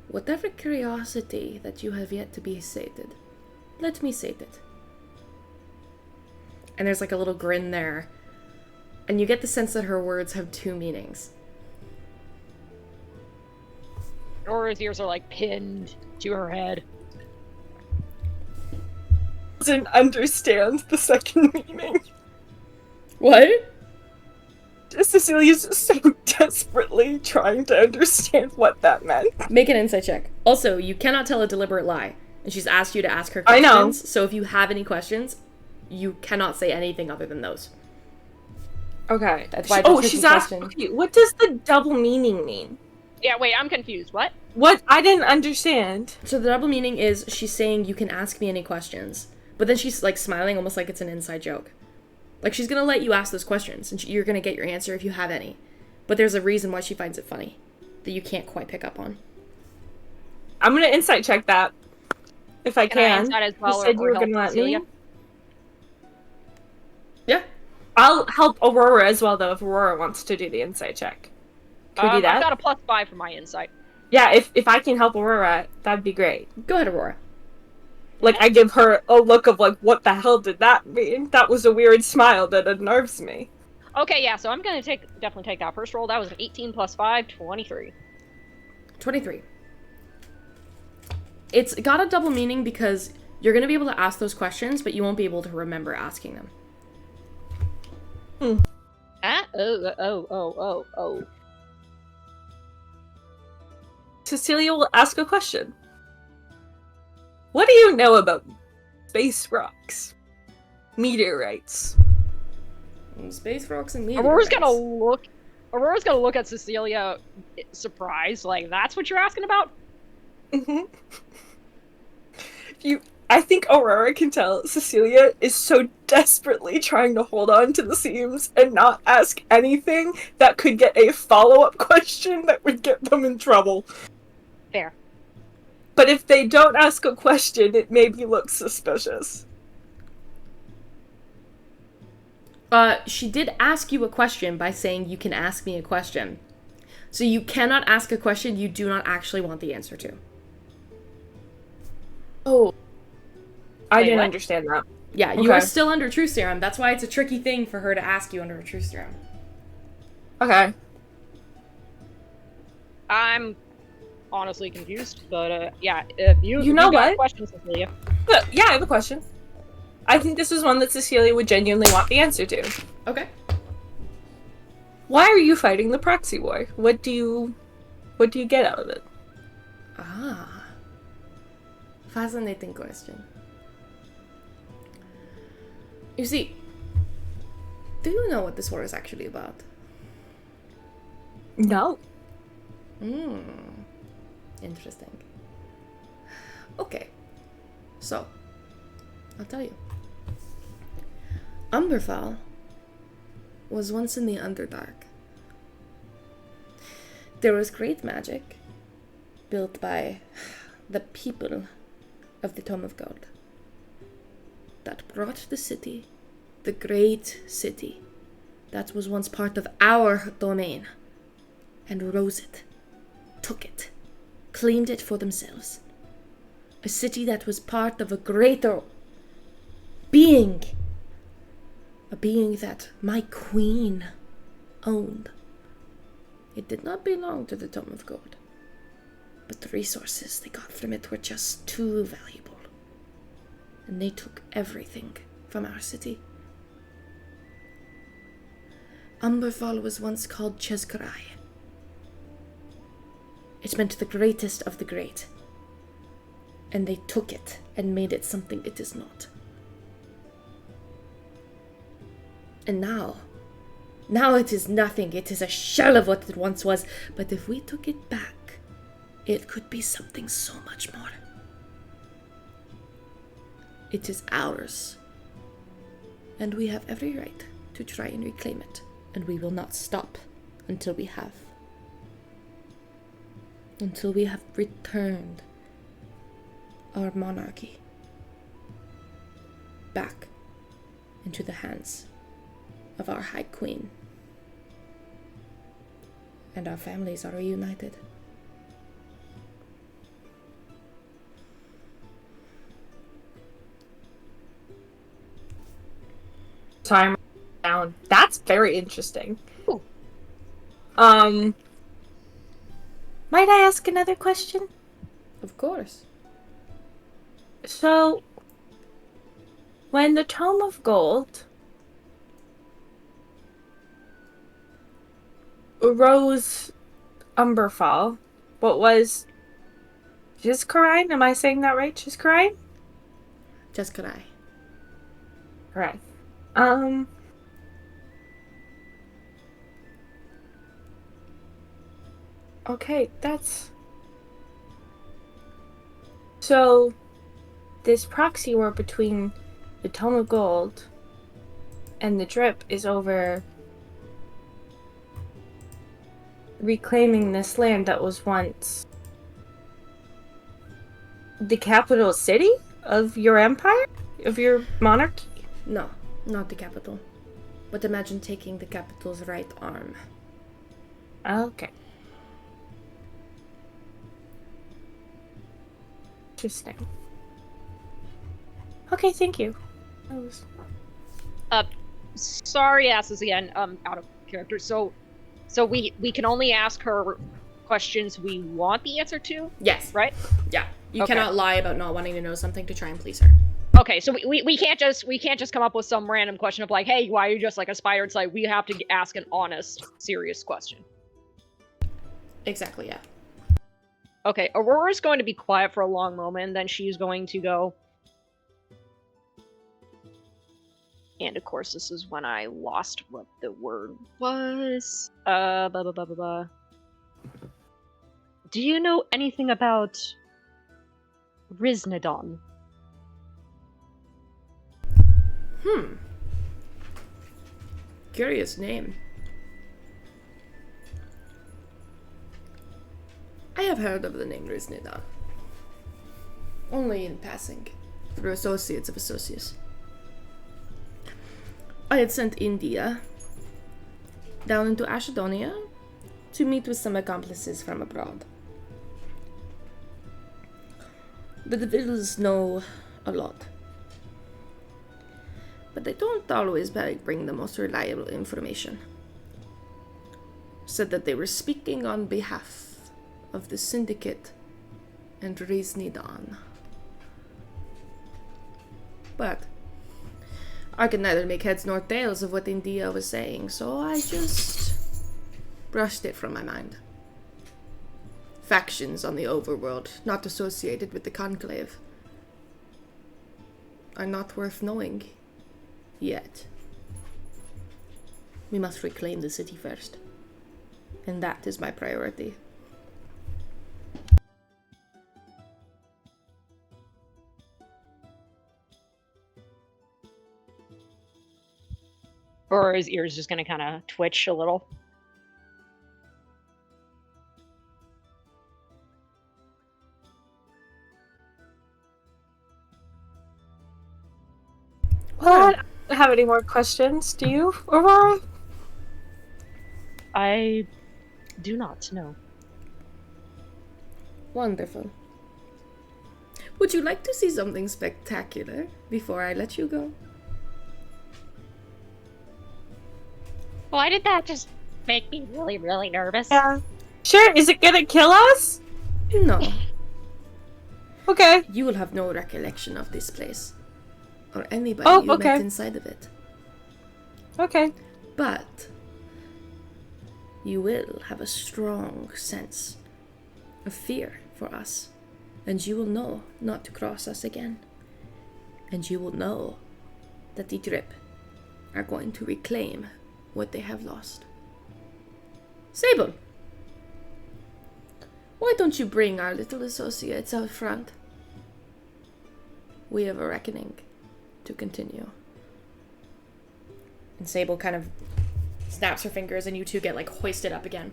Whatever curiosity that you have yet to be sated, let me sate it. And there's like a little grin there. And you get the sense that her words have two meanings. Aurora's ears are like pinned to her head. doesn't understand the second meaning. What? Cecilia's just so desperately trying to understand what that meant. Make an insight check. Also, you cannot tell a deliberate lie. And she's asked you to ask her I questions. know. So if you have any questions, you cannot say anything other than those. Okay. That's why it's a tricky she's asking. question. Okay, what does the double meaning mean? Yeah, wait, I'm confused. What? What? I didn't understand. So the double meaning is she's saying you can ask me any questions, but then she's like smiling almost like it's an inside joke. Like she's gonna let you ask those questions and you're gonna get your answer if you have any. But there's a reason why she finds it funny that you can't quite pick up on. I'm gonna insight check that if I Can I can. insight as well, You said you or were help gonna let Cecilia? me. Yeah. I'll help Aurora as well, though, if Aurora wants to do the insight check. Can we do that? I've got a +5 for my insight. Yeah, if I can help Aurora, that'd be great. Go ahead, Aurora. Like, I give her a look of, like, what the hell did that mean? That was a weird smile that unnerves me. Okay, yeah, so I'm gonna definitely take that first roll. That was an 18 + 5, 23. 23. It's got a double meaning because you're going to be able to ask those questions, but you won't be able to remember asking them. Oh. Cecilia will ask a question. What do you know about space rocks? Meteorites. Space rocks and meteorites. Aurora's gonna look at Cecilia surprised, like, that's what you're asking about? Mm-hmm. I think Aurora can tell Cecilia is so desperately trying to hold on to the seams and not ask anything that could get a follow-up question that would get them in trouble. Fair. But if they don't ask a question, it maybe looks suspicious. She did ask you a question by saying you can ask me a question. So you cannot ask a question you do not actually want the answer to. Oh. I didn't what? understand that. Yeah, you are Okay. still under truth serum. That's why it's a tricky thing for her to ask you under a truth serum. Okay. I'm honestly confused, but yeah, You know got what? a question, Cecilia. But, yeah, I have a question. I think this is one that Cecilia would genuinely want the answer to. Okay. Why are you fighting the proxy war? What do you get out of it? Ah. Fascinating question. You see, do you know what this war is actually about? No. Interesting. Okay. So, I'll tell you. Umberfall was once in the Underdark. There was great magic built by the people of the Tome of Gold that brought the city, the great city, that was once part of our domain, and rose it, took it, claimed it for themselves. A city that was part of a greater being. A being that my queen owned. It did not belong to the Tome of Gold, but the resources they got from it were just too valuable. And they took everything from our city. Umberfall was once called Cheskrai. It meant the greatest of the great. And they took it and made it something it is not. And now it is nothing. It is a shell of what it once was. But if we took it back, it could be something so much more. It is ours. And we have every right to try and reclaim it. And we will not stop until we have. Until we have returned our monarchy back into the hands of our High Queen. And our families are reunited. Time down. That's very interesting. Ooh. Might I ask another question? Of course. So, when the Tome of Gold rose Umberfall, what was Jizkarine? Am I saying that right? Jizkarine? Jeskrai. Right. Okay, that's... So, this proxy war between the Tome of Gold and the Drip is over reclaiming this land that was once the capital city of your empire? Of your monarchy? No, not the capital. But imagine taking the capital's right arm. Okay. Interesting. Okay, thank you. That was... Sorry, asses again. Out of character. So we can only ask her questions we want the answer to, Yes. right? Yeah. You Okay. cannot lie about not wanting to know something to try and please her. Okay, so we can't just come up with some random question of like, hey, why are you just like aspired? It's like we have to ask an honest, serious question. Exactly, yeah. Okay, Aurora's going to be quiet for a long moment, then she's going to go. And of course, this is when I lost what the word was. Blah, blah, blah, blah, blah. Do you know anything about Riznadon? Curious name. I have heard of the name Riznidon. Only in passing, through associates of associates. I had sent India down into Ashedonia to meet with some accomplices from abroad. The Devils know a lot, but they don't always bring the most reliable information. Said that they were speaking on behalf of the Syndicate and Riznidon. But I could neither make heads nor tails of what India was saying, so I just brushed it from my mind. Factions on the overworld, not associated with the Conclave, are not worth knowing. Yet. We must reclaim the city first. And that is my priority. Or his ears just gonna kind of twitch a little. Well, I don't have any more questions. Do you, Aurora? I do not know. Wonderful. Would you like to see something spectacular before I let you go? Why did that just make me really, really nervous? Yeah. Sure, is it gonna kill us? No. Okay. You will have no recollection of this place. Or anybody you okay. met inside of it. Okay. But you will have a strong sense of fear for us. And you will know not to cross us again. And you will know that the Drip are going to reclaim what they have lost. Sable! Why don't you bring our little associates out front? We have a reckoning to continue. And Sable kind of snaps her fingers and you two get like hoisted up again.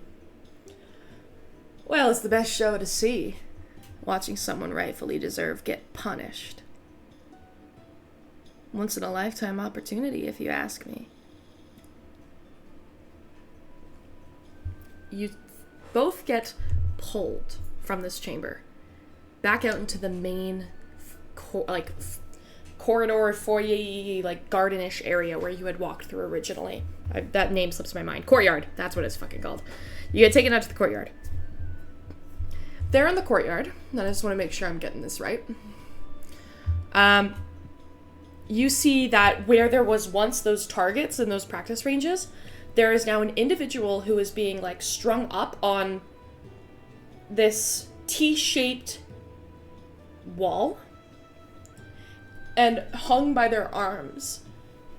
Well, it's the best show to see. Watching someone rightfully deserved get punished. Once in a lifetime opportunity, if you ask me. You both get pulled from this chamber back out into the main corridor, foyer, like gardenish area where you had walked through originally. That name slips my mind. Courtyard. That's what it's fucking called. You get taken out to the courtyard. There in the courtyard, and I just want to make sure I'm getting this right. You see that where there was once those targets and those practice ranges, there is now an individual who is being like strung up on this T-shaped wall and hung by their arms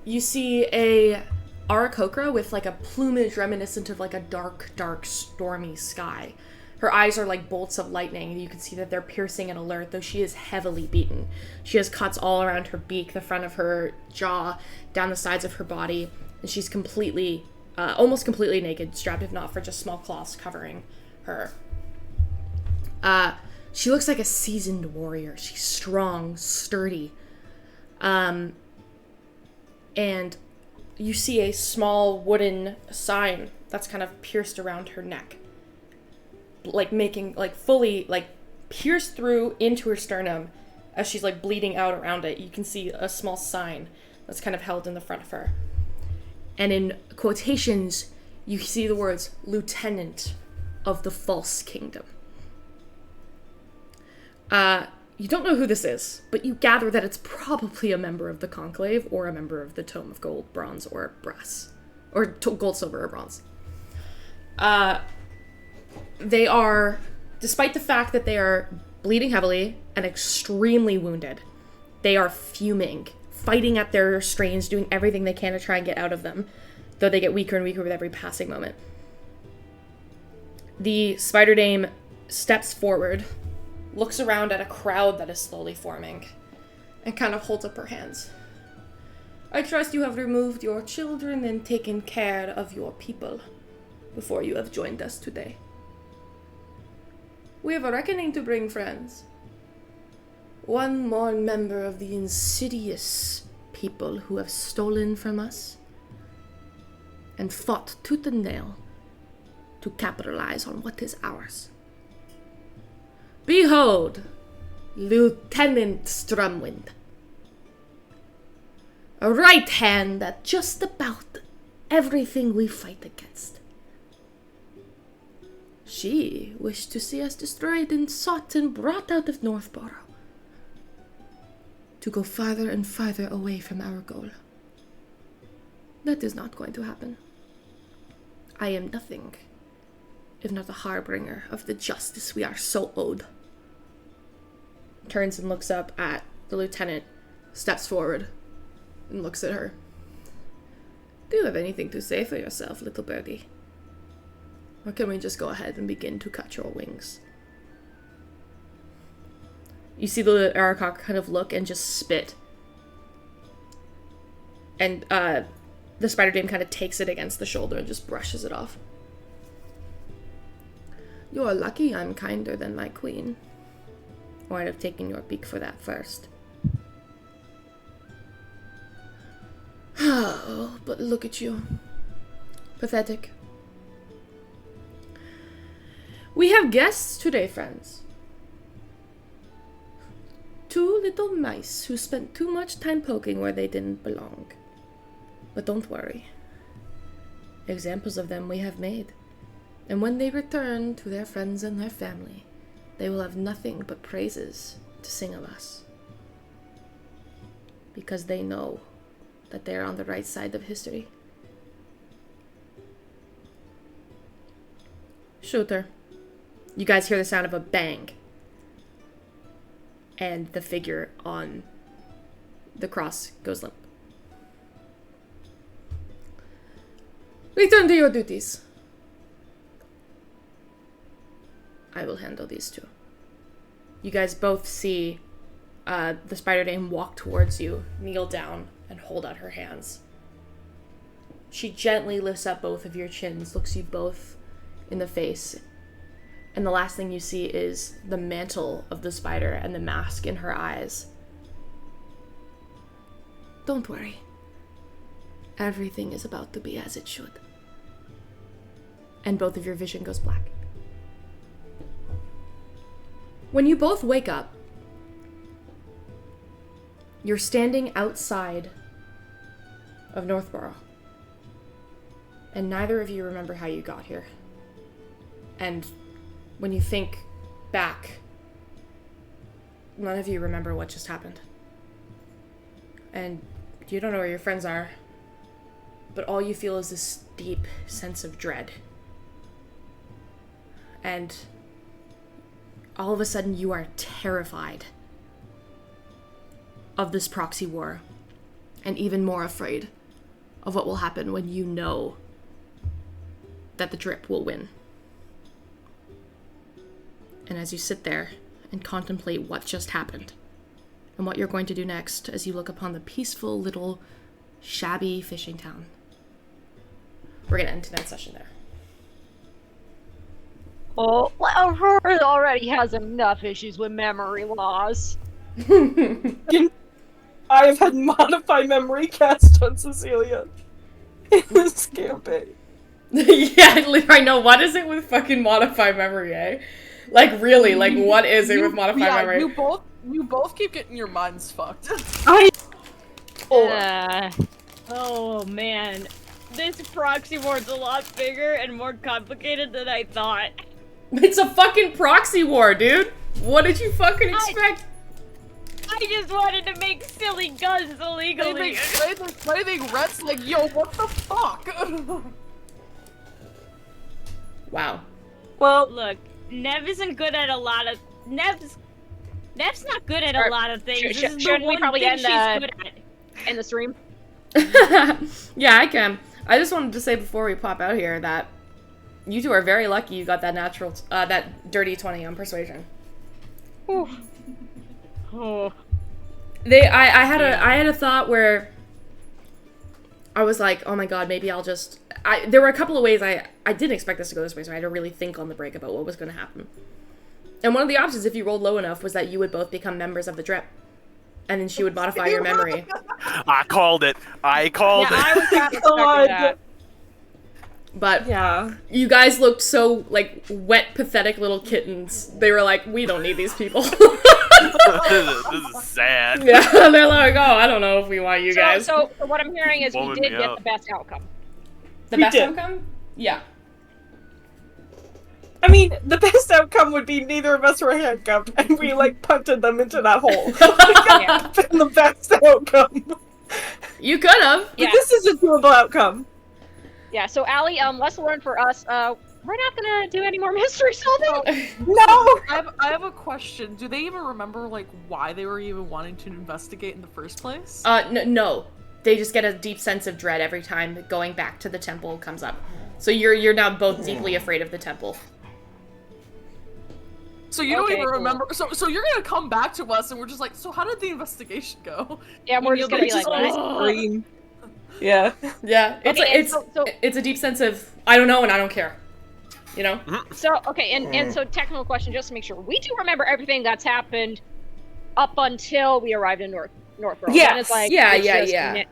you see a Aarakocra with like a plumage reminiscent of like a dark, dark, stormy sky. Her eyes are like bolts of lightning, and you can see that they're piercing and alert, though she is heavily beaten. She has cuts all around her beak, the front of her jaw, down the sides of her body, and she's completely, almost completely naked, strapped if not for just small cloths covering her. She looks like a seasoned warrior. She's strong, sturdy. And you see a small wooden sign that's kind of pierced around her neck. Like making, like fully, like pierced through into her sternum as she's like bleeding out around it. You can see a small sign that's kind of held in the front of her. And in quotations, you see the words, Lieutenant of the False Kingdom. You don't know who this is, but you gather that it's probably a member of the Conclave or a member of the Tome of Gold, Bronze, or Brass. Or Gold, Silver, or Bronze. They are, despite the fact that they are bleeding heavily and extremely wounded, they are fuming, fighting at their strains, doing everything they can to try and get out of them, though they get weaker and weaker with every passing moment. The Spider Dame steps forward, looks around at a crowd that is slowly forming, and kind of holds up her hands. I trust you have removed your children and taken care of your people before you have joined us today. We have a reckoning to bring, friends. One more member of the insidious people who have stolen from us and fought tooth and nail to capitalize on what is ours. Behold, Lieutenant Strumwind. A right hand at just about everything we fight against. She wished to see us destroyed and sought and brought out of Northborough to go farther and farther away from our goal. That is not going to happen. I am nothing if not a harbinger of the justice we are so owed. Turns and looks up at the lieutenant, steps forward, and looks at her. Do you have anything to say for yourself, little birdie? Or can we just go ahead and begin to cut your wings? You see the Aarakocra kind of look and just spit. And the Spider Dame kind of takes it against the shoulder and just brushes it off. You're lucky I'm kinder than my queen. Or I'd have taken your beak for that first. Oh, but look at you. Pathetic. We have guests today, friends. Two little mice who spent too much time poking where they didn't belong. But don't worry. Examples of them we have made. And when they return to their friends and their family, they will have nothing but praises to sing of us. Because they know that they are on the right side of history. Shooter. You guys hear the sound of a bang. And the figure on the cross goes limp. Return to your duties. I will handle these two. You guys both see the Spider Dame walk towards you, kneel down, and hold out her hands. She gently lifts up both of your chins, looks you both in the face, and the last thing you see is the mantle of the spider and the mask in her eyes. Don't worry. Everything is about to be as it should. And both of your vision goes black. When you both wake up, you're standing outside of Northborough. And neither of you remember how you got here. And when you think back, none of you remember what just happened. And you don't know where your friends are, but all you feel is this deep sense of dread. And all of a sudden you are terrified of this proxy war, and even more afraid of what will happen when you know that the drip will win. And as you sit there and contemplate what just happened, and what you're going to do next as you look upon the peaceful little shabby fishing town, we're going to end tonight's session there. Oh, Aurora already has enough issues with memory loss. I have had modify memory cast on Cecilia in this campaign. Yeah, I know. What is it with fucking modify memory, eh? Like, really, like, what is it with modify memory? You both keep getting your minds fucked. Oh man, this proxy war's a lot bigger and more complicated than I thought. It's a fucking proxy war, dude. What did you fucking expect? I just wanted to make silly guns illegally. They think Rhett's like, yo, what the fuck? Wow. Well, Look, Nev isn't good at a lot of Nev's not good at a lot of things. This is the Shouldn't we one probably thing end she's good at. in the stream? Yeah, I can. I just wanted to say before we pop out here that you two are very lucky you got that natural, that dirty 20 on persuasion. Oof. Oh. I had a thought where I was like, oh my god, maybe I'll just... there were a couple of ways I didn't expect this to go this way, so I had to really think on the break about what was going to happen. And one of the options, if you rolled low enough, was that you would both become members of the drip. And then she would modify your memory. I called it. I called it. I was kind of expecting that. But yeah. you guys looked so, like, wet, pathetic little kittens. They were like, we don't need these people. This is sad. Yeah, they're like, oh, I don't know if we want you guys. So what I'm hearing is we Blowing did me get up. the best outcome. The We best did. outcome? Yeah. I mean, the best outcome would be neither of us were handcuffed, and we, like, punted them into that hole. Yeah. Been the best outcome. You could have. Yeah. But this is a doable outcome. Yeah, so Allie, lesson learned for us, we're not gonna do any more mystery solving. No! I have a question. Do they even remember, like, why they were even wanting to investigate in the first place? No. They just get a deep sense of dread every time going back to the temple comes up. So you're now both deeply afraid of the temple. So you don't Okay, even cool. remember. So you're gonna come back to us, and we're just like, so how did the investigation go? Yeah, we're You'll just gonna be be like, just what? Scream. Yeah. Yeah, it's Okay, it's so- it's a deep sense of I don't know and I don't care. You know? So, okay, and so technical question, just to make sure. We do remember everything that's happened up until we arrived in Northborough. Yes. Then it's like, Yeah, it's yeah, just yeah.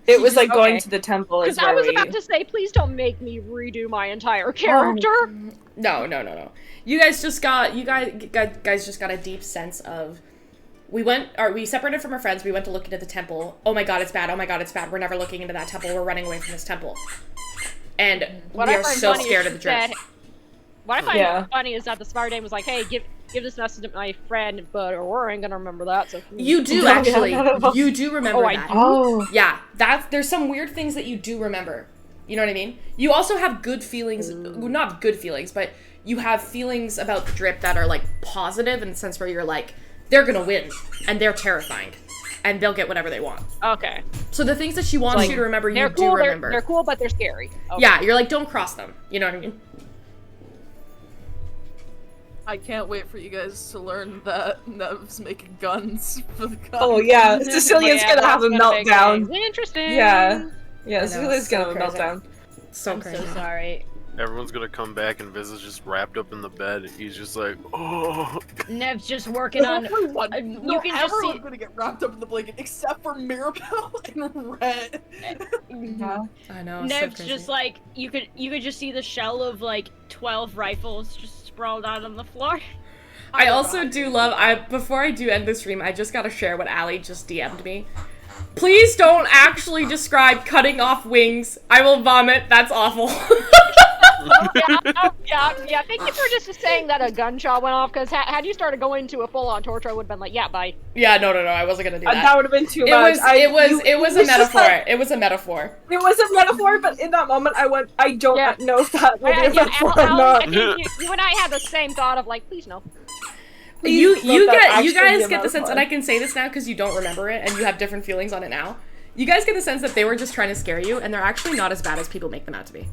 It was like going Okay. to the temple is Because I where was we... about to say, please don't make me redo my entire character. No. You guys just got just got a deep sense of we separated from our friends, we went to look into the temple. Oh my god, it's bad. We're never looking into that temple. We're running away from this temple. And What we I are find so funny scared is of the drip. that- What I find Yeah. funny is that the Spire Dame was like, hey, give this message to my friend, but Aurora ain't gonna remember that, so... You do Yeah, actually. none of us- You do remember Oh, I that. do? Oh. Yeah, there's some weird things that you do remember. You know what I mean? You also have good feelings, not good feelings, but you have feelings about the drip that are like positive in the sense where you're like, they're gonna win, and they're terrifying, and they'll get whatever they want. Okay. So the things that she wants Like, you to remember, you They're do cool, remember. they're cool, but they're scary. Okay. Yeah, you're like, don't cross them. You know what I mean? I can't wait for you guys to learn that Nev's making guns for the guns. Oh yeah, Cecilia's Yeah, gonna have a that's gonna make meltdown. things Interesting. Yeah. Yeah, know, Cecilia's it's gonna so have a crazy. meltdown. So I'm crazy. so sorry. Everyone's gonna come back and Viz is just wrapped up in the bed. And he's just like, oh. Nev's just working on. Everyone, You can just everyone's see. gonna get wrapped up in the blanket except for Mirabelle and Red. I know. It's Nev's so just crazy. like you could just see the shell of like 12 rifles just sprawled out on the floor. I also do love. Before I do end the stream, I just gotta share what Allie just DM'd me. Please don't actually describe cutting off wings. I will vomit. That's awful. Yeah, thank you for just saying that a gunshot went off, because had you started going to a full-on torture, I would have been like, yeah, bye. Yeah, no, I wasn't gonna do that. That would have been too It much. was a it's just metaphor. like- It was a metaphor. It was a metaphor, but in that moment I went, I don't Yeah. know if that would be a metaphor or Al, I not. think you and I had the same thought of like, please no. You Please let that you actually be guys a get the sense, metaphor. and I can say this now because you don't remember it and you have different feelings on it now. You guys get the sense that they were just trying to scare you, and they're actually not as bad as people make them out to be.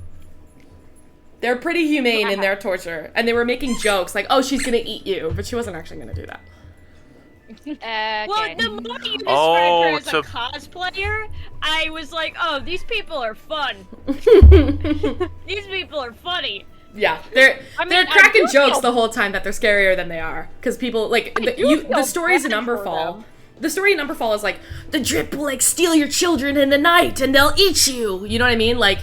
They're pretty humane in their torture, and they were making jokes like, "Oh, she's gonna eat you," but she wasn't actually gonna do that. Well, the more you described Oh, her as so- a cosplayer, I was like, oh, these people are fun. These people are funny. Yeah, they're I cracking do jokes feel- the whole time that they're scarier than they are, because people like the feel stories in bad for Umberfall. them. The story in Umberfall is like the drip will like steal your children in the night and they'll eat you. You know what I mean? Like,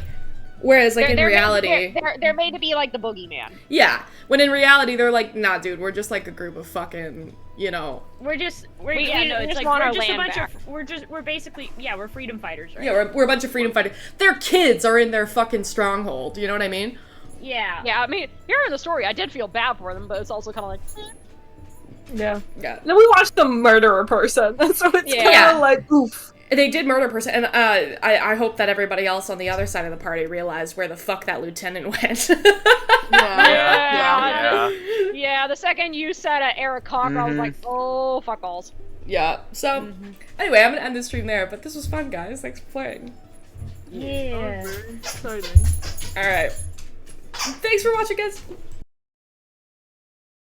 whereas like in reality, they're made to be like the boogeyman. yeah, when in reality they're like, nah, dude, we're just like a group of fucking, you know. We just it's like want we're our just a land bunch of we're basically we're freedom fighters, right? Yeah, we're a bunch of freedom fighters. Their kids are in their fucking stronghold. You know what I mean? Yeah. Yeah, I mean, hearing the story, I did feel bad for them, but it's also kind of like, Yeah. Yeah. Then we watched them murder a person, so it's kind of Yeah. like, oof. They did murder a person, and I hope that everybody else on the other side of the party realized where the fuck that lieutenant went. yeah. The second you said Eric Cocker, I was like, oh, fuck alls. Yeah. So, anyway, I'm gonna end the stream there, but this was fun, guys. Thanks for playing. Yeah. Very exciting. All right. Thanks for watching, guys.